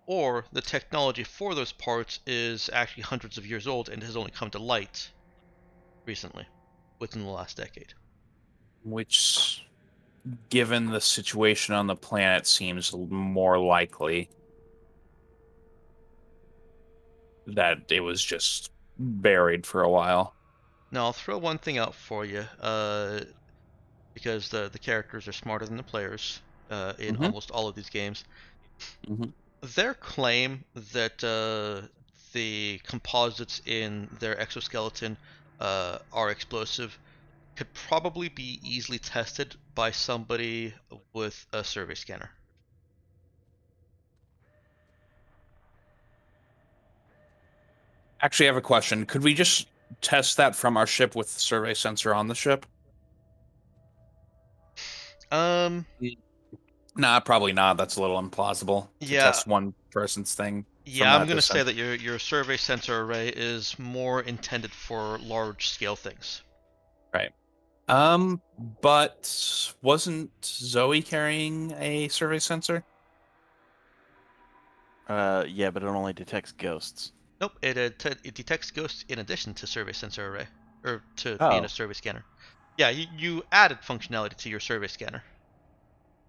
Speaker 1: or the technology for those parts is actually hundreds of years old and has only come to light recently, within the last decade.
Speaker 2: Which, given the situation on the planet, seems more likely that it was just buried for a while.
Speaker 1: Now I'll throw one thing out for you, because the characters are smarter than the players. in
Speaker 2: Mhm.
Speaker 1: almost all of these games.
Speaker 2: Mhm.
Speaker 1: Their claim that the composites in their exoskeleton are explosive could probably be easily tested by somebody with a survey scanner.
Speaker 2: Actually, I have a question. Could we just test that from our ship with the survey sensor on the ship?
Speaker 1: Um,
Speaker 2: Nah, probably not. That's a little implausible to
Speaker 1: yeah,
Speaker 2: test one person's thing from
Speaker 1: yeah, I'm
Speaker 2: that
Speaker 1: gonna say
Speaker 2: distance.
Speaker 1: that your survey sensor array is more intended for large scale things.
Speaker 2: Right. But wasn't Zoe carrying a survey sensor?
Speaker 3: Yeah, but it only detects ghosts.
Speaker 1: Nope, it detects ghosts in addition to survey sensor array, or to being a
Speaker 3: Oh.
Speaker 1: survey scanner. Yeah, you added functionality to your survey scanner.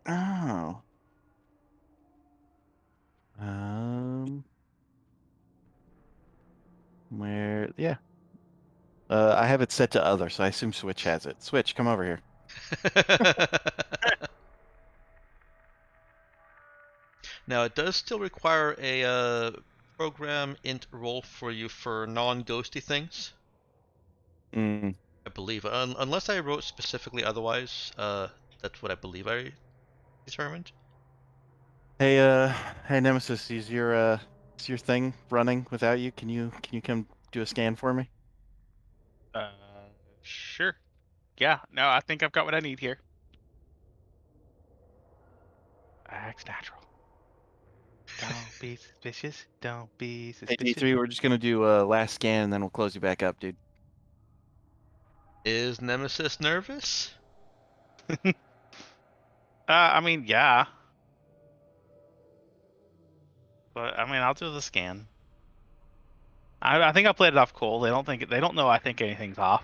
Speaker 3: Oh. Um. Where? Yeah. I have it set to other, so I assume Switch has it. Switch, come over here.
Speaker 1: Now it does still require a program int role for you for non-ghosty things,
Speaker 3: Mm.
Speaker 1: I believe. Unless I wrote specifically otherwise, that's what I believe I determined.
Speaker 3: Hey, hey, Nemesis, is your thing running without you? Can you come do a scan for me?
Speaker 4: Uh, sure. Yeah. No, I think I've got what I need here. Axe natural. Don't be suspicious. Don't be
Speaker 3: Hey,
Speaker 4: suspicious.
Speaker 3: D3, we're just gonna do a last scan and then we'll close you back up, dude.
Speaker 1: Is Nemesis nervous?
Speaker 4: I mean, yeah. But I mean, I'll do the scan. I think I played it off cool. They don't know I think anything's off.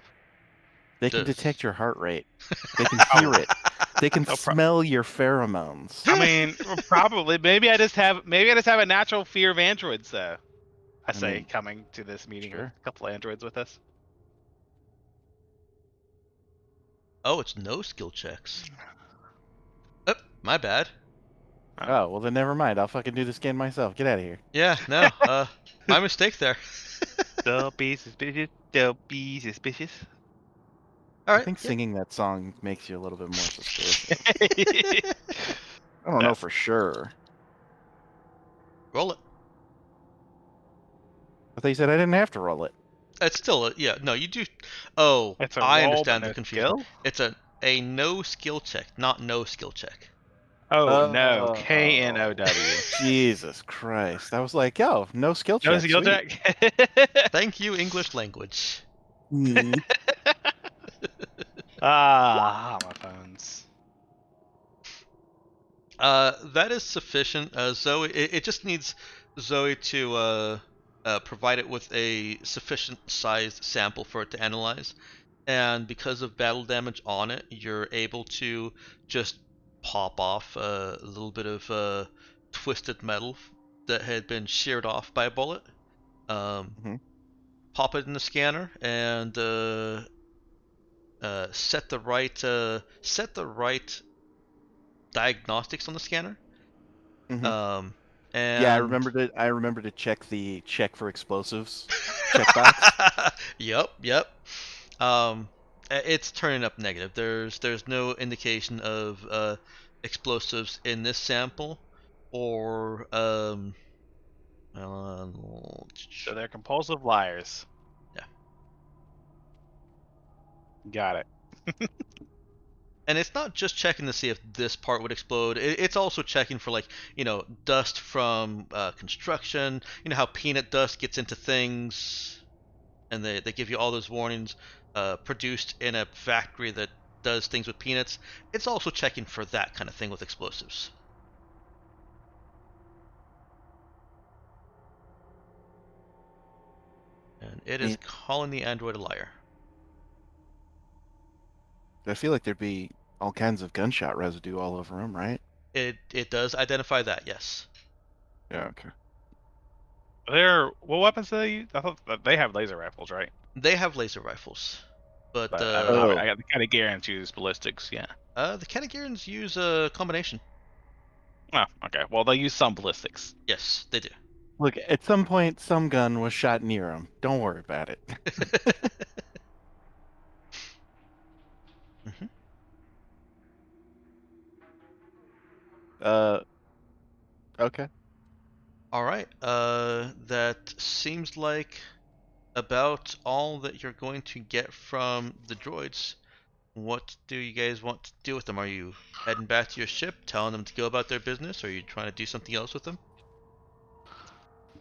Speaker 3: They can detect
Speaker 1: Does
Speaker 3: your heart rate. They can hear it. They can
Speaker 4: No
Speaker 3: smell your pheromones.
Speaker 4: I mean, probably. Maybe I just have a natural fear of androids, though. I say,
Speaker 3: mean,
Speaker 4: coming to this meeting with
Speaker 3: sure.
Speaker 4: a couple of androids with us.
Speaker 1: Oh, it's no skill checks. Oh, my bad.
Speaker 3: Oh, well then never mind. I'll fucking do the scan myself. Get out of here.
Speaker 1: Yeah, no, my mistake there.
Speaker 4: Don't be suspicious. Don't be suspicious.
Speaker 1: All
Speaker 3: I
Speaker 1: right.
Speaker 3: think
Speaker 1: Yeah.
Speaker 3: singing that song makes you a little bit more suspicious.
Speaker 4: I
Speaker 3: I don't know for sure.
Speaker 1: Roll it.
Speaker 3: I thought you said I didn't have to roll it.
Speaker 1: It's still yeah. No, you do. Oh,
Speaker 4: It's a
Speaker 1: I
Speaker 4: roll, but
Speaker 1: understand the
Speaker 4: no
Speaker 1: confusion.
Speaker 4: skill.
Speaker 1: It's a no skill check, not no skill check.
Speaker 4: Oh no,
Speaker 3: Oh,
Speaker 4: KNOW.
Speaker 3: Jesus Christ. I was like, yo, no skill
Speaker 4: No
Speaker 3: check.
Speaker 4: skill
Speaker 3: Sweet.
Speaker 4: check.
Speaker 1: Thank you, English language.
Speaker 4: Ah, my phones.
Speaker 1: That is sufficient. Zoe, it just needs Zoe to provide it with a sufficient sized sample for it to analyze. And because of battle damage on it, you're able to just pop off a little bit of twisted metal that had been sheared off by a bullet.
Speaker 3: Mhm.
Speaker 1: Pop it in the scanner and set the right diagnostics on the scanner.
Speaker 3: Mhm.
Speaker 1: Um,
Speaker 3: Yeah,
Speaker 1: and
Speaker 3: I remember to check for explosives checkbox.
Speaker 1: yep. Um, it's turning up negative. There's no indication of explosives in this sample, or uh,
Speaker 4: So they're compulsive liars.
Speaker 1: yeah.
Speaker 4: Got it.
Speaker 1: And it's not just checking to see if this part would explode. It's also checking for like dust from construction. You know how peanut dust gets into things, and they give you all those warnings. Produced in a factory that does things with peanuts. It's also checking for that kind of thing with explosives. And it is
Speaker 3: Yeah.
Speaker 1: calling the android a liar.
Speaker 3: I feel like there'd be all kinds of gunshot residue all over them, right?
Speaker 1: It does identify that, yes.
Speaker 3: Yeah, okay.
Speaker 4: What weapons do they use? I thought that they have laser rifles, right?
Speaker 1: They have laser rifles, but
Speaker 4: But
Speaker 3: Oh.
Speaker 4: I got the kind of guarantees ballistics. Yeah.
Speaker 1: the Kenegirans use a combination.
Speaker 4: Oh, okay. Well, they'll use some ballistics.
Speaker 1: Yes, they do.
Speaker 3: Look, at some point, some gun was shot near him. Don't worry about it.
Speaker 1: Mhm.
Speaker 3: Okay.
Speaker 1: All right. That seems like about all that you're going to get from the droids. What do you guys want to do with them? Are you heading back to your ship, telling them to go about their business, or are you trying to do something else with them?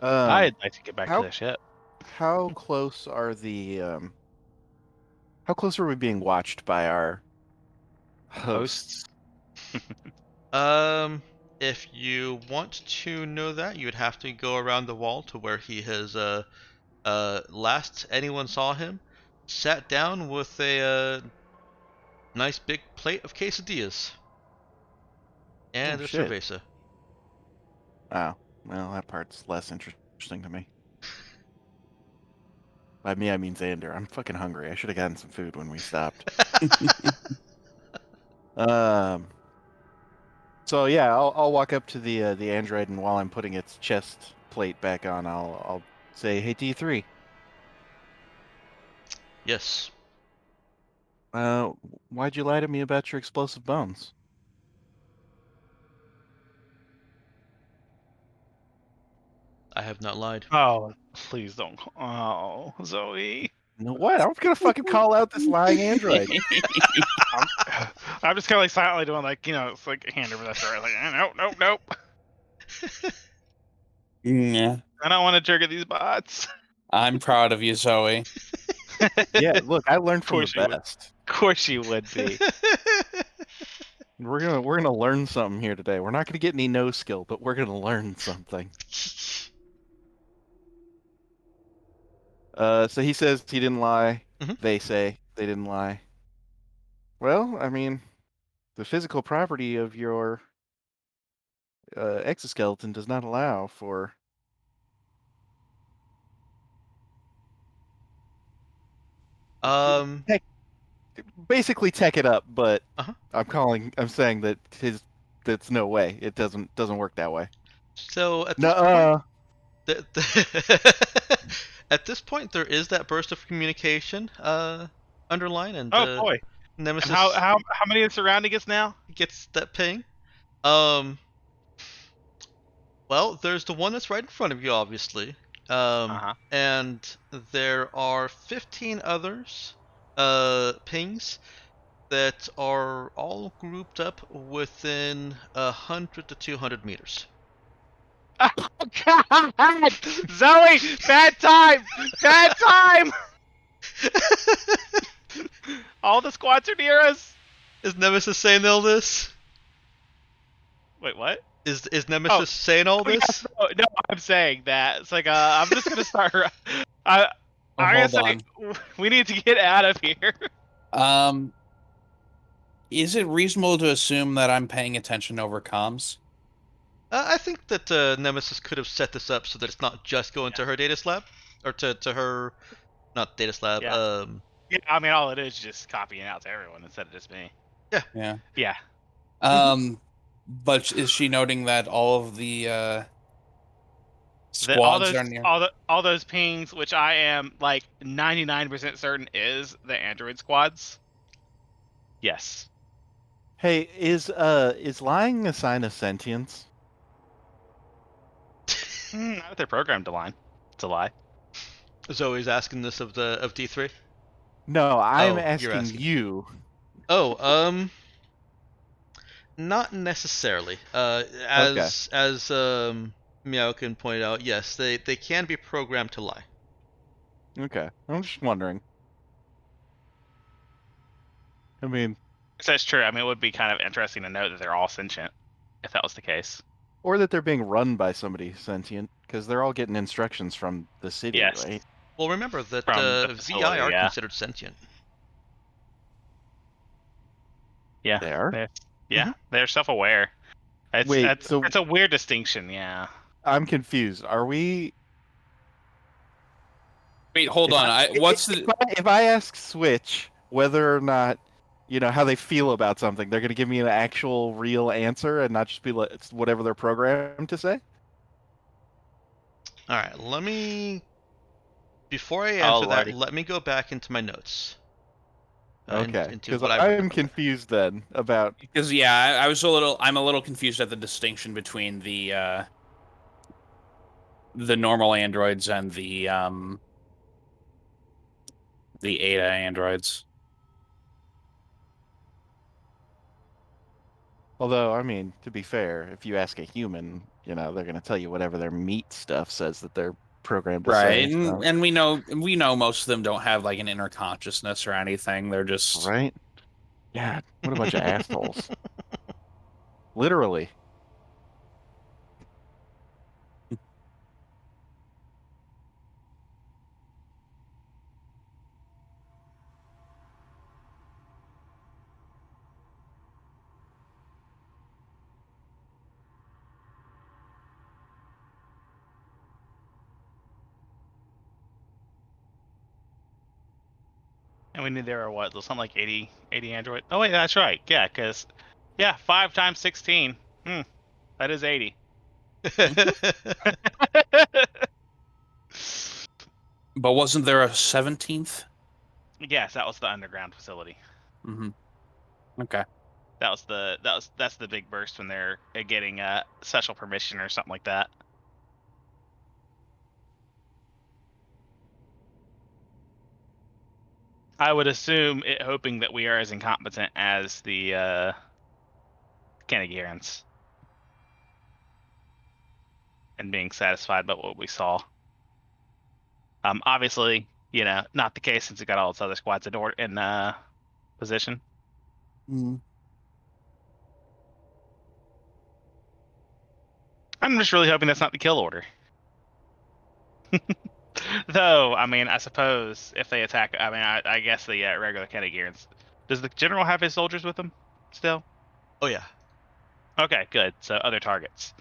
Speaker 4: I'd like to get back to
Speaker 3: how
Speaker 4: the ship.
Speaker 3: how close are how close are we being watched by our hosts?
Speaker 1: Um, if you want to know that, you'd have to go around the wall to where he has last anyone saw him, sat down with a nice big plate of quesadillas and
Speaker 3: Oh
Speaker 1: a
Speaker 3: shit.
Speaker 1: cerveza.
Speaker 3: Oh, well, that part's less interesting to me. By me, I mean Xander. I'm fucking hungry. I should have gotten some food when we stopped. Um. So yeah, I'll walk up to the android, and while I'm putting its chest plate back on, I'll say, "Hey, D3.
Speaker 1: Yes,
Speaker 3: Uh, why'd you lie to me about your explosive bones?"
Speaker 1: I have not lied.
Speaker 4: Oh, please don't. Oh, Zoe.
Speaker 3: No, what? I'm gonna fucking call out this lying android.
Speaker 4: I'm, I'm just kind of like silently doing like, it's like hand over that story. Like, nope, nope, nope.
Speaker 2: Yeah,
Speaker 4: I don't want to trigger these bots.
Speaker 2: I'm proud of you, Zoe.
Speaker 3: Yeah, look, I learned
Speaker 4: Of
Speaker 3: from the
Speaker 4: course you would.
Speaker 3: best.
Speaker 4: Of course you would be.
Speaker 3: We're gonna learn something here today. We're not gonna get any no skill, but we're gonna learn something. So he says he didn't lie.
Speaker 1: Mhm.
Speaker 3: They say they didn't lie. Well, I mean, the physical property of your exoskeleton does not allow for
Speaker 1: um,
Speaker 3: tech, basically tech it up, but
Speaker 1: uh-huh.
Speaker 3: I'm saying that that's no way. It doesn't work that way.
Speaker 1: So at this point,
Speaker 3: No,
Speaker 1: at this point, there is that burst of communication underline, and
Speaker 4: Oh boy. And how
Speaker 1: Nemesis
Speaker 4: how how many are surrounding us now?
Speaker 1: gets that ping. Um, well, there's the one that's right in front of you, obviously.
Speaker 4: Uh-huh.
Speaker 1: And there are 15 others, pings that are all grouped up within 100 to 200 meters.
Speaker 4: Oh God, Zoe, bad time, bad time. All the squads are near us.
Speaker 1: Is Nemesis saying all this?
Speaker 4: Wait, what?
Speaker 1: Is Nemesis saying all
Speaker 4: Oh, yes,
Speaker 1: this?
Speaker 4: no, I'm saying that. It's like I'm just gonna start. I
Speaker 2: Oh,
Speaker 4: I'm gonna
Speaker 2: hold
Speaker 4: say
Speaker 2: on.
Speaker 4: we need to get out of here.
Speaker 2: Um, is it reasonable to assume that I'm paying attention over comms?
Speaker 1: I think that Nemesis could have set this up so that it's not just going to her data slab, or to her, not data slab.
Speaker 4: Yeah. Yeah, I mean, all it is just copying out to everyone instead of just me.
Speaker 2: Yeah.
Speaker 4: Yeah.
Speaker 2: But is she noting that all of the
Speaker 4: All
Speaker 2: squads
Speaker 4: those
Speaker 2: are near?
Speaker 4: all those pings, which I am like 99% certain is the Android squads. Yes.
Speaker 3: hey, is lying a sign of sentience?
Speaker 4: Not if they're programmed to lie. To lie.
Speaker 1: Zoe's asking this of D3.
Speaker 3: No, I'm
Speaker 1: Oh, you're
Speaker 3: asking
Speaker 1: asking.
Speaker 3: you.
Speaker 1: Oh, not necessarily.
Speaker 3: Okay.
Speaker 1: As Meowkin pointed out, yes, they can be programmed to lie.
Speaker 3: Okay. I'm just wondering. I mean,
Speaker 4: If that's true, I mean, it would be kind of interesting to know that they're all sentient, if that was the case.
Speaker 3: or that they're being run by somebody sentient, because they're all getting instructions from the city,
Speaker 4: Yes.
Speaker 3: right?
Speaker 1: Well, remember that
Speaker 4: From the
Speaker 1: VI
Speaker 4: facility,
Speaker 1: are
Speaker 4: yeah.
Speaker 1: considered sentient.
Speaker 4: Yeah.
Speaker 3: They are?
Speaker 4: Yeah, they're self-aware.
Speaker 3: Wait, so
Speaker 4: It's a weird distinction, yeah.
Speaker 3: I'm confused. Are we?
Speaker 2: Wait, hold
Speaker 3: If
Speaker 2: on.
Speaker 3: I,
Speaker 2: What's the?
Speaker 3: if I ask Switch whether or not how they feel about something. They're going to give me an actual, real answer and not just be like it's whatever they're programmed to say.
Speaker 1: All right, before I
Speaker 4: Oh,
Speaker 1: answer that,
Speaker 4: lordy.
Speaker 1: let me go back into my notes.
Speaker 3: Okay,
Speaker 1: Into
Speaker 3: because
Speaker 1: what I've
Speaker 3: I
Speaker 1: written
Speaker 3: am
Speaker 1: about it.
Speaker 3: confused then about.
Speaker 2: Because I'm a little confused at the distinction between the normal androids and the Ada androids.
Speaker 3: Although, I mean, to be fair, if you ask a human, they're going to tell you whatever their meat stuff says that they're programmed to
Speaker 2: Right,
Speaker 3: say. So.
Speaker 2: and we know most of them don't have like an inner consciousness or anything. They're just
Speaker 3: Right? Yeah. What a bunch of assholes. Literally.
Speaker 4: And we knew there were what? Something like 80 Android. Oh wait, that's right. Yeah, because 5 times 16. That is 80.
Speaker 2: But wasn't there a 17th?
Speaker 4: Yes, that was the underground facility.
Speaker 2: Mm-hmm. Okay.
Speaker 4: That's the big burst when they're getting special permission or something like that. I would assume it, hoping that we are as incompetent as the Kennegarans, and being satisfied by what we saw. Obviously, not the case since we got all its other squads in position.
Speaker 2: Mm.
Speaker 4: I'm just really hoping that's not the kill order. Though, I mean, I suppose if they attack, I mean, I guess the regular Kennegarans. Does the general have his soldiers with him still?
Speaker 1: Oh yeah.
Speaker 4: Okay, good. So other targets.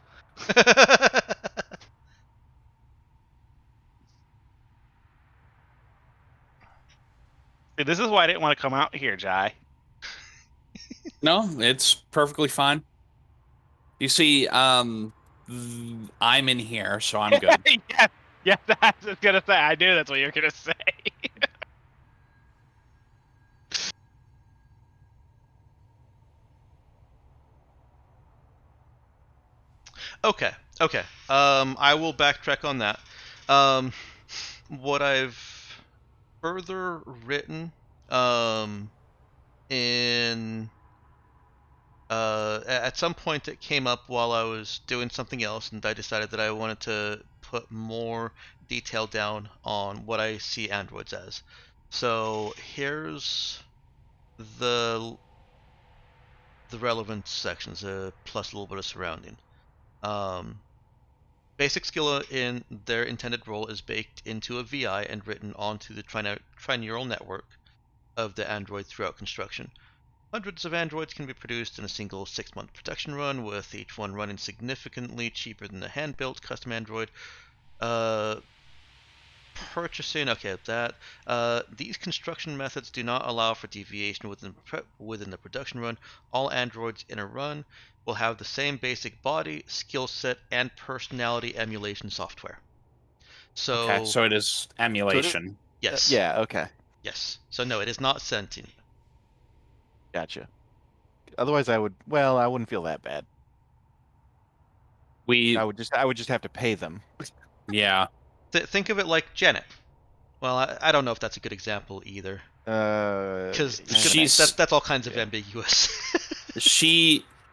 Speaker 4: See, this is why I didn't want to come out here, Jai.
Speaker 2: No, it's perfectly fine. You see, I'm in here, so I'm good.
Speaker 4: yeah, I was gonna say. I knew that's what you were gonna say.
Speaker 1: Okay. I will backtrack on that. What I've further written, in at some point it came up while I was doing something else, and I decided that I wanted to put more detail down on what I see androids as. So here's the relevant sections, plus a little bit of surrounding. Um, Basic skill in their intended role is baked into a VI and written onto the trineural network of the android throughout construction. Hundreds of androids can be produced in a single 6-month production run, with each one running significantly cheaper than the hand-built custom android. Purchasing, okay, these construction methods do not allow for deviation within the production run. All androids in a run will have the same basic body, skill set, and personality emulation software.
Speaker 2: Okay,
Speaker 1: So,
Speaker 2: so it is emulation.
Speaker 1: yes.
Speaker 3: Yeah, okay.
Speaker 1: Yes. So no, it is not sentient.
Speaker 3: Gotcha. Otherwise, I wouldn't feel that bad.
Speaker 2: We,
Speaker 3: I would just have to pay them.
Speaker 2: yeah.
Speaker 1: Think of it like Janet. Well, I don't know if that's a good example either, because that's all kinds of ambiguous.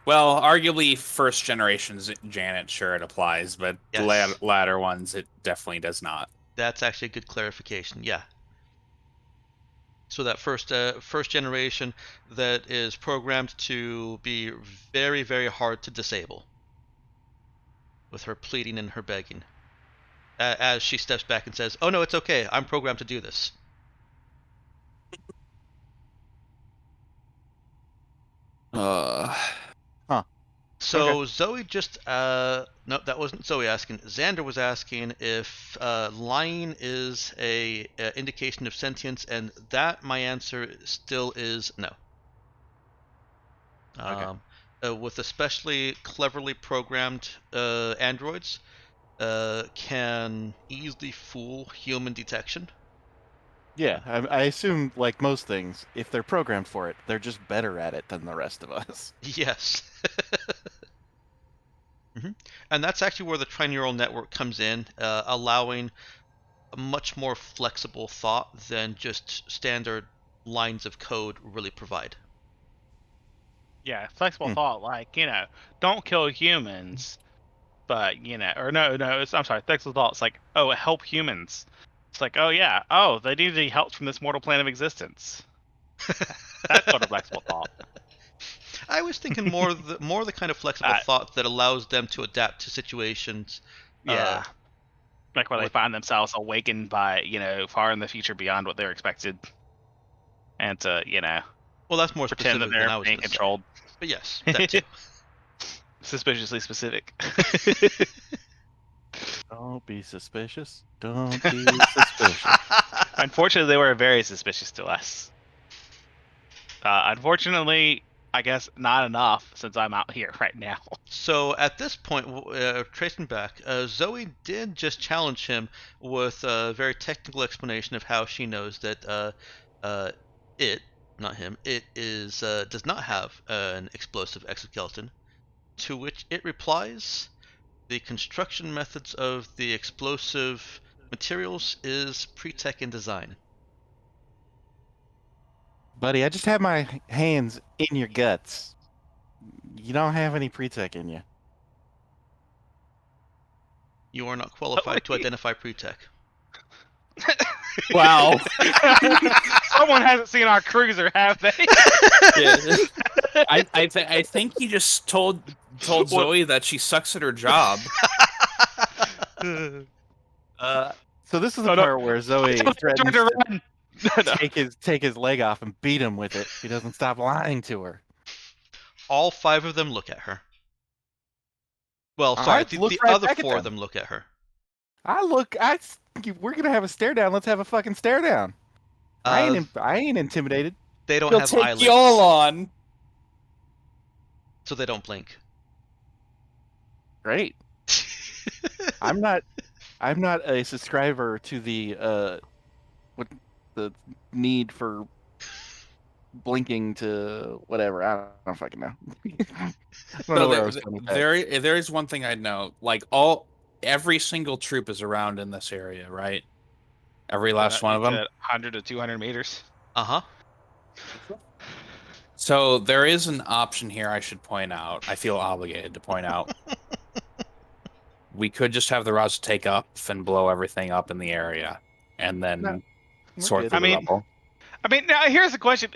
Speaker 2: Well, arguably first generation's Janet, sure it applies, but
Speaker 1: Yes.
Speaker 2: latter ones it definitely does not.
Speaker 1: That's actually a good clarification. Yeah. So that first generation that is programmed to be very, very hard to disable, with her pleading and her begging, as she steps back and says, "Oh no, it's okay. I'm programmed to do this."
Speaker 3: Huh.
Speaker 1: So
Speaker 3: Okay.
Speaker 1: Zoe just no, that wasn't Zoe asking. Xander was asking if lying is a indication of sentience, and that my answer still is no. With especially cleverly programmed androids, can easily fool human detection.
Speaker 3: Yeah, I assume, like most things, if they're programmed for it, they're just better at it than the rest of us.
Speaker 1: Yes. And that's actually where the trineural network comes in, allowing a much more flexible thought than just standard lines of code really provide.
Speaker 4: Yeah, flexible thought, like, don't kill humans, but, or no, I'm sorry, flexible thought, it's like, oh, help humans. It's like, oh, yeah, oh, they need the help from this mortal plane of existence. That's sort of flexible thought.
Speaker 1: I was thinking more the kind of flexible thought that allows them to adapt to situations.
Speaker 4: Yeah. Like where they find themselves awakened by, far in the future beyond what they're expected. And to,
Speaker 1: well, that's more
Speaker 4: pretend that
Speaker 1: specific than
Speaker 4: they're
Speaker 1: I was
Speaker 4: being
Speaker 1: going to say.
Speaker 4: controlled.
Speaker 1: But yes, that too.
Speaker 4: Suspiciously specific.
Speaker 3: Don't be suspicious. Don't be suspicious.
Speaker 4: Unfortunately, they were very suspicious to us. Unfortunately, I guess not enough since I'm out here right now.
Speaker 1: So at this point, tracing back, Zoe did just challenge him with a very technical explanation of how she knows that it, not him, it is does not have an explosive exoskeleton. To which it replies, the construction methods of the explosive materials is pre-tech in design.
Speaker 3: Buddy, I just have my hands in your guts. You don't have any pre-tech in you.
Speaker 1: You are not qualified to identify pre-tech.
Speaker 2: Wow.
Speaker 4: Someone hasn't seen our cruiser, have they?
Speaker 2: Yeah. I think you just told Zoe that she sucks at her job.
Speaker 3: So this is the part where Zoe threatens
Speaker 4: to
Speaker 3: to
Speaker 4: run.
Speaker 3: take his leg off and beat him with it if he doesn't stop lying to her.
Speaker 1: All 5 of them look at her. Well, sorry, the
Speaker 3: right
Speaker 1: other
Speaker 3: back at
Speaker 1: 4 of
Speaker 3: them.
Speaker 1: them look at her.
Speaker 3: We're gonna have a stare down. Let's have a fucking stare down. I ain't intimidated.
Speaker 1: They don't
Speaker 2: He'll
Speaker 1: have
Speaker 2: take
Speaker 1: eyelids,
Speaker 2: you all on.
Speaker 1: so they don't blink.
Speaker 3: Great. I'm not a subscriber to the need for blinking to whatever. I don't fucking know. I don't know where I was going with that.
Speaker 2: There is one thing I'd know. Like every single troop is around in this area, right? Every last one of them.
Speaker 4: 100 to 200 meters.
Speaker 1: Uh-huh.
Speaker 2: So there is an option here I should point out. I feel obligated to point out. We could just have the rods take up and blow everything up in the area, and then sort through the rubble.
Speaker 4: I mean, now here's the question: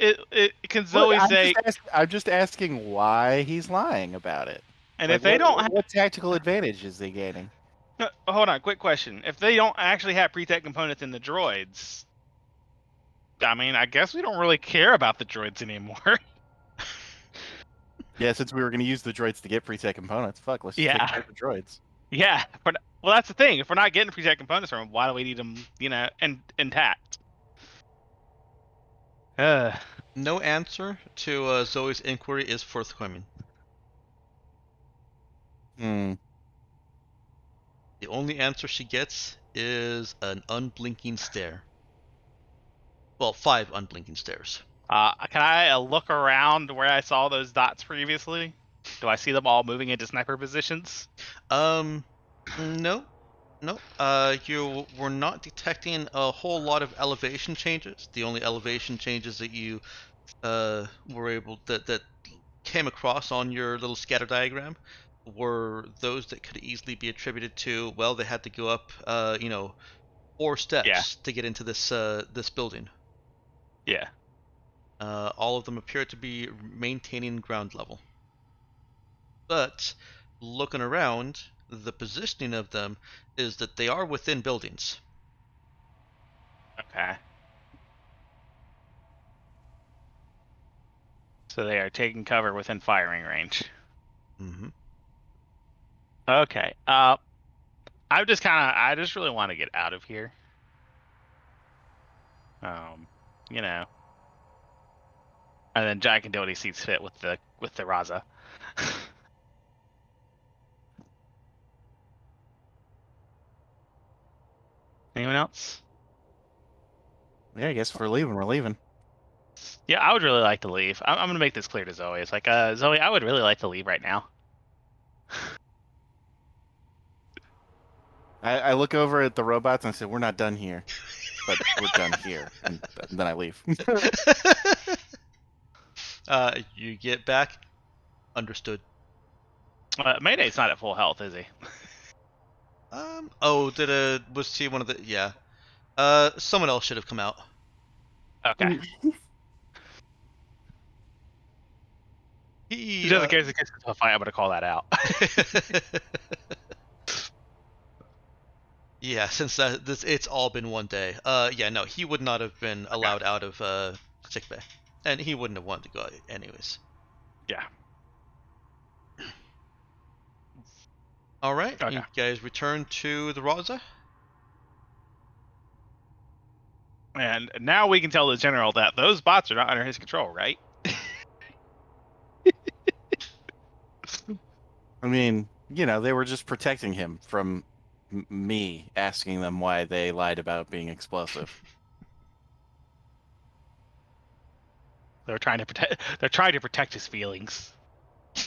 Speaker 4: can Zoe say?
Speaker 3: I'm just asking why he's lying about it.
Speaker 4: And if they don't,
Speaker 3: what tactical advantage is he gaining?
Speaker 4: No, hold on, quick question: if they don't actually have pre-tech components in the droids, I mean, I guess we don't really care about the droids anymore.
Speaker 3: Yeah, since we were going to use the droids to get pre-tech components, fuck, let's just take care of the droids.
Speaker 4: Yeah, well, that's the thing. If we're not getting pre-tech components from them, why do we need them, intact?
Speaker 1: No answer to Zoe's inquiry is forthcoming. The only answer she gets is an unblinking stare. Well, 5 unblinking stares.
Speaker 4: Can I look around where I saw those dots previously? Do I see them all moving into sniper positions?
Speaker 1: No. You were not detecting a whole lot of elevation changes. The only elevation changes that you were able that came across on your little scatter diagram were those that could easily be attributed to, well, they had to go up 4 steps to get into this this building.
Speaker 4: Yeah.
Speaker 1: All of them appear to be maintaining ground level. But looking around, the positioning of them is that they are within buildings.
Speaker 4: Okay. So they are taking cover within firing range.
Speaker 1: Mm-hmm.
Speaker 4: Okay. I just really want to get out of here. And then Jack can do what he sees fit with the Raza. Anyone else?
Speaker 3: Yeah, I guess if we're leaving, we're leaving.
Speaker 4: Yeah, I would really like to leave. I'm gonna make this clear to Zoe. It's like, Zoe, I would really like to leave right now.
Speaker 3: I look over at the robots and I say, "We're not done here, but we're done here," and then I leave.
Speaker 1: You get back. Understood.
Speaker 4: Mayday's not at full health, is he?
Speaker 1: Oh, was he one of the? Yeah. Someone else should have come out.
Speaker 4: Okay.
Speaker 1: He
Speaker 4: Just in case it's a fight, I'm gonna call that out.
Speaker 1: Yeah, since it's all been one day. Yeah, no, he would not have been allowed out of sickbay, and he wouldn't have wanted to go anyways.
Speaker 4: Yeah.
Speaker 1: All right,
Speaker 4: Okay.
Speaker 1: you guys return to the Raza.
Speaker 4: And now we can tell the general that those bots are not under his control, right?
Speaker 3: I mean, they were just protecting him from me asking them why they lied about being explosive.
Speaker 4: They're trying to protect. They're trying to protect his feelings.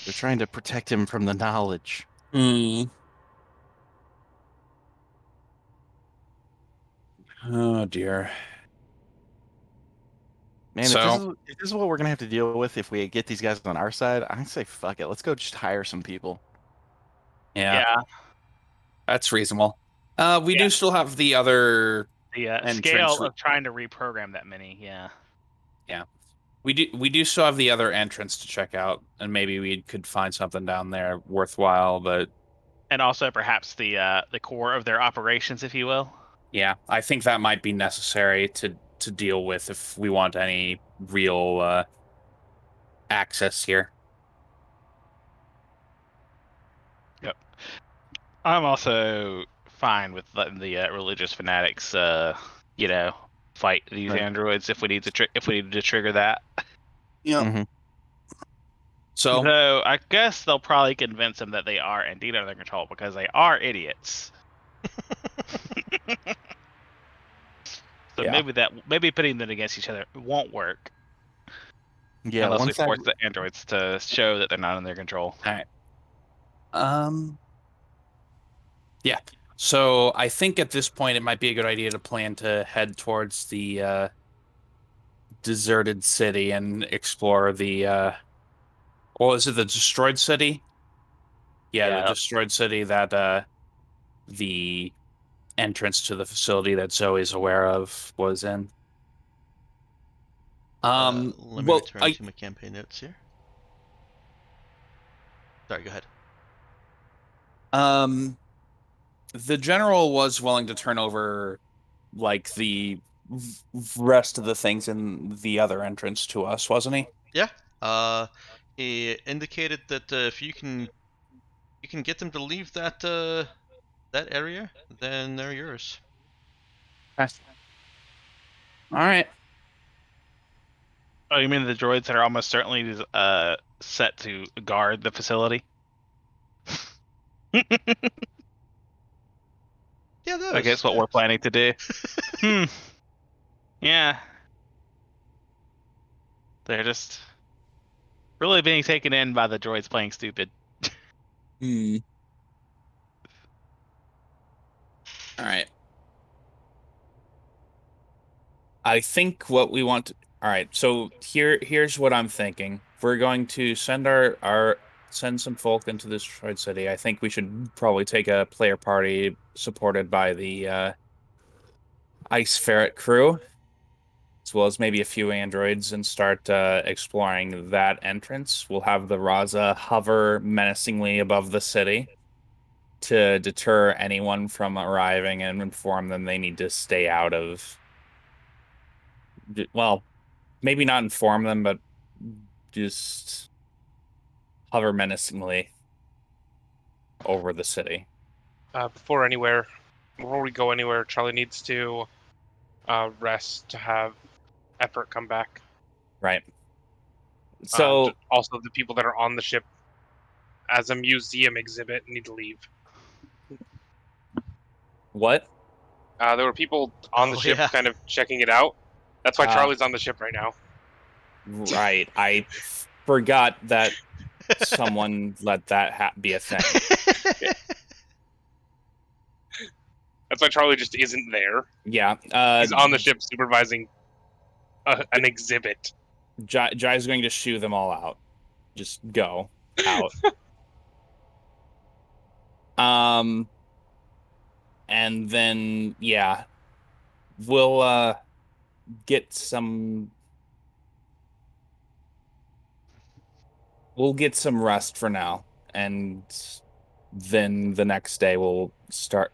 Speaker 3: They're trying to protect him from the knowledge.
Speaker 2: Oh dear.
Speaker 3: Man,
Speaker 2: So-
Speaker 3: if this is what we're gonna have to deal with if we get these guys on our side, I say fuck it. Let's go just hire some people.
Speaker 2: Yeah, that's reasonable. We do still have the other
Speaker 4: The
Speaker 2: entrance
Speaker 4: scale of trying to reprogram that many. Yeah.
Speaker 2: We do still have the other entrance to check out, and maybe we could find something down there worthwhile. But
Speaker 4: And also perhaps the core of their operations, if you will.
Speaker 2: yeah, I think that might be necessary to deal with if we want any real access here.
Speaker 4: Yep. I'm also fine with letting the religious fanatics, fight these
Speaker 3: Right.
Speaker 4: androids if we need to trigger that.
Speaker 2: Yeah.
Speaker 3: Mhm.
Speaker 2: So
Speaker 4: Though I guess they'll probably convince them that they are indeed under control because they are idiots. So
Speaker 2: Yeah.
Speaker 4: maybe putting them against each other won't work
Speaker 3: Yeah,
Speaker 4: unless we
Speaker 3: once I
Speaker 4: force the androids to show that they're not in their control.
Speaker 2: all right. Yeah. So I think at this point it might be a good idea to plan to head towards the deserted city and explore the well, is it the destroyed city? Yeah, the
Speaker 4: Yeah.
Speaker 2: destroyed city that the entrance to the facility that Zoe's aware of was in.
Speaker 1: Let me
Speaker 2: Well,
Speaker 1: return to my campaign notes here. Sorry, go ahead.
Speaker 2: The general was willing to turn over like the rest of the things in the other entrance to us, wasn't he?
Speaker 1: Yeah. He indicated that if you can get them to leave that area, then they're yours.
Speaker 2: All right.
Speaker 4: Oh, you mean the droids that are almost certainly set to guard the facility?
Speaker 1: Yeah, those.
Speaker 4: I guess what we're planning to do. Yeah. They're just really being taken in by the droids playing stupid.
Speaker 2: All right. I think what we want to. All right. So here's what I'm thinking. We're going to send send some folk into this destroyed city. I think we should probably take a player party supported by the Ice Ferret crew, as well as maybe a few androids, and start exploring that entrance. We'll have the Raza hover menacingly above the city to deter anyone from arriving and inform them they need to stay out of. Well, maybe not inform them, but just hover menacingly over the city.
Speaker 5: Before we go anywhere, Charlie needs to rest to have effort come back.
Speaker 2: Right. So
Speaker 5: Also, the people that are on the ship as a museum exhibit need to leave.
Speaker 2: what?
Speaker 5: There were people on the
Speaker 1: Oh,
Speaker 5: ship
Speaker 1: yeah.
Speaker 5: kind of checking it out. That's why
Speaker 2: Ah.
Speaker 5: Charlie's on the ship right now.
Speaker 2: Right. I forgot that someone let that be a thing.
Speaker 5: That's why Charlie just isn't there.
Speaker 2: Yeah.
Speaker 5: He's on the ship supervising an exhibit.
Speaker 2: Jai's going to shoo them all out. Just go out. And then yeah, we'll get some. We'll get some rest for now, and then the next day we'll start.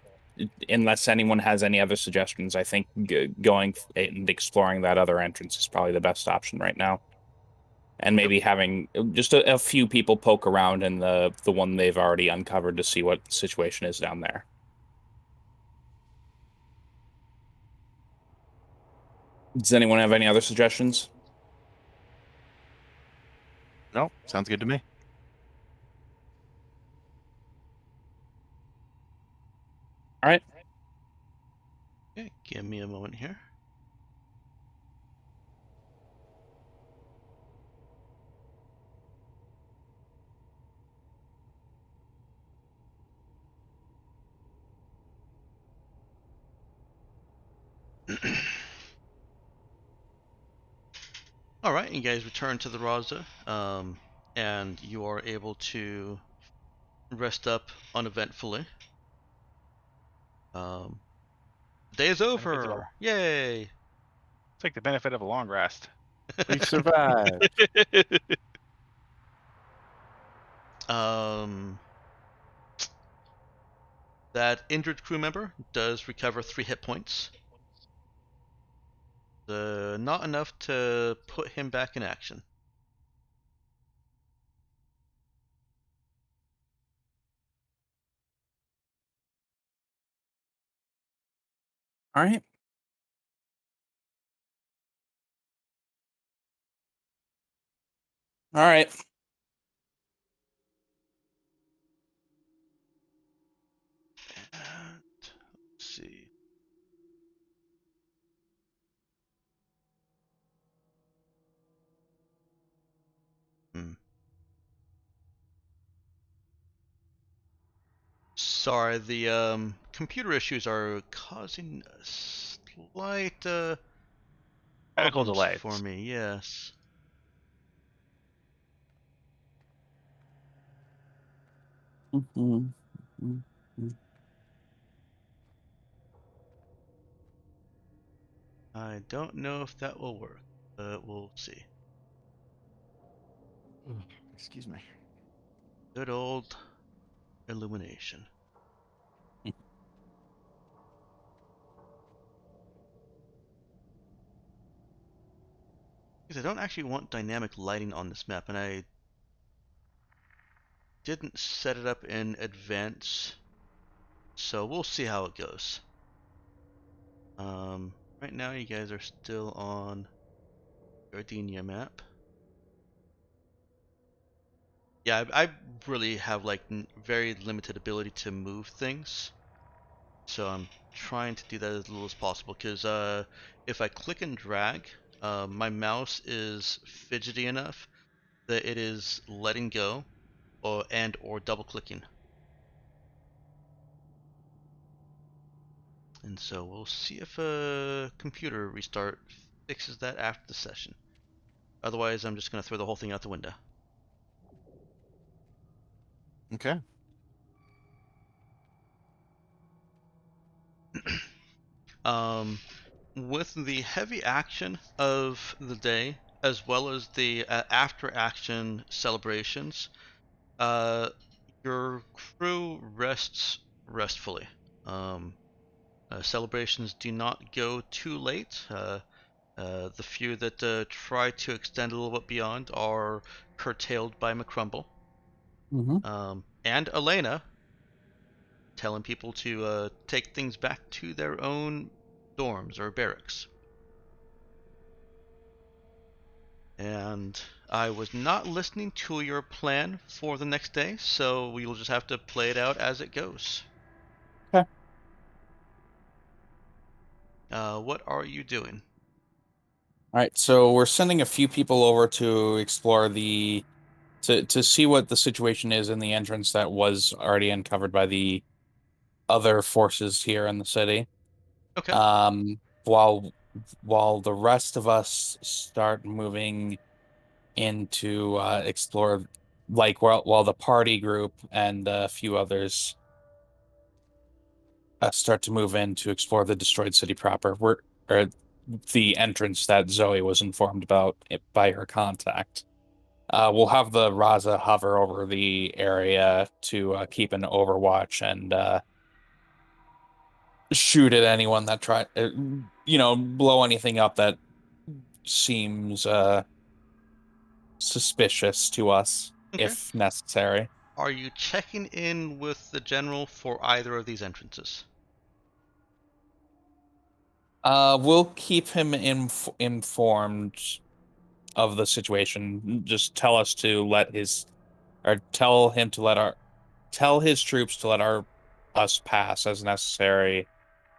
Speaker 2: Unless anyone has any other suggestions, I think going and exploring that other entrance is probably the best option right now. And maybe having just a few people poke around in the one they've already uncovered to see what the situation is down there. Does anyone have any other suggestions?
Speaker 3: No, sounds good to me.
Speaker 2: All right.
Speaker 1: Okay, give me a moment here. All right, you guys return to the Raza, and you are able to rest up uneventfully. The day is
Speaker 4: Benefits of
Speaker 1: over! Yay!
Speaker 4: It's like the benefit of a long rest.
Speaker 3: We've survived.
Speaker 1: That injured crew member does recover 3 hit points. Not enough to put him back in action.
Speaker 2: All right. All right.
Speaker 1: And let's see. Sorry, the computer issues are causing a slight
Speaker 4: Technical
Speaker 1: problems
Speaker 4: delays.
Speaker 1: for me. Yes. I don't know if that will work, but we'll see.
Speaker 3: Excuse me.
Speaker 1: Good old illumination. Because I don't actually want dynamic lighting on this map, and I didn't set it up in advance, so we'll see how it goes. Right now you guys are still on Gardenia map. Yeah, I really have like very limited ability to move things, so I'm trying to do that as little as possible. Because if I click and drag, my mouse is fidgety enough that it is letting go, or double clicking. And so we'll see if a computer restart fixes that after the session. Otherwise, I'm just going to throw the whole thing out the window.
Speaker 3: Okay.
Speaker 1: With the heavy action of the day, as well as the after-action celebrations, your crew rests restfully. Celebrations do not go too late. The few that try to extend a little bit beyond are curtailed by McCrumble. And Elena telling people to take things back to their own dorms or barracks. And and I was not listening to your plan for the next day, so we will just have to play it out as it goes.
Speaker 2: Okay.
Speaker 1: What are you doing?
Speaker 2: All right, so we're sending a few people over to explore to see what the situation is in the entrance that was already uncovered by the other forces here in the city.
Speaker 1: Okay.
Speaker 2: While the rest of us start moving into explore, like while the party group and a few others start to move in to explore the destroyed city proper. Or the entrance that Zoe was informed about by her contact. We'll have the Raza hover over the area to keep an overwatch and shoot at anyone that try, blow anything up that seems suspicious to us
Speaker 1: Okay.
Speaker 2: if necessary.
Speaker 1: Are you checking in with the general for either of these entrances?
Speaker 2: We'll keep him informed of the situation. Just tell us to let his, or tell him to let our, tell his troops to let us pass as necessary,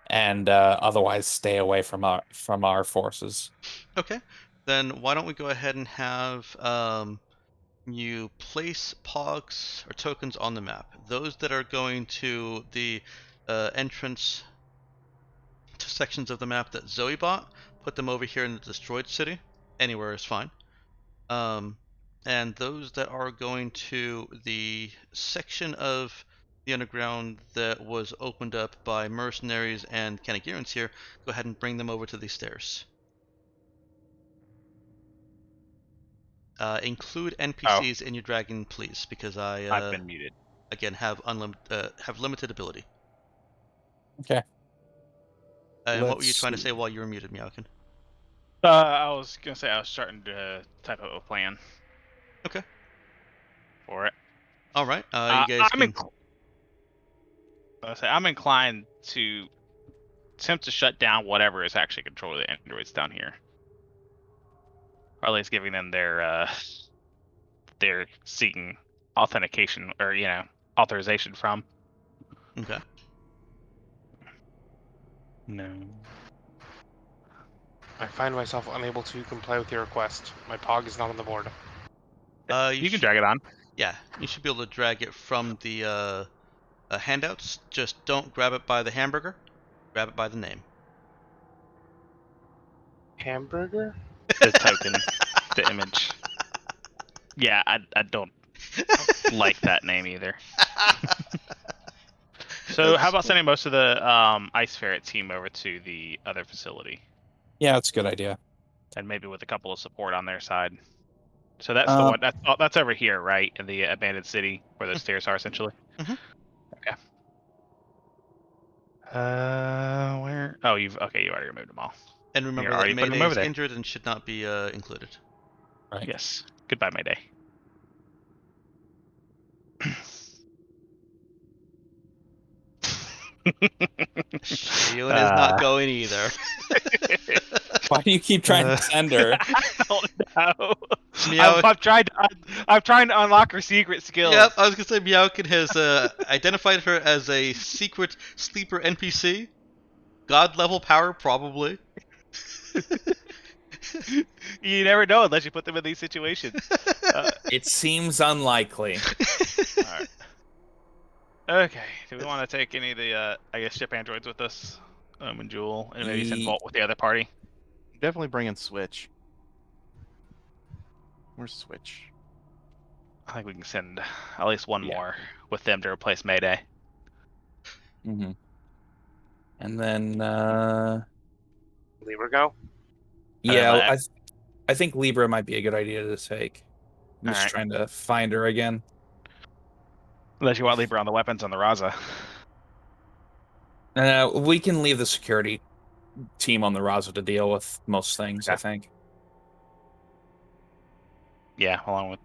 Speaker 2: and otherwise stay away from our forces.
Speaker 1: Okay. Then why don't we go ahead and have you place pogs or tokens on the map. Those that are going to the entrance to sections of the map that Zoe bought, put them over here in the destroyed city. Anywhere is fine. Um, and those that are going to the section of the underground that was opened up by mercenaries and Kanagirans here, go ahead and bring them over to these stairs. Include NPCs in your dragon, please, because
Speaker 4: I've been muted.
Speaker 1: again have limited ability.
Speaker 2: Okay.
Speaker 1: And what were you
Speaker 2: Let's
Speaker 1: trying to
Speaker 2: see.
Speaker 1: say while you were muted, Meowkin?
Speaker 4: I was gonna say I was starting to type up a plan.
Speaker 1: Okay.
Speaker 4: For it.
Speaker 1: All right. You guys can.
Speaker 4: I'm inclined to attempt to shut down whatever is actually controlling the androids down here, or at least giving them their seeking authentication or authorization from.
Speaker 1: Okay.
Speaker 4: No.
Speaker 5: I find myself unable to comply with your request. My pog is not on the board.
Speaker 4: You can drag it on.
Speaker 1: Yeah, you should be able to drag it from the handouts. Just don't grab it by the hamburger. Grab it by the name.
Speaker 5: Hamburger?
Speaker 4: The token, the image. Yeah, I don't like that name either. So how about sending most of the Ice Ferret team over to the other facility,
Speaker 2: Yeah, that's a good idea.
Speaker 4: and maybe with a couple of support on their side? So that's the one. That's over here, right, in the abandoned city where those stairs are, essentially.
Speaker 1: Mhm.
Speaker 4: Okay. Where? Oh, you already removed them all.
Speaker 1: And remember
Speaker 4: You're
Speaker 1: that
Speaker 4: already putting them
Speaker 1: Mayday
Speaker 4: over
Speaker 1: is
Speaker 4: there.
Speaker 1: injured and should not be included.
Speaker 2: Right.
Speaker 4: Yes. Goodbye, Mayday.
Speaker 1: Shion is not going either.
Speaker 2: Why do you keep trying to send her?
Speaker 4: I don't know.
Speaker 1: Meow.
Speaker 4: I'm trying to unlock her secret skills.
Speaker 1: Yep, I was gonna say Meowkin has identified her as a secret sleeper NPC. God level power, probably.
Speaker 4: You never know unless you put them in these situations.
Speaker 2: It seems unlikely.
Speaker 4: All right. Okay. Do we want to take any of the ship androids with us? And Jewel, and maybe send Vault with the other party.
Speaker 3: Definitely bring in Switch. Where's Switch?
Speaker 4: I think we can send at least one
Speaker 2: Yeah.
Speaker 4: more with them to replace Mayday.
Speaker 2: Mm-hmm. And then
Speaker 5: Libra go?
Speaker 2: yeah, I think Libra might be a good idea to take. I'm just
Speaker 4: Alright.
Speaker 2: trying to find her again.
Speaker 4: Unless you want Libra on the weapons on the Raza.
Speaker 2: We can leave the security team on the Raza to deal with most things,
Speaker 4: Okay.
Speaker 2: I think.
Speaker 4: Yeah, along with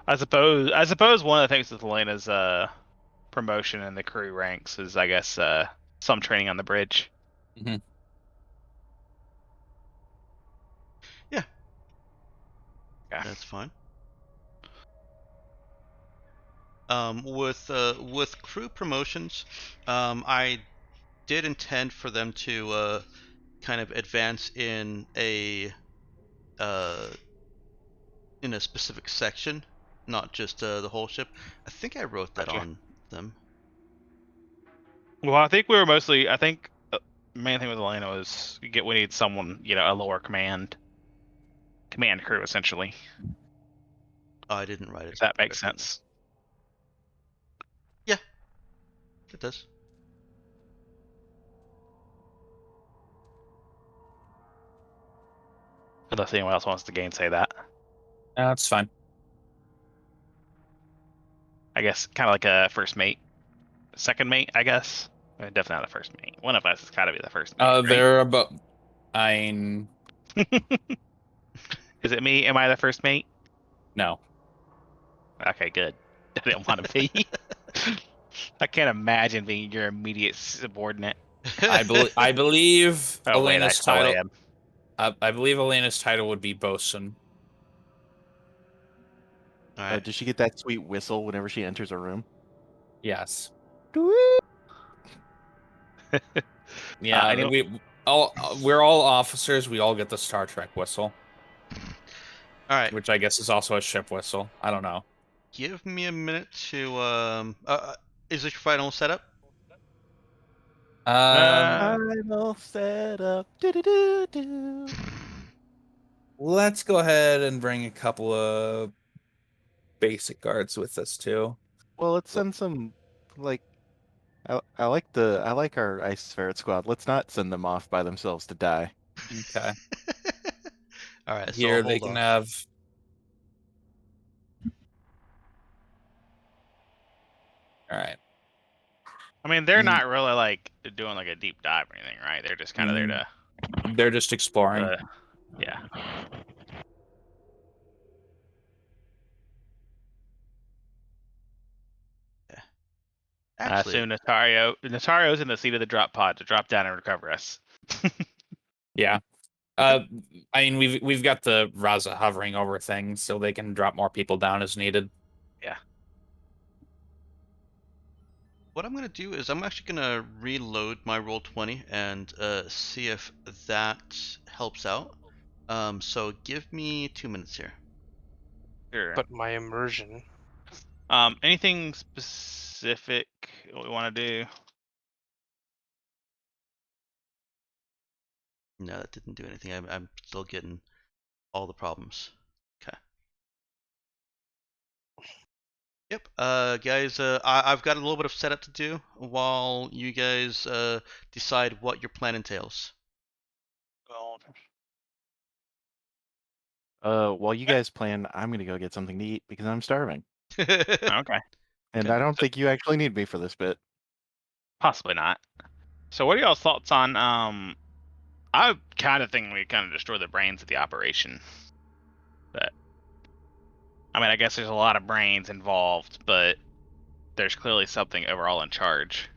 Speaker 4: I suppose one of the things with Elena's promotion in the crew ranks is I guess some training on the bridge.
Speaker 1: Yeah. fine. With crew promotions, I did intend for them to kind of advance uh, in a specific section, not just the whole ship. I think I wrote that
Speaker 4: Gotcha.
Speaker 1: on them.
Speaker 4: Well, I think we were mostly. I think main thing with Elena was we need someone, a lower command crew essentially.
Speaker 1: Oh, I didn't write it.
Speaker 4: If that makes
Speaker 1: correctly.
Speaker 4: sense.
Speaker 1: Yeah, it does.
Speaker 4: Unless anyone else wants to gainsay that.
Speaker 2: That's fine.
Speaker 4: I guess kind of like a first mate, second mate. I guess definitely not a first mate. One of us has got to be the first mate. Right?
Speaker 2: They're about. I mean,
Speaker 4: Is it me? Am I the first mate?
Speaker 2: no.
Speaker 4: Okay, good. I didn't want to be. I can't imagine being your immediate subordinate.
Speaker 2: I believe
Speaker 4: Oh wait, I
Speaker 2: Elena's
Speaker 4: still
Speaker 2: title.
Speaker 4: am.
Speaker 2: I believe Elena's title would be bosun.
Speaker 1: All right.
Speaker 3: Does she get that sweet whistle whenever she enters a room?
Speaker 2: Yes.
Speaker 4: Yeah,
Speaker 2: we're all officers. We all get the Star Trek whistle,
Speaker 1: All right.
Speaker 2: which I guess is also a ship whistle. I don't know.
Speaker 1: Give me a minute to is this your final setup?
Speaker 3: Final setup. Do-do-do-do.
Speaker 2: Let's go ahead and bring a couple of basic guards with us too.
Speaker 3: Well, let's send some like I like our Ice Ferret squad. Let's not send them off by themselves to die.
Speaker 2: Okay.
Speaker 1: All right. So
Speaker 2: Here they
Speaker 1: hold
Speaker 2: can
Speaker 1: on.
Speaker 2: have. All right.
Speaker 4: I mean, they're not really like doing like a deep dive or anything, right? They're just kind of there to,
Speaker 2: They're just exploring.
Speaker 4: yeah. I
Speaker 1: Actually,
Speaker 4: assume Natario's in the seat of the drop pod to drop down and recover us.
Speaker 2: Yeah. I mean, we've got the Raza hovering over things, so they can drop more people down as needed.
Speaker 4: Yeah.
Speaker 1: what I'm gonna do is I'm actually gonna reload my roll 20 and see if that helps out. So give me 2 minutes here.
Speaker 4: Sure.
Speaker 5: But my immersion.
Speaker 4: Anything specific we want to do?
Speaker 1: No, that didn't do anything. I'm still getting all the problems. Okay. Yep. Guys, I've got a little bit of setup to do while you guys decide what your plan entails.
Speaker 3: While you guys plan, I'm gonna go get something to eat because I'm starving.
Speaker 4: Okay.
Speaker 3: And
Speaker 1: Okay.
Speaker 3: I don't think you actually need me for this bit.
Speaker 4: Possibly not. So, what are y'all's thoughts on? I kind of think we kind of destroy the brains of the operation. But I mean, I guess there's a lot of brains involved, but there's clearly something overall in charge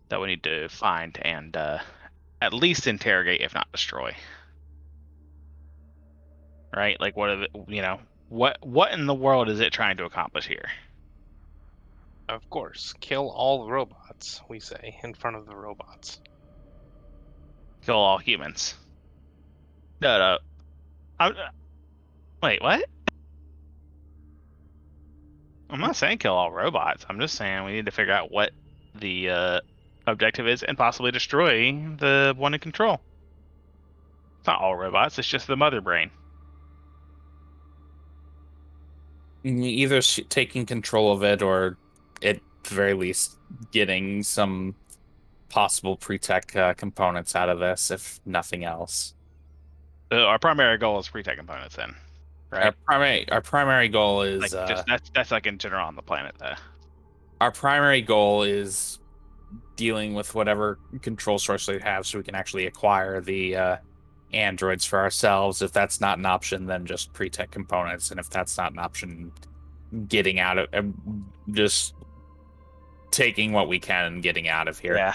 Speaker 4: that we need to find and at least interrogate, if not destroy. Right? Like, what are the, what in the world is it trying to accomplish here?
Speaker 5: Of course, kill all robots, we say, in front of the robots.
Speaker 4: Kill all humans. No. Wait, what? I'm not saying kill all robots. I'm just saying we need to figure out what the objective is and possibly destroy the one in control. It's not all robots. It's just the mother brain.
Speaker 2: Either taking control of it, or at the very least getting some possible pre-tech components out of this, if nothing else.
Speaker 4: Our primary goal is pre-tech components, then, right?
Speaker 2: Our primary goal is
Speaker 4: Like just that's like in general on the planet, though.
Speaker 2: our primary goal is dealing with whatever control source they have, so we can actually acquire the androids for ourselves. If that's not an option, then just pre-tech components, and if that's not an option, getting out of just taking what we can and getting out of here.
Speaker 4: Yeah.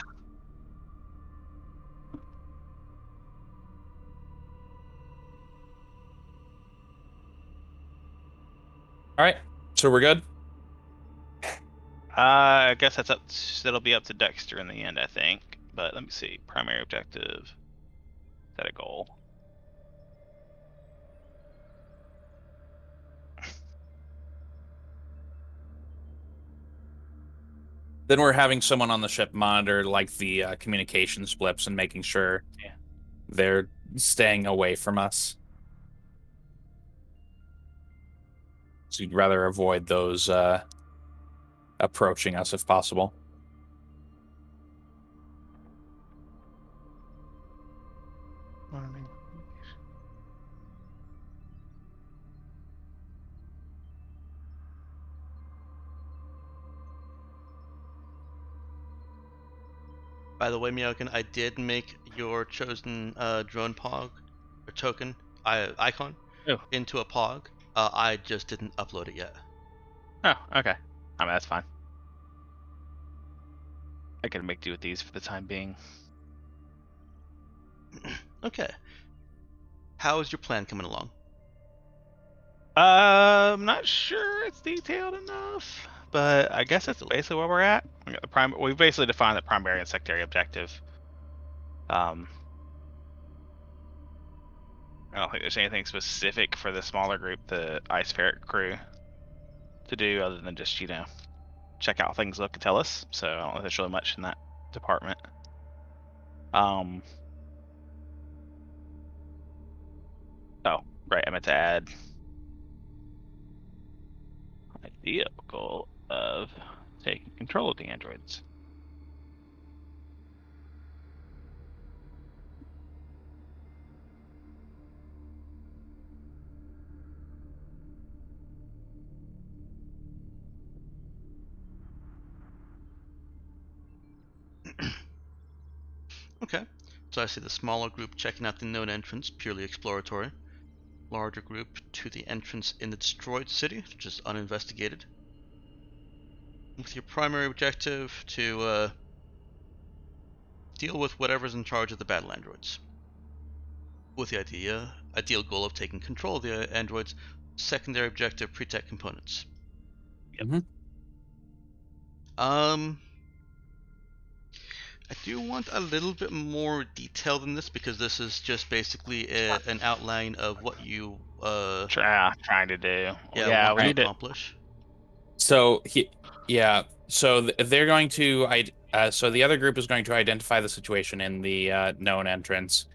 Speaker 2: All right, so we're good.
Speaker 4: I guess that'll be up to Dexter in the end, I think. But let me see. Primary objective. Is that a goal?
Speaker 2: Then we're having someone on the ship monitor like the communications blips and making sure
Speaker 4: Yeah.
Speaker 2: they're staying away from us. So you'd rather avoid those approaching us if possible.
Speaker 1: By the way, Meowkin, I did make your chosen drone pog or token icon
Speaker 4: Oh.
Speaker 1: into a pog. I just didn't upload it yet.
Speaker 4: Oh, okay. I mean, that's fine. I can make do with these for the time being.
Speaker 1: Okay. How is your plan coming along?
Speaker 4: I'm not sure it's detailed enough, but I guess that's basically where we're at. We basically defined the primary and secondary objective. I don't think there's anything specific for the smaller group, the Ice Ferret crew, to do other than just, check out how things look and tell us. So I don't know if there's really much in that department. Oh, right. I meant to add idea goal of taking control of the androids.
Speaker 1: Okay. So I see the smaller group checking out the known entrance, purely exploratory. Larger group to the entrance in the destroyed city, which is uninvestigated. With your primary objective to deal with whatever's in charge of the battle androids. With the ideal goal of taking control of the androids. Secondary objective, pre-tech components.
Speaker 4: Yep.
Speaker 2: Mm-hmm.
Speaker 1: I do want a little bit more detail than this because this is just basically an outline of what you
Speaker 4: Trying to do.
Speaker 1: want
Speaker 4: we
Speaker 1: to
Speaker 4: need to.
Speaker 1: accomplish.
Speaker 2: So so they're going to so the other group is going to identify the situation in the known entrance,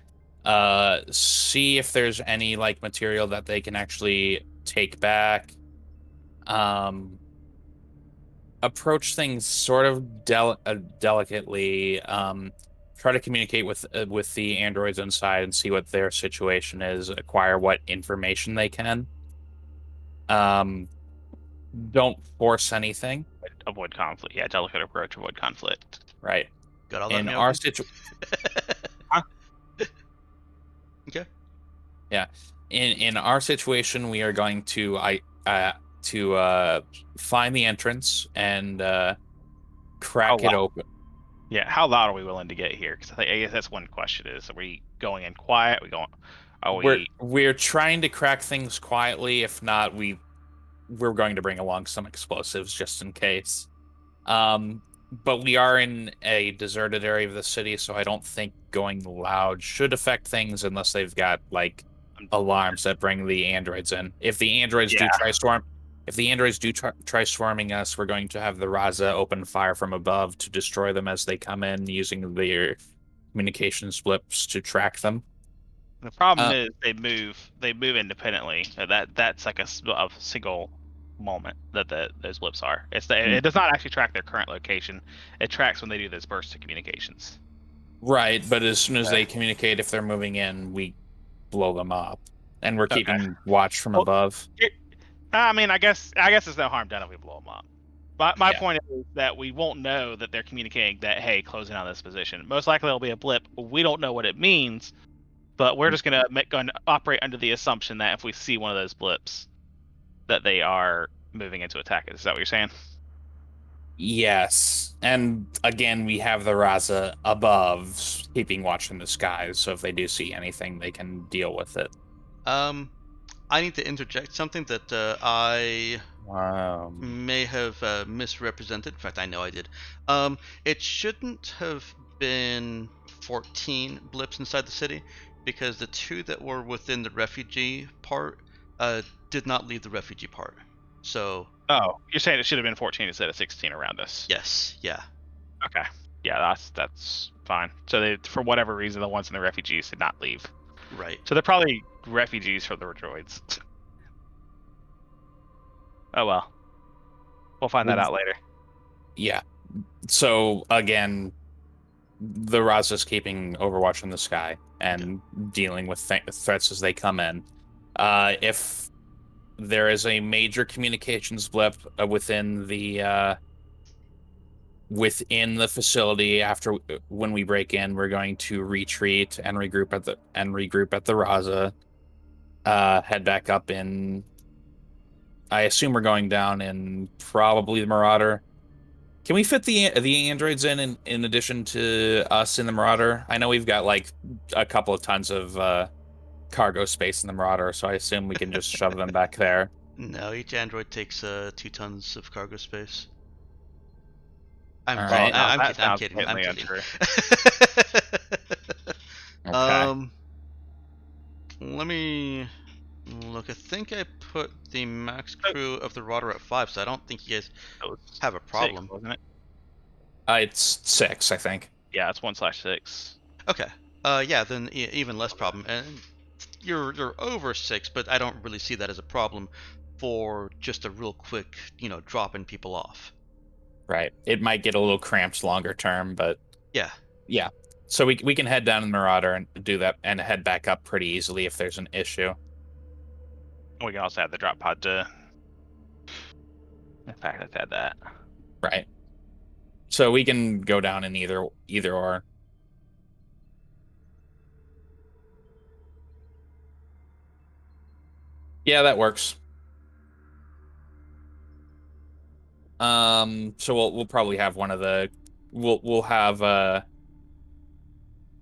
Speaker 2: see if there's any like material that they can actually take back, approach things sort of delicately, try to communicate with the androids inside and see what their situation is, acquire what information they can. Don't force anything.
Speaker 4: Avoid conflict. Yeah, delicate approach. Avoid conflict.
Speaker 2: Right.
Speaker 1: Got all that,
Speaker 2: In our
Speaker 1: Meowkin?
Speaker 2: situation,
Speaker 1: Okay.
Speaker 2: yeah, in our situation, we are going to find the entrance and crack it open.
Speaker 4: Yeah, how loud are we willing to get here? Because I guess that's one question: is are we going in quiet?
Speaker 2: We're trying to crack things quietly. If not, we're going to bring along some explosives just in case. But we are in a deserted area of the city, so I don't think going loud should affect things unless they've got like alarms that bring the androids in. If the androids do try swarming us, we're going to have the Raza open fire from above to destroy them as they come in, using their communications blips to track them.
Speaker 4: The problem is they move independently. That's like a single moment that those blips are. It does not actually track their current location. It tracks when they do those bursts of communications.
Speaker 2: Right, but as soon as they communicate, if they're moving in, we blow them up, and we're keeping watch from above.
Speaker 4: I mean, I guess there's no harm done if we blow them up. But my point is that we won't know that they're communicating that, hey, closing out this position. Most likely it'll be a blip. We don't know what it means, but we're just going to operate under the assumption that if we see one of those blips, that they are moving into attack. Is that what you're saying?
Speaker 2: Yes, and again, we have the Raza above, keeping watch in the skies, so if they do see anything, they can deal with it.
Speaker 1: I need to interject something that I may have misrepresented. In fact, I know I did. It shouldn't have been 14 blips inside the city, because the 2 that were within the refugee part did not leave the refugee part. So
Speaker 4: Oh, you're saying it should have been 14 instead of 16 around us?
Speaker 1: yes, yeah.
Speaker 4: Okay. Yeah, that's fine. So they, for whatever reason, the ones in the refugees did not leave.
Speaker 1: Right.
Speaker 4: So they're probably refugees for the droids. Oh well. We'll find that out later.
Speaker 2: Yeah. So again, the Raza's keeping overwatch in the sky and dealing with threats as they come in. If there is a major communications blip within the facility after when we break in, we're going to retreat and regroup at the Raza. Head back up in. I assume we're going down in probably the Marauder. Can we fit the androids in addition to us in the Marauder? I know we've got like a couple of tons of cargo space in the Marauder, so I assume we can just shove them back there.
Speaker 1: No, each android takes 2 tons of cargo space. I'm
Speaker 2: All
Speaker 1: kidding.
Speaker 2: right.
Speaker 4: Now
Speaker 1: I'm
Speaker 4: that
Speaker 1: kidding. I'm
Speaker 4: sounds
Speaker 1: kidding. I'm
Speaker 4: blatantly
Speaker 1: kidding.
Speaker 2: Okay.
Speaker 1: Let me look. I think I put the max crew of the Rotor at 5, so I don't think you guys
Speaker 4: It was
Speaker 1: have a
Speaker 4: 6,
Speaker 1: problem.
Speaker 4: wasn't it?
Speaker 2: It's 6, I think.
Speaker 4: Yeah, it's 1/6.
Speaker 1: Okay. Yeah, then even less problem. And you're over 6, but I don't really see that as a problem for just a real quick, dropping people off.
Speaker 2: Right. It might get a little cramped longer term, but
Speaker 1: Yeah.
Speaker 2: yeah. So we can head down in Marauder and do that and head back up pretty easily if there's an issue.
Speaker 4: We can also add the drop pod to. In fact, let's add that.
Speaker 2: Right. So we can go down in either or. Yeah, that works. So we'll probably have one of the we'll have blah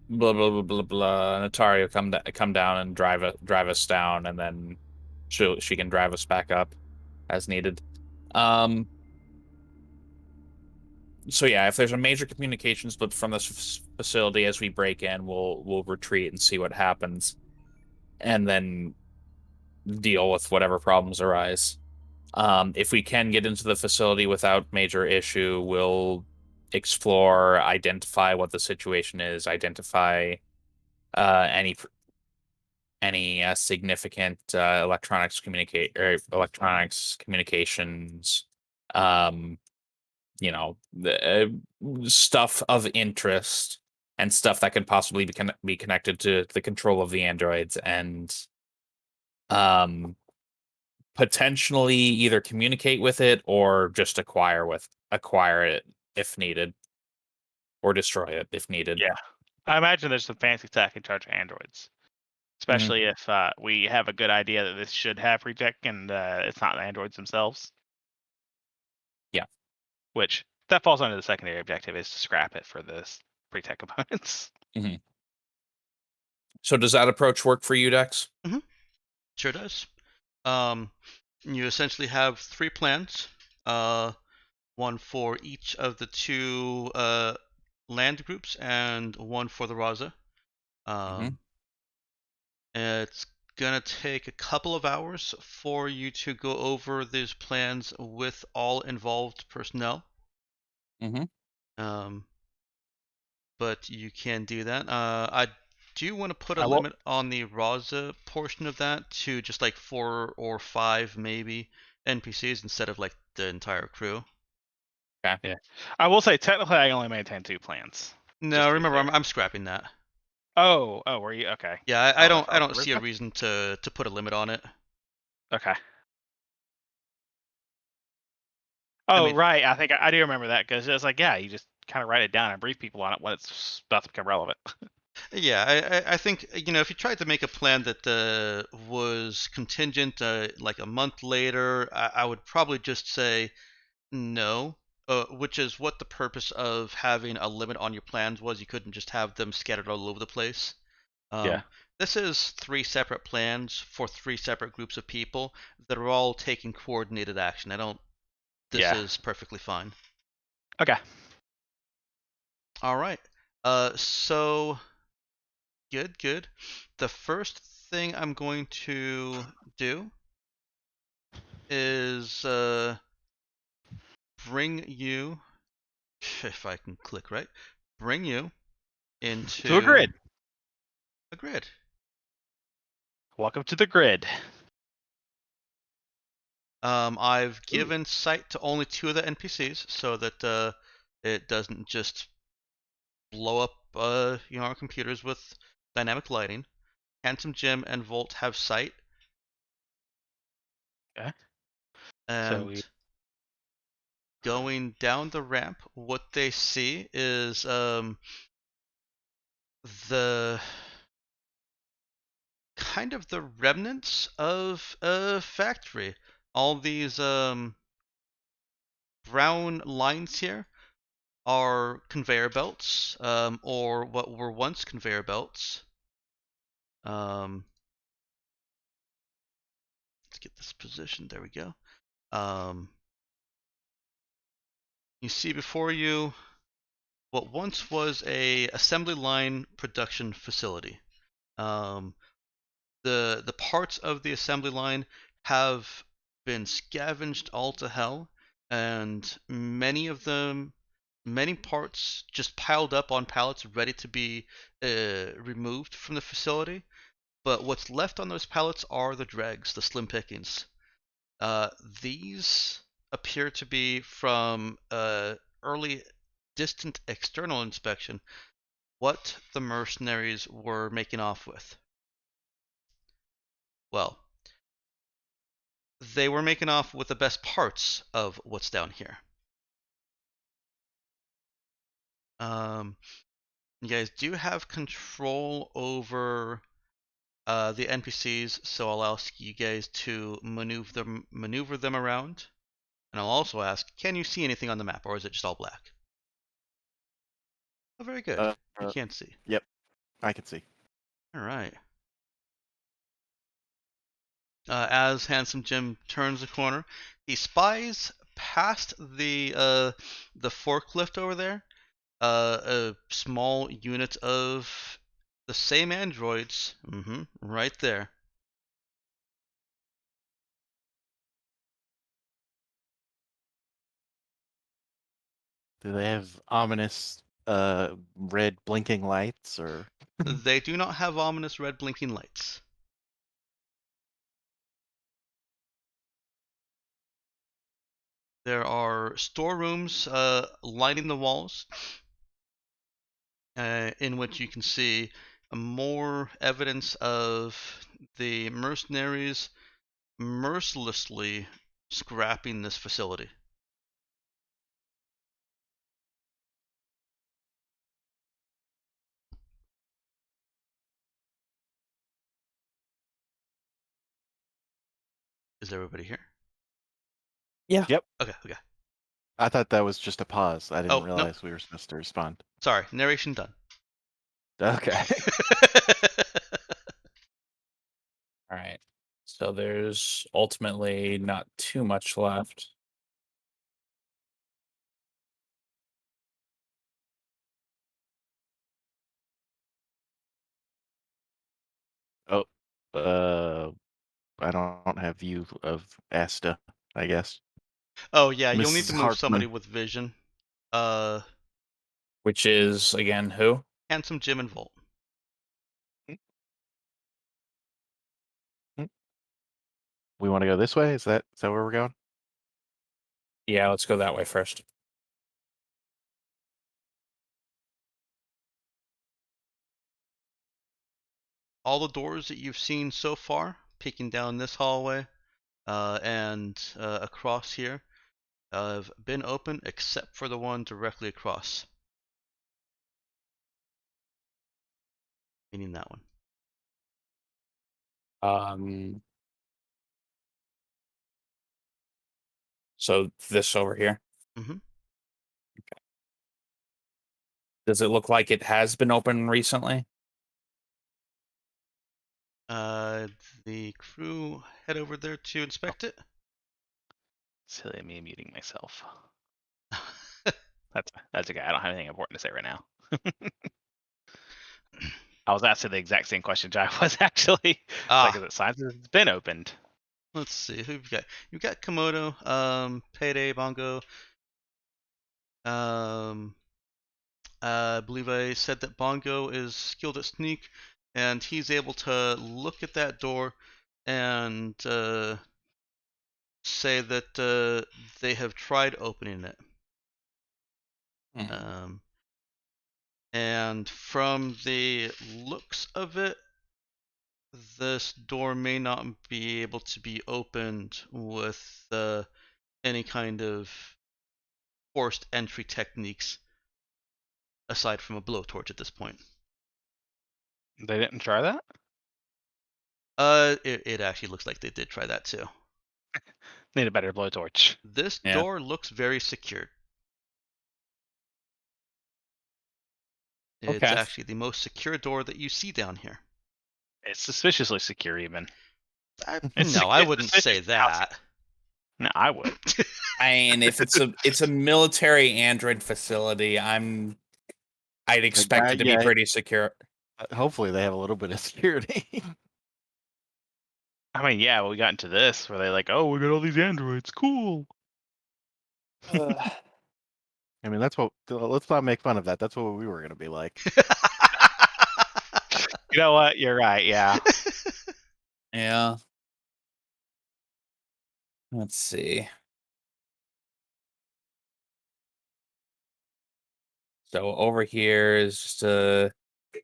Speaker 2: blah blah blah blah Natario come down and drive us down, and then she can drive us back up as needed. So yeah, if there's a major communications blip from this facility as we break in, we'll retreat and see what happens, and then deal with whatever problems arise. If we can get into the facility without major issue, we'll explore, identify what the situation is, identify any significant electronics communications, the stuff of interest and stuff that could possibly be connected to the control of the androids, and potentially either communicate with it or just acquire it if needed, or destroy it if needed.
Speaker 4: Yeah. I imagine there's some fancy tech in charge of androids, especially if we have a good idea that this should have pre-tech and it's not the androids themselves.
Speaker 2: Yeah.
Speaker 4: Which that falls under the secondary objective, is to scrap it for this pre-tech components.
Speaker 2: Mm-hmm. So does that approach work for you, Dex?
Speaker 1: Mm-hmm. Sure does. You essentially have 3 plans. One for each of the 2 land groups and one for the Raza. It's gonna take a couple of hours for you to go over these plans with all involved personnel. But you can do that. I do want to put a limit on the Raza portion of that to just like 4 or 5 maybe NPCs instead of like the entire crew.
Speaker 2: Okay.
Speaker 4: Yeah. I will say technically I only maintain 2 plans.
Speaker 1: No, remember I'm scrapping that.
Speaker 4: Oh, were you? Okay.
Speaker 1: Yeah, I don't see a reason to put a limit on it.
Speaker 4: Okay. Oh, right. I think I do remember that, because it's like, yeah, you just kind of write it down and brief people on it when it's about to become relevant.
Speaker 1: Yeah, I think if you tried to make a plan that was contingent like a month later, I would probably just say no. Which is what the purpose of having a limit on your plans was. You couldn't just have them scattered all over the place.
Speaker 4: Yeah.
Speaker 1: This is 3 separate plans for 3 separate groups of people that are all taking coordinated action. This
Speaker 4: Yeah.
Speaker 1: is perfectly fine.
Speaker 4: Okay.
Speaker 1: All right. So good. The first thing I'm going to do is bring you, if I can click right, bring you into
Speaker 4: To a grid.
Speaker 1: A grid.
Speaker 4: Welcome to the grid.
Speaker 1: I've given sight to only 2 of the NPCs so that it doesn't just blow up our computers with dynamic lighting. Handsome Jim and Volt have sight.
Speaker 4: Okay.
Speaker 1: And going down the ramp, what they see is the kind of the remnants of a factory. All these brown lines here are conveyor belts, or what were once conveyor belts. Let's get this position. There we go. You see before you what once was a assembly line production facility. The parts of the assembly line have been scavenged all to hell, and many parts just piled up on pallets ready to be removed from the facility. But what's left on those pallets are the dregs, the slim pickings. These appear to be from early distant external inspection what the mercenaries were making off with. Well, they were making off with the best parts of what's down here. You guys do have control over the NPCs, so I'll ask you guys to maneuver them around. And I'll also ask, can you see anything on the map, or is it just all black? Oh, very good. You can't see.
Speaker 3: Yep, I can see.
Speaker 1: All right. As Handsome Jim turns the corner, he spies past the forklift over there, a small unit of the same androids, right there.
Speaker 3: Do they have ominous red blinking lights or?
Speaker 1: They do not have ominous red blinking lights. There are storerooms lining the walls, in which you can see more evidence of the mercenaries mercilessly scrapping this facility. Is everybody here?
Speaker 2: Yeah.
Speaker 3: Yep.
Speaker 1: Okay.
Speaker 3: I thought that was just a pause. I didn't
Speaker 1: Oh, no.
Speaker 3: realize we were supposed to respond.
Speaker 1: Sorry, narration done.
Speaker 3: Okay.
Speaker 2: All right. So there's ultimately not too much left.
Speaker 3: Oh, I don't have view of Asta, I guess.
Speaker 1: Oh yeah, you'll need
Speaker 3: Mrs.
Speaker 1: to move somebody
Speaker 3: Hartman.
Speaker 1: with vision.
Speaker 2: Which is, again, who?
Speaker 1: Handsome Jim and Volt.
Speaker 3: We want to go this way? Is that where we're going?
Speaker 2: Yeah, let's go that way first.
Speaker 1: All the doors that you've seen so far, peeking down this hallway, and across here, have been open except for the one directly across. Meaning that one.
Speaker 2: So this over here.
Speaker 1: Mm-hmm.
Speaker 2: Does it look like it has been open recently?
Speaker 1: The crew head over there to inspect it.
Speaker 4: Silly me muting myself. That's okay. I don't have anything important to say right now. I was asking the exact same question Jai was actually. Like, is it signs that it's been opened?
Speaker 1: Let's see who you've got. You've got Komodo, Payday, Bongo. I believe I said that Bongo is skilled at sneak, and he's able to look at that door and say that they have tried opening it. And from the looks of it, this door may not be able to be opened with any kind of forced entry techniques aside from a blowtorch at this point.
Speaker 4: They didn't try that?
Speaker 1: It actually looks like they did try that too.
Speaker 4: Need a better blowtorch.
Speaker 1: This
Speaker 2: Yeah.
Speaker 1: door looks very secure. It's
Speaker 2: Okay.
Speaker 1: actually the most secure door that you see down here.
Speaker 4: It's suspiciously secure, even.
Speaker 1: No, I wouldn't say that.
Speaker 4: No, I would.
Speaker 2: I mean, if it's a military android facility, I'd expect it to be pretty secure.
Speaker 3: Hopefully, they have a little bit of security.
Speaker 4: I mean, yeah, we got into this where they're like, "Oh, we got all these androids, cool."
Speaker 3: I mean, that's what. Let's not make fun of that. That's what we were gonna be like.
Speaker 4: You know what? You're right. Yeah.
Speaker 2: Yeah. Let's see. So over here is just a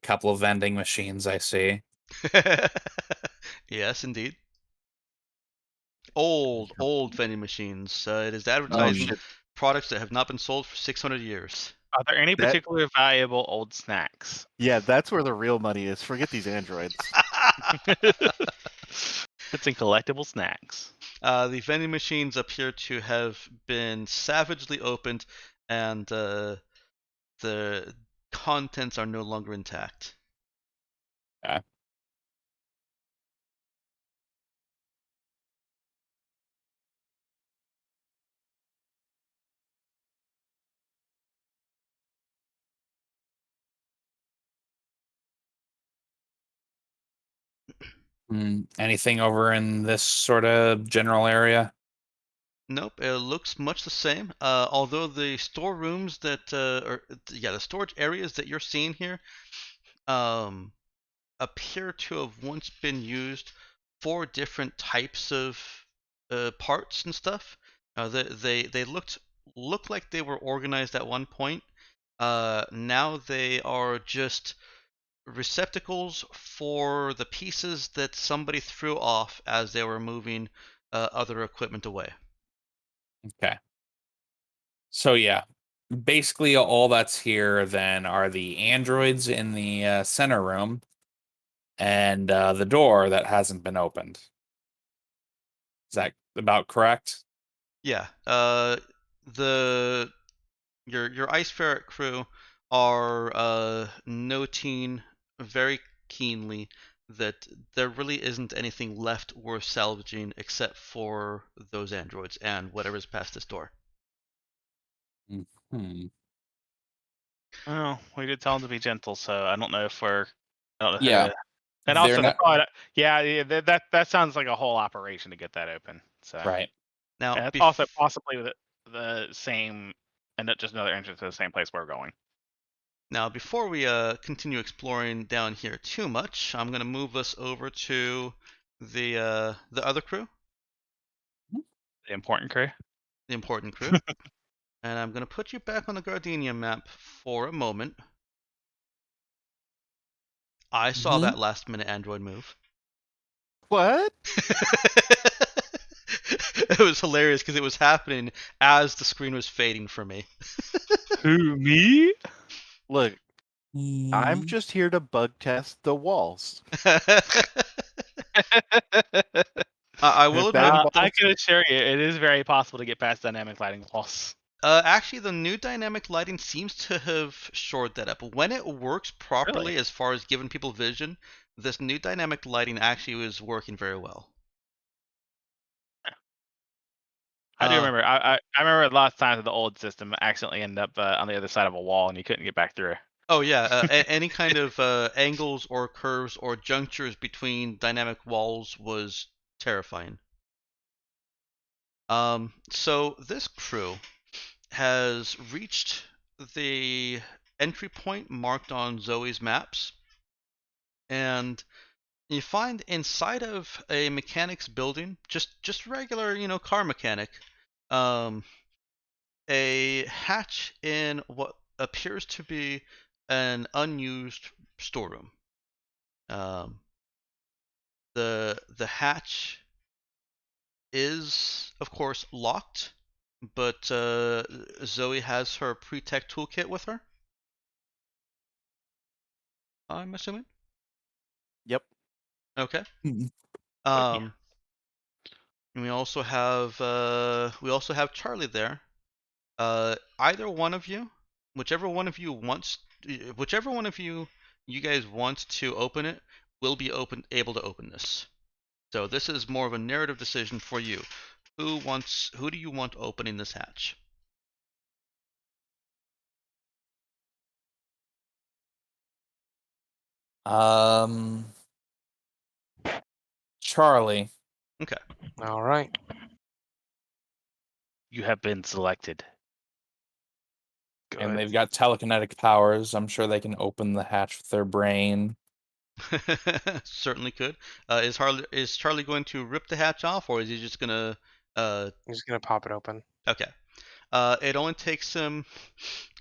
Speaker 2: couple of vending machines I see.
Speaker 1: Yes, indeed. Old vending machines. It is advertising products that have not been sold for 600 years.
Speaker 4: Are there any particularly valuable old snacks?
Speaker 3: Yeah, that's where the real money is. Forget these androids.
Speaker 4: It's in collectible snacks.
Speaker 1: The vending machines appear to have been savagely opened, and the contents are no longer intact.
Speaker 2: Okay. Anything over in this sort of general area?
Speaker 1: Nope, it looks much the same. Although the storerooms that, the storage areas that you're seeing here, appear to have once been used for different types of parts and stuff. They looked like they were organized at one point. Now they are just receptacles for the pieces that somebody threw off as they were moving other equipment away.
Speaker 2: Okay. So yeah, basically all that's here then are the androids in the center room and the door that hasn't been opened. Is that about correct?
Speaker 1: Yeah. Your Ice Ferret crew are noting very keenly that there really isn't anything left worth salvaging except for those androids and whatever's past this door.
Speaker 2: Hmm.
Speaker 4: Well, we did tell them to be gentle, so I don't know if we're. I don't know.
Speaker 2: Yeah.
Speaker 4: And
Speaker 2: They're
Speaker 4: also,
Speaker 2: not-
Speaker 4: that sounds like a whole operation to get that open. So
Speaker 2: Right.
Speaker 1: Now,
Speaker 4: and it's also possibly the same, and not just another entrance to the same place we're going.
Speaker 1: Now, before we continue exploring down here too much, I'm going to move us over to the other crew,
Speaker 4: The important crew.
Speaker 1: the important crew, and I'm going to put you back on the Gardenia map for a moment. I saw that last-minute android move.
Speaker 3: What?
Speaker 1: It was hilarious because it was happening as the screen was fading for me.
Speaker 4: Who, me?
Speaker 3: Look, I'm just here to bug test the walls.
Speaker 1: I will admit,
Speaker 4: I can assure you, it is very possible to get past dynamic lighting walls.
Speaker 1: actually, the new dynamic lighting seems to have shored that up. When it works properly,
Speaker 4: Really?
Speaker 1: as far as giving people vision, this new dynamic lighting actually was working very well.
Speaker 4: I do remember. I remember lots of times with the old system accidentally ended up on the other side of a wall and you couldn't get back through.
Speaker 1: Oh yeah, any kind of angles or curves or junctures between dynamic walls was terrifying. So this crew has reached the entry point marked on Zoe's maps, and you find inside of a mechanic's building, just regular, car mechanic, um, a hatch in what appears to be an unused storeroom. The hatch is, of course, locked, but Zoe has her pre-tech toolkit with her. I'm assuming.
Speaker 3: Yep.
Speaker 1: Okay.
Speaker 2: Mhm.
Speaker 1: And we also have Charlie there. Either one of you, whichever one of you you guys want to open it, will be able to open this. So this is more of a narrative decision for you. Who do you want opening this hatch?
Speaker 2: Charlie.
Speaker 1: Okay.
Speaker 5: All right.
Speaker 4: You have been selected.
Speaker 5: Good.
Speaker 2: And they've got telekinetic powers. I'm sure they can open the hatch with their brain.
Speaker 1: Certainly could. Is Charlie going to rip the hatch off, or is he just gonna?
Speaker 5: I'm just gonna pop it open.
Speaker 1: Okay. It only takes him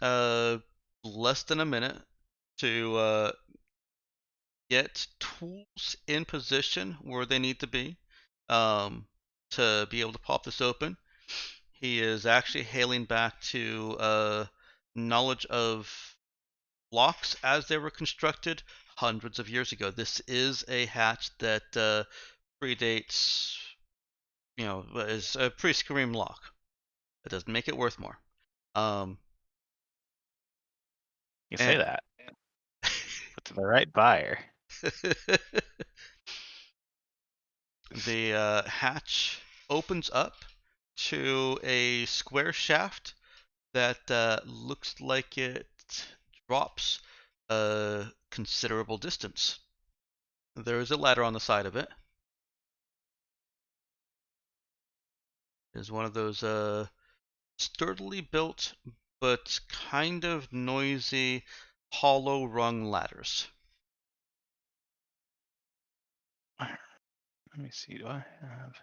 Speaker 1: less than a minute to get tools in position where they need to be to be able to pop this open. He is actually hailing back to knowledge of locks as they were constructed hundreds of years ago. This is a hatch that predates, is a pre-Scream lock. It doesn't make it worth more.
Speaker 4: You say that. But to the right buyer.
Speaker 1: The hatch opens up to a square shaft that looks like it drops a considerable distance. There is a ladder on the side of it. It is one of those sturdily built but kind of noisy hollow rung ladders.
Speaker 4: Let me see. Do I have?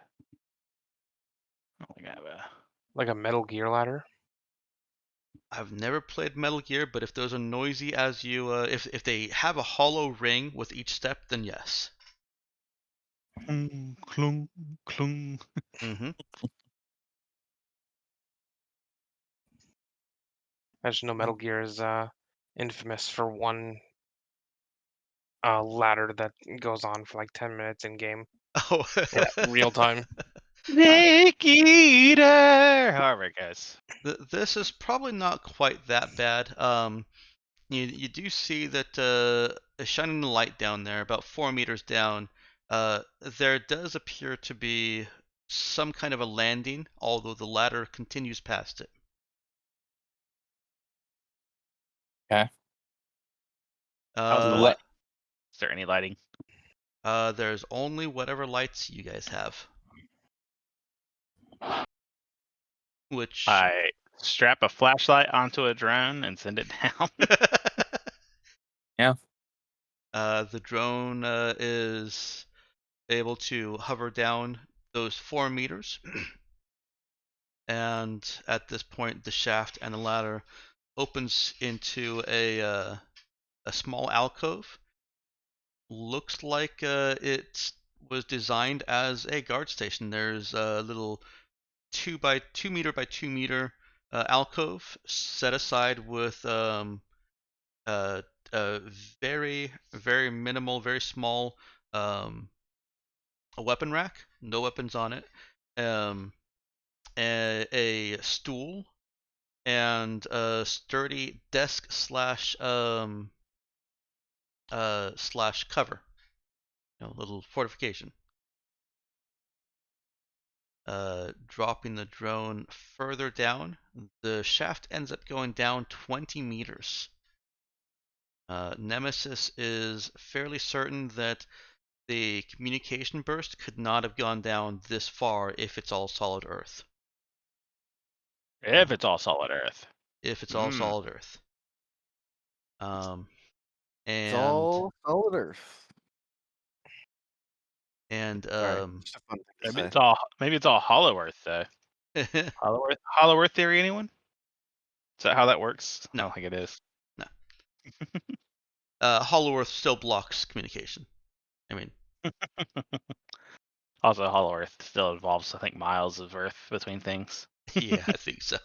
Speaker 4: Oh, I got a.
Speaker 5: Like a Metal Gear ladder.
Speaker 1: I've never played Metal Gear, but if those are noisy as you, if they have a hollow ring with each step, then yes.
Speaker 4: Klung, klung, klung.
Speaker 1: Mm-hmm.
Speaker 5: I just know Metal Gear is infamous for one ladder that goes on for like 10 minutes in game.
Speaker 1: Oh.
Speaker 5: Yeah, real time.
Speaker 4: Snake Eater! However it goes.
Speaker 1: This is probably not quite that bad. You do see that shining the light down there, about 4 meters down. There does appear to be some kind of a landing, although the ladder continues past it.
Speaker 2: Okay.
Speaker 4: How's the
Speaker 1: Uh,
Speaker 4: light? Is there any lighting?
Speaker 1: there's only whatever lights you guys have. Which
Speaker 4: I strap a flashlight onto a drone and send it down.
Speaker 2: Yeah.
Speaker 1: The drone is able to hover down those 4 meters. And at this point, the shaft and the ladder opens into a small alcove. Looks like it was designed as a guard station. There's a little 2 by 2 meter by 2 meter alcove set aside with a very very minimal, very small um, a weapon rack, no weapons on it, um, a stool, and a sturdy desk slash slash cover. little fortification. Dropping the drone further down, the shaft ends up going down 20 meters. Nemesis is fairly certain that the communication burst could not have gone down this far if it's all solid Earth.
Speaker 4: If it's all solid Earth.
Speaker 1: If it's all solid Earth.
Speaker 3: It's
Speaker 1: And
Speaker 3: all solid Earth.
Speaker 1: and
Speaker 3: Sorry, just a fun thing to
Speaker 4: Maybe
Speaker 3: say.
Speaker 4: it's all Hollow Earth though. Hollow Earth theory, anyone? Is that how that works?
Speaker 1: No.
Speaker 4: I don't think it is.
Speaker 1: No. Hollow Earth still blocks communication. I mean,
Speaker 4: Also, Hollow Earth still involves, I think, miles of Earth between things.
Speaker 1: yeah, I think so.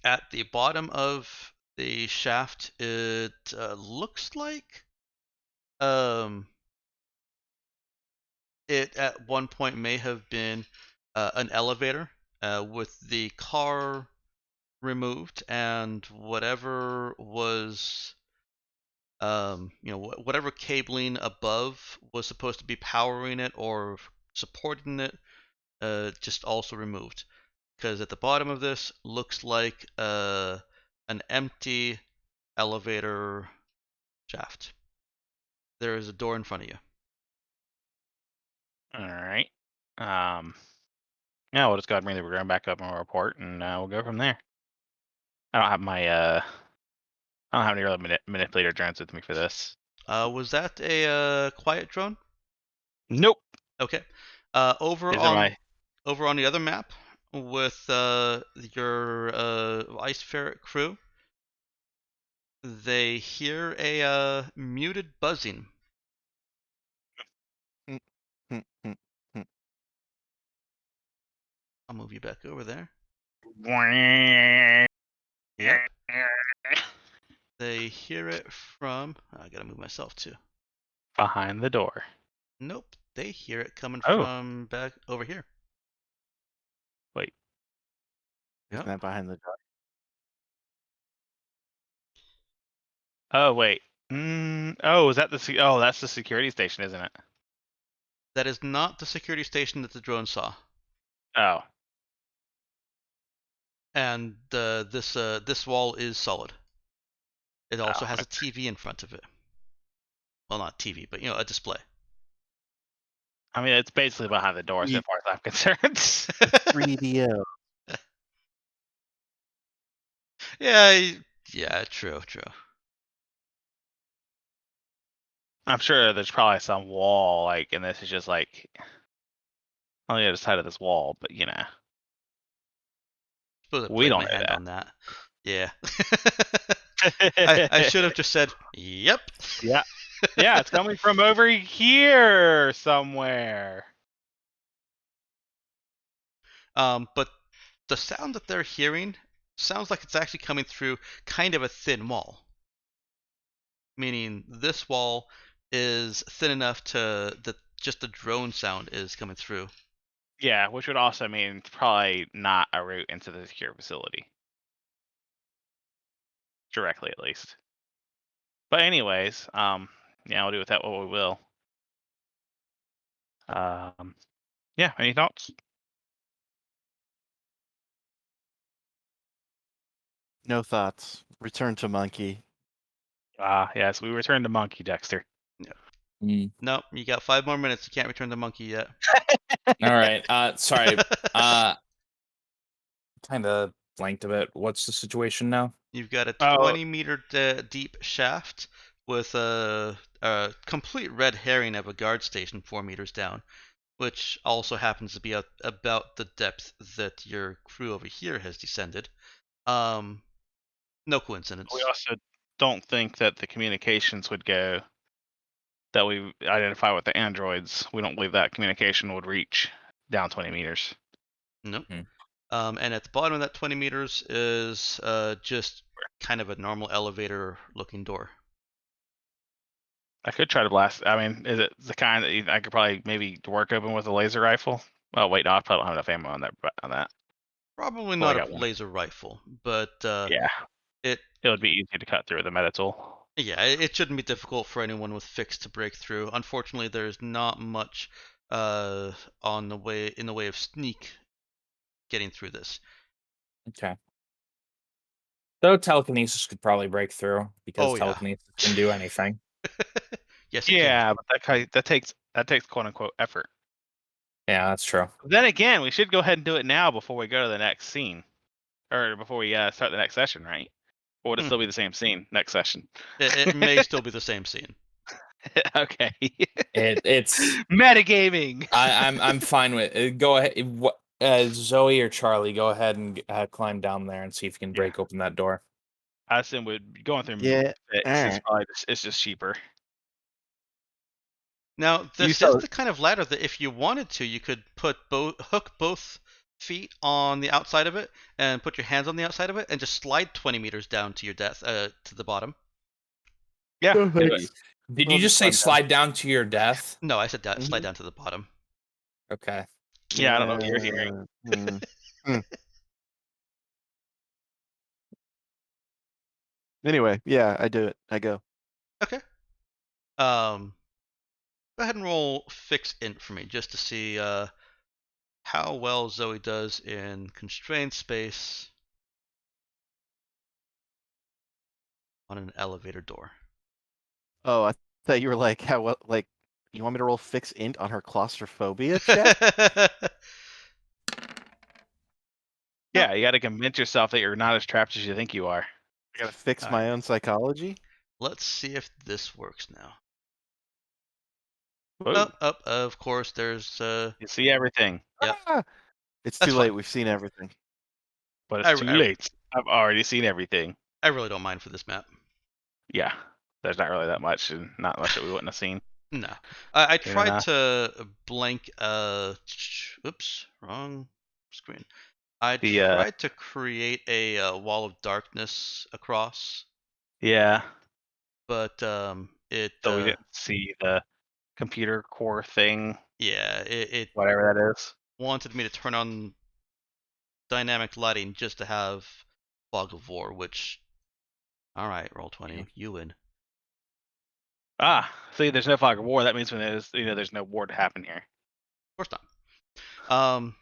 Speaker 1: At the bottom of the shaft, it looks like it at one point may have been an elevator with the car removed and whatever was whatever cabling above was supposed to be powering it or supporting it just also removed, because at the bottom of this looks like an empty elevator shaft. There is a door in front of you.
Speaker 4: All right. Yeah, we'll just go ahead and bring the ground back up and we'll report, and we'll go from there. I don't have my I don't have any other manipulator drones with me for this.
Speaker 1: Was that a quiet drone?
Speaker 4: Nope.
Speaker 1: Okay. Over
Speaker 4: These are my.
Speaker 1: on the other map with your ice ferret crew, they hear a muted buzzing. I'll move you back over there. Yep. They hear it from. I gotta move myself too.
Speaker 4: Behind the door.
Speaker 1: Nope. They hear it coming
Speaker 4: Oh.
Speaker 1: from back over here.
Speaker 4: Wait.
Speaker 3: Isn't that behind the door?
Speaker 4: Oh wait. Oh, is that the? Oh, that's the security station, isn't it?
Speaker 1: That is not the security station that the drone saw.
Speaker 4: Oh.
Speaker 1: And this wall is solid. It also has a
Speaker 4: okay.
Speaker 1: TV in front of it. Well, not TV, but a display.
Speaker 4: I mean, it's basically behind the door, so far as I'm concerned.
Speaker 3: 3DO.
Speaker 1: Yeah, true.
Speaker 4: I'm sure there's probably some wall, like, and this is just like on the other side of this wall, but
Speaker 1: Suppose I
Speaker 4: we
Speaker 1: played
Speaker 4: don't
Speaker 1: my
Speaker 4: know
Speaker 1: hand
Speaker 4: that.
Speaker 1: on that. Yeah. I should have just said, yep.
Speaker 4: Yeah. Yeah, it's coming from over here somewhere.
Speaker 1: But the sound that they're hearing sounds like it's actually coming through kind of a thin wall. Meaning this wall is thin enough that just the drone sound is coming through.
Speaker 4: Yeah, which would also mean it's probably not a route into the secure facility. Directly, at least. But anyways, yeah, we'll do with that what we will. Yeah, any thoughts?
Speaker 3: No thoughts. Return to monkey.
Speaker 4: Yes, we return to monkey, Dexter.
Speaker 1: Nope, you got 5 more minutes. You can't return the monkey yet.
Speaker 2: All right. Sorry. Kind of blanked a bit. What's the situation now?
Speaker 1: You've got a 20-meter deep shaft with a complete red herring of a guard station 4 meters down, which also happens to be about the depth that your crew over here has descended. No coincidence.
Speaker 4: We also don't think that the communications would go that we identify with the androids. We don't believe that communication would reach down 20 meters.
Speaker 1: Nope. And at the bottom of that 20 meters is just kind of a normal elevator-looking door.
Speaker 4: I could try to blast. I mean, is it the kind that I could probably maybe work open with a laser rifle? Oh wait, no, I probably don't have enough ammo on that.
Speaker 1: Probably
Speaker 4: Well,
Speaker 1: not a laser rifle, but
Speaker 4: yeah,
Speaker 1: it
Speaker 4: would be easy to cut through with a meta tool.
Speaker 1: Yeah, it shouldn't be difficult for anyone with fix to break through. Unfortunately, there's not much in the way of sneak getting through this.
Speaker 2: Okay. Though telekinesis could probably break through because
Speaker 1: Oh yeah.
Speaker 2: telekinesis can do anything.
Speaker 1: Yes, it can.
Speaker 4: Yeah, but that takes quote unquote effort.
Speaker 2: Yeah, that's true.
Speaker 4: Then again, we should go ahead and do it now before we go to the next scene, or before we start the next session, right? Or would it
Speaker 1: Hmm.
Speaker 4: still be the same scene next session?
Speaker 1: It may still be the same scene.
Speaker 4: Okay.
Speaker 2: It's
Speaker 4: Metagaming.
Speaker 2: I'm fine with it. Go ahead. Zoe or Charlie, go ahead and climb down there and see if you can
Speaker 4: Yeah.
Speaker 2: break open that door.
Speaker 4: I assume going through
Speaker 3: Yeah,
Speaker 4: fix is
Speaker 3: alright.
Speaker 4: probably it's just cheaper.
Speaker 1: Now,
Speaker 4: You
Speaker 1: this
Speaker 4: saw
Speaker 1: is the kind of ladder that if you wanted to, you could hook both feet on the outside of it and put your hands on the outside of it and just slide 20 meters down to your death to the bottom.
Speaker 4: yeah.
Speaker 3: Go ahead.
Speaker 2: Did
Speaker 3: I'll
Speaker 2: you just say
Speaker 3: climb down.
Speaker 2: slide down to your death?
Speaker 1: No, I said slide
Speaker 3: Mhm.
Speaker 1: down to the bottom.
Speaker 2: Okay.
Speaker 4: Yeah, I don't know what you're hearing.
Speaker 3: Anyway, yeah, I do it. I go.
Speaker 1: Okay. Go ahead and roll fix int for me just to see how well Zoe does in constrained space on an elevator door.
Speaker 3: Oh, I thought you were like, how well, like, you want me to roll fix int on her claustrophobia check?
Speaker 4: Yeah, you got to convince yourself that you're not as trapped as you think you are.
Speaker 3: I gotta fix
Speaker 1: Alright.
Speaker 3: my own psychology.
Speaker 1: Let's see if this works now.
Speaker 4: Whoa.
Speaker 1: Of course, there's
Speaker 4: You see everything,
Speaker 1: Yep.
Speaker 3: Ah! It's
Speaker 1: That's
Speaker 3: too late.
Speaker 1: fine.
Speaker 3: We've seen everything.
Speaker 4: but it's
Speaker 1: I,
Speaker 4: too
Speaker 1: I,
Speaker 4: late. I've already seen everything.
Speaker 1: I really don't mind for this map.
Speaker 4: Yeah, there's not really that much, and not much that we wouldn't have seen.
Speaker 1: No. I
Speaker 4: Soon
Speaker 1: tried
Speaker 4: enough.
Speaker 1: to blank oops, wrong screen. I
Speaker 4: The
Speaker 1: tried to create a wall of darkness across,
Speaker 4: yeah,
Speaker 1: but it
Speaker 4: so we didn't see the computer core thing,
Speaker 1: yeah, it
Speaker 4: whatever that is.
Speaker 1: wanted me to turn on dynamic lighting just to have fog of war, which all right, roll 20, you win.
Speaker 4: Ah, see, there's no fog of war. That means when there's no war to happen here.
Speaker 1: Of course not.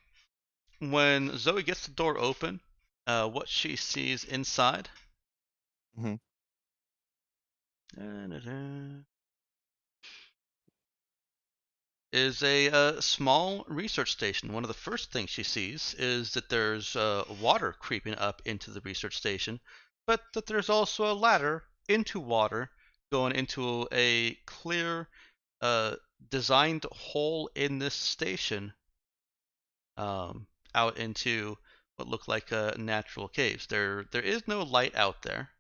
Speaker 1: When Zoe gets the door open, what she sees inside
Speaker 3: Mhm.
Speaker 1: is a small research station. One of the first things she sees is that there's water creeping up into the research station, but that there's also a ladder into water going into a clear designed hole in this station out into what look like natural caves. There is no light out there,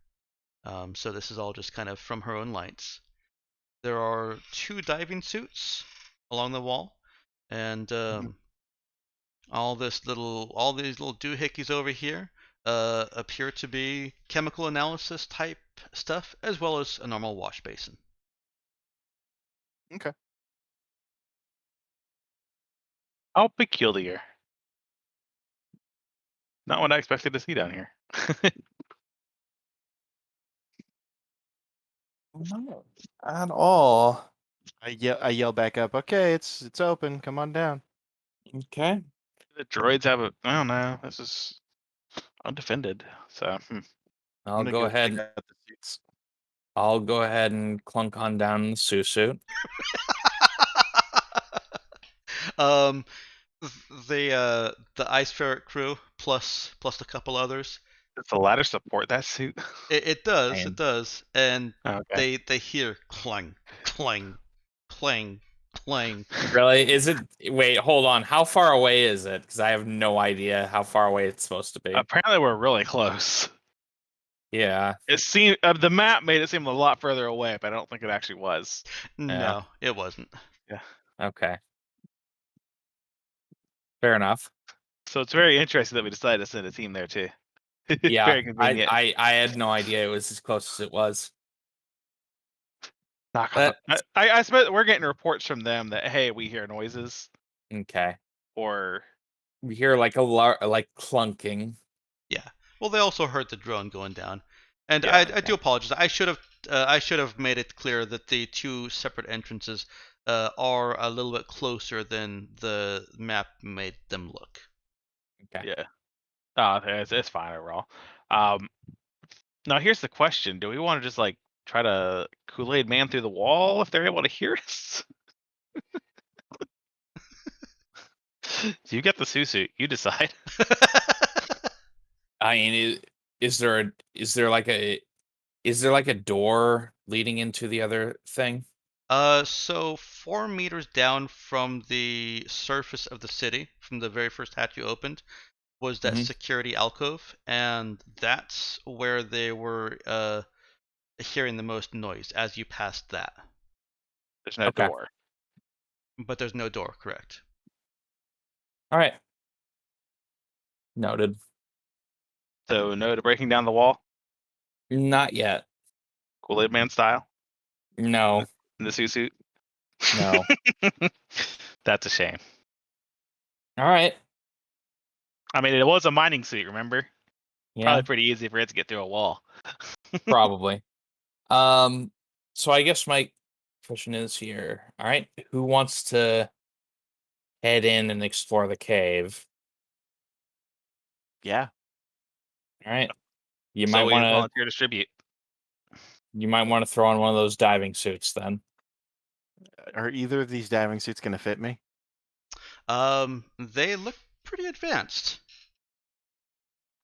Speaker 1: so this is all just kind of from her own lights. There are 2 diving suits along the wall, and all these little doohickeys over here appear to be chemical analysis type stuff, as well as a normal wash basin.
Speaker 3: Okay.
Speaker 4: How peculiar. Not what I expected to see down here.
Speaker 2: No, at all.
Speaker 3: I yell back up. Okay, it's open. Come on down.
Speaker 2: Okay.
Speaker 4: The droids have I don't know. This is undefended. So
Speaker 2: I'll
Speaker 3: I'm gonna
Speaker 2: go ahead.
Speaker 3: check out the suits.
Speaker 2: I'll go ahead and clunk on down in the suit.
Speaker 1: um, the Ice Ferret crew plus a couple others.
Speaker 4: does the ladder support that suit?
Speaker 1: It does, and
Speaker 4: Okay.
Speaker 1: they hear clang, clang, clang, clang.
Speaker 2: Really? Is it? Wait, hold on. How far away is it? Because I have no idea how far away it's supposed to be.
Speaker 4: Apparently, we're really close.
Speaker 2: Yeah.
Speaker 4: It seemed the map made it seem a lot further away, but I don't think it actually was.
Speaker 1: No, it wasn't.
Speaker 2: Okay. Fair enough.
Speaker 4: So it's very interesting that we decided to send a team there too.
Speaker 2: Yeah.
Speaker 4: Very convenient.
Speaker 2: I had no idea it was as close as it was.
Speaker 4: Knock on the- I suppose we're getting reports from them that hey, we hear noises
Speaker 2: Okay.
Speaker 4: or
Speaker 2: We hear like like clunking.
Speaker 1: Yeah. Well, they also heard the drone going down, and
Speaker 4: Yeah,
Speaker 1: I do apologize. I should have I should have made it clear that the two separate entrances are a little bit closer than the map made them look.
Speaker 2: Okay.
Speaker 4: Yeah. Oh, it's fine overall. Now here's the question: do we want to just like try to Kool-Aid man through the wall if they're able to hear us? You get the suit. You decide.
Speaker 2: I mean, is there like a door leading into the other thing?
Speaker 1: So 4 meters down from the surface of the city, from the very first hatch you opened, was that
Speaker 2: Mhm.
Speaker 1: security alcove, and that's where they were hearing the most noise as you passed that.
Speaker 4: There's no
Speaker 2: Okay.
Speaker 4: door.
Speaker 1: But there's no door, correct?
Speaker 2: All right. Noted.
Speaker 4: So no to breaking down the wall,
Speaker 2: Not yet.
Speaker 4: Kool-Aid man style,
Speaker 2: No.
Speaker 4: in the suit.
Speaker 2: No.
Speaker 4: That's a shame.
Speaker 2: All right.
Speaker 4: I mean, it was a mining suit, remember?
Speaker 2: Yeah.
Speaker 4: Probably pretty easy for it to get through a wall.
Speaker 2: Probably. So I guess my question is here. All right, who wants to head in and explore the cave?
Speaker 3: Yeah.
Speaker 2: All right. You
Speaker 4: So
Speaker 2: might
Speaker 4: we
Speaker 2: want
Speaker 4: volunteer distribute.
Speaker 2: to throw on one of those diving suits then.
Speaker 3: Are either of these diving suits going to fit me?
Speaker 1: They look pretty advanced.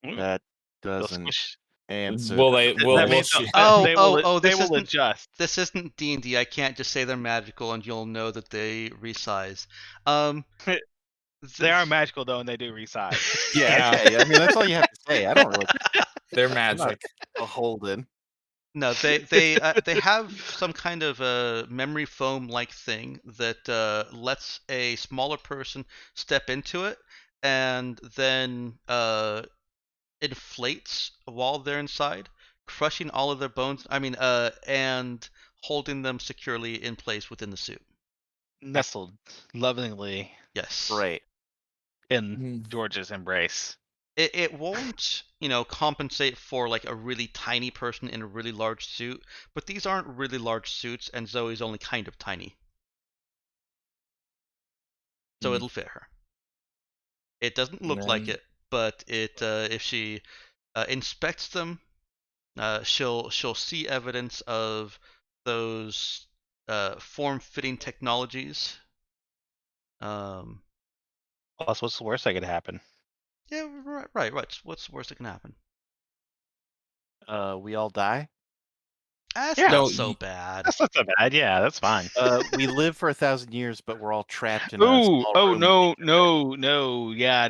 Speaker 3: That
Speaker 4: They'll
Speaker 3: doesn't
Speaker 4: squish.
Speaker 3: answer.
Speaker 2: Will they?
Speaker 4: That
Speaker 2: Will
Speaker 4: means
Speaker 2: she?
Speaker 4: they will
Speaker 1: This
Speaker 4: adjust.
Speaker 1: This isn't D&D. I can't just say they're magical and you'll know that they resize.
Speaker 4: They are magical though, and they do resize.
Speaker 3: Yeah, okay. I mean, that's all you have to say. I don't really.
Speaker 2: They're
Speaker 3: I'm not
Speaker 2: magic.
Speaker 3: beholden.
Speaker 1: No, they have some kind of a memory foam like thing that lets a smaller person step into it and then inflates while they're inside, crushing all of their bones. And holding them securely in place within the suit.
Speaker 4: Nestled lovingly
Speaker 1: Yes.
Speaker 3: Right.
Speaker 4: in George's embrace.
Speaker 1: It won't, compensate for like a really tiny person in a really large suit, but these aren't really large suits, and Zoe's only kind of tiny. So it'll fit her. It doesn't look like it, but if she inspects them, she'll see evidence of those form-fitting technologies.
Speaker 4: Plus, what's the worst that could happen?
Speaker 1: Yeah, right. What's the worst that can happen?
Speaker 3: We all die.
Speaker 1: That's
Speaker 4: Yeah.
Speaker 1: not
Speaker 2: No,
Speaker 1: so bad.
Speaker 4: That's not so bad. Yeah, that's fine.
Speaker 3: We live for 1,000 years, but we're all trapped in a
Speaker 4: Ooh,
Speaker 3: small
Speaker 4: oh
Speaker 3: room.
Speaker 4: yeah.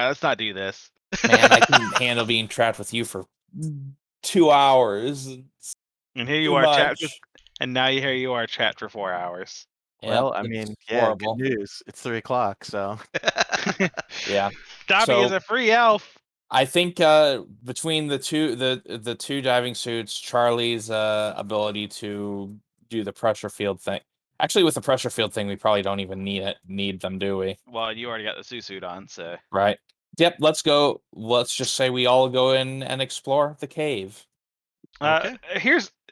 Speaker 4: Let's not do this.
Speaker 2: Man, I couldn't handle being trapped with you for 2 hours.
Speaker 4: And here you
Speaker 2: Too
Speaker 4: are trapped,
Speaker 2: much.
Speaker 4: and now here you are trapped for 4 hours.
Speaker 3: Well,
Speaker 2: Yep,
Speaker 3: I
Speaker 2: it's
Speaker 3: mean, yeah,
Speaker 2: horrible.
Speaker 3: good news. It's 3 o'clock, so.
Speaker 2: Yeah.
Speaker 4: Dobby is
Speaker 2: So-
Speaker 4: a free elf.
Speaker 2: I think between the two diving suits, Charlie's ability to do the pressure field thing. Actually, with the pressure field thing, we probably don't even need them, do we?
Speaker 4: Well, you already got the suit on, so
Speaker 2: Right. Yep, let's go. Let's just say we all go in and explore the cave.
Speaker 1: Okay.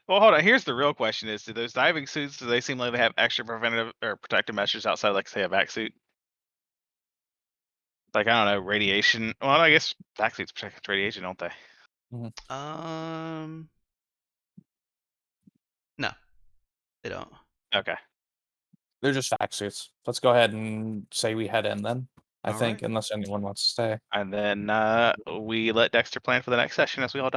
Speaker 4: Hold on. Here's the real question: is do those diving suits? Do they seem like they have extra preventative or protective measures outside, like say a vac suit? Like, I don't know, radiation. Well, I guess vac suits protect against radiation, don't they?
Speaker 1: No, they don't.
Speaker 4: Okay.
Speaker 2: They're just vac suits. Let's go ahead and say we head in then. I
Speaker 1: All
Speaker 2: think,
Speaker 1: right.
Speaker 2: unless anyone wants to stay.
Speaker 4: And then we let Dexter plan for the next session as we all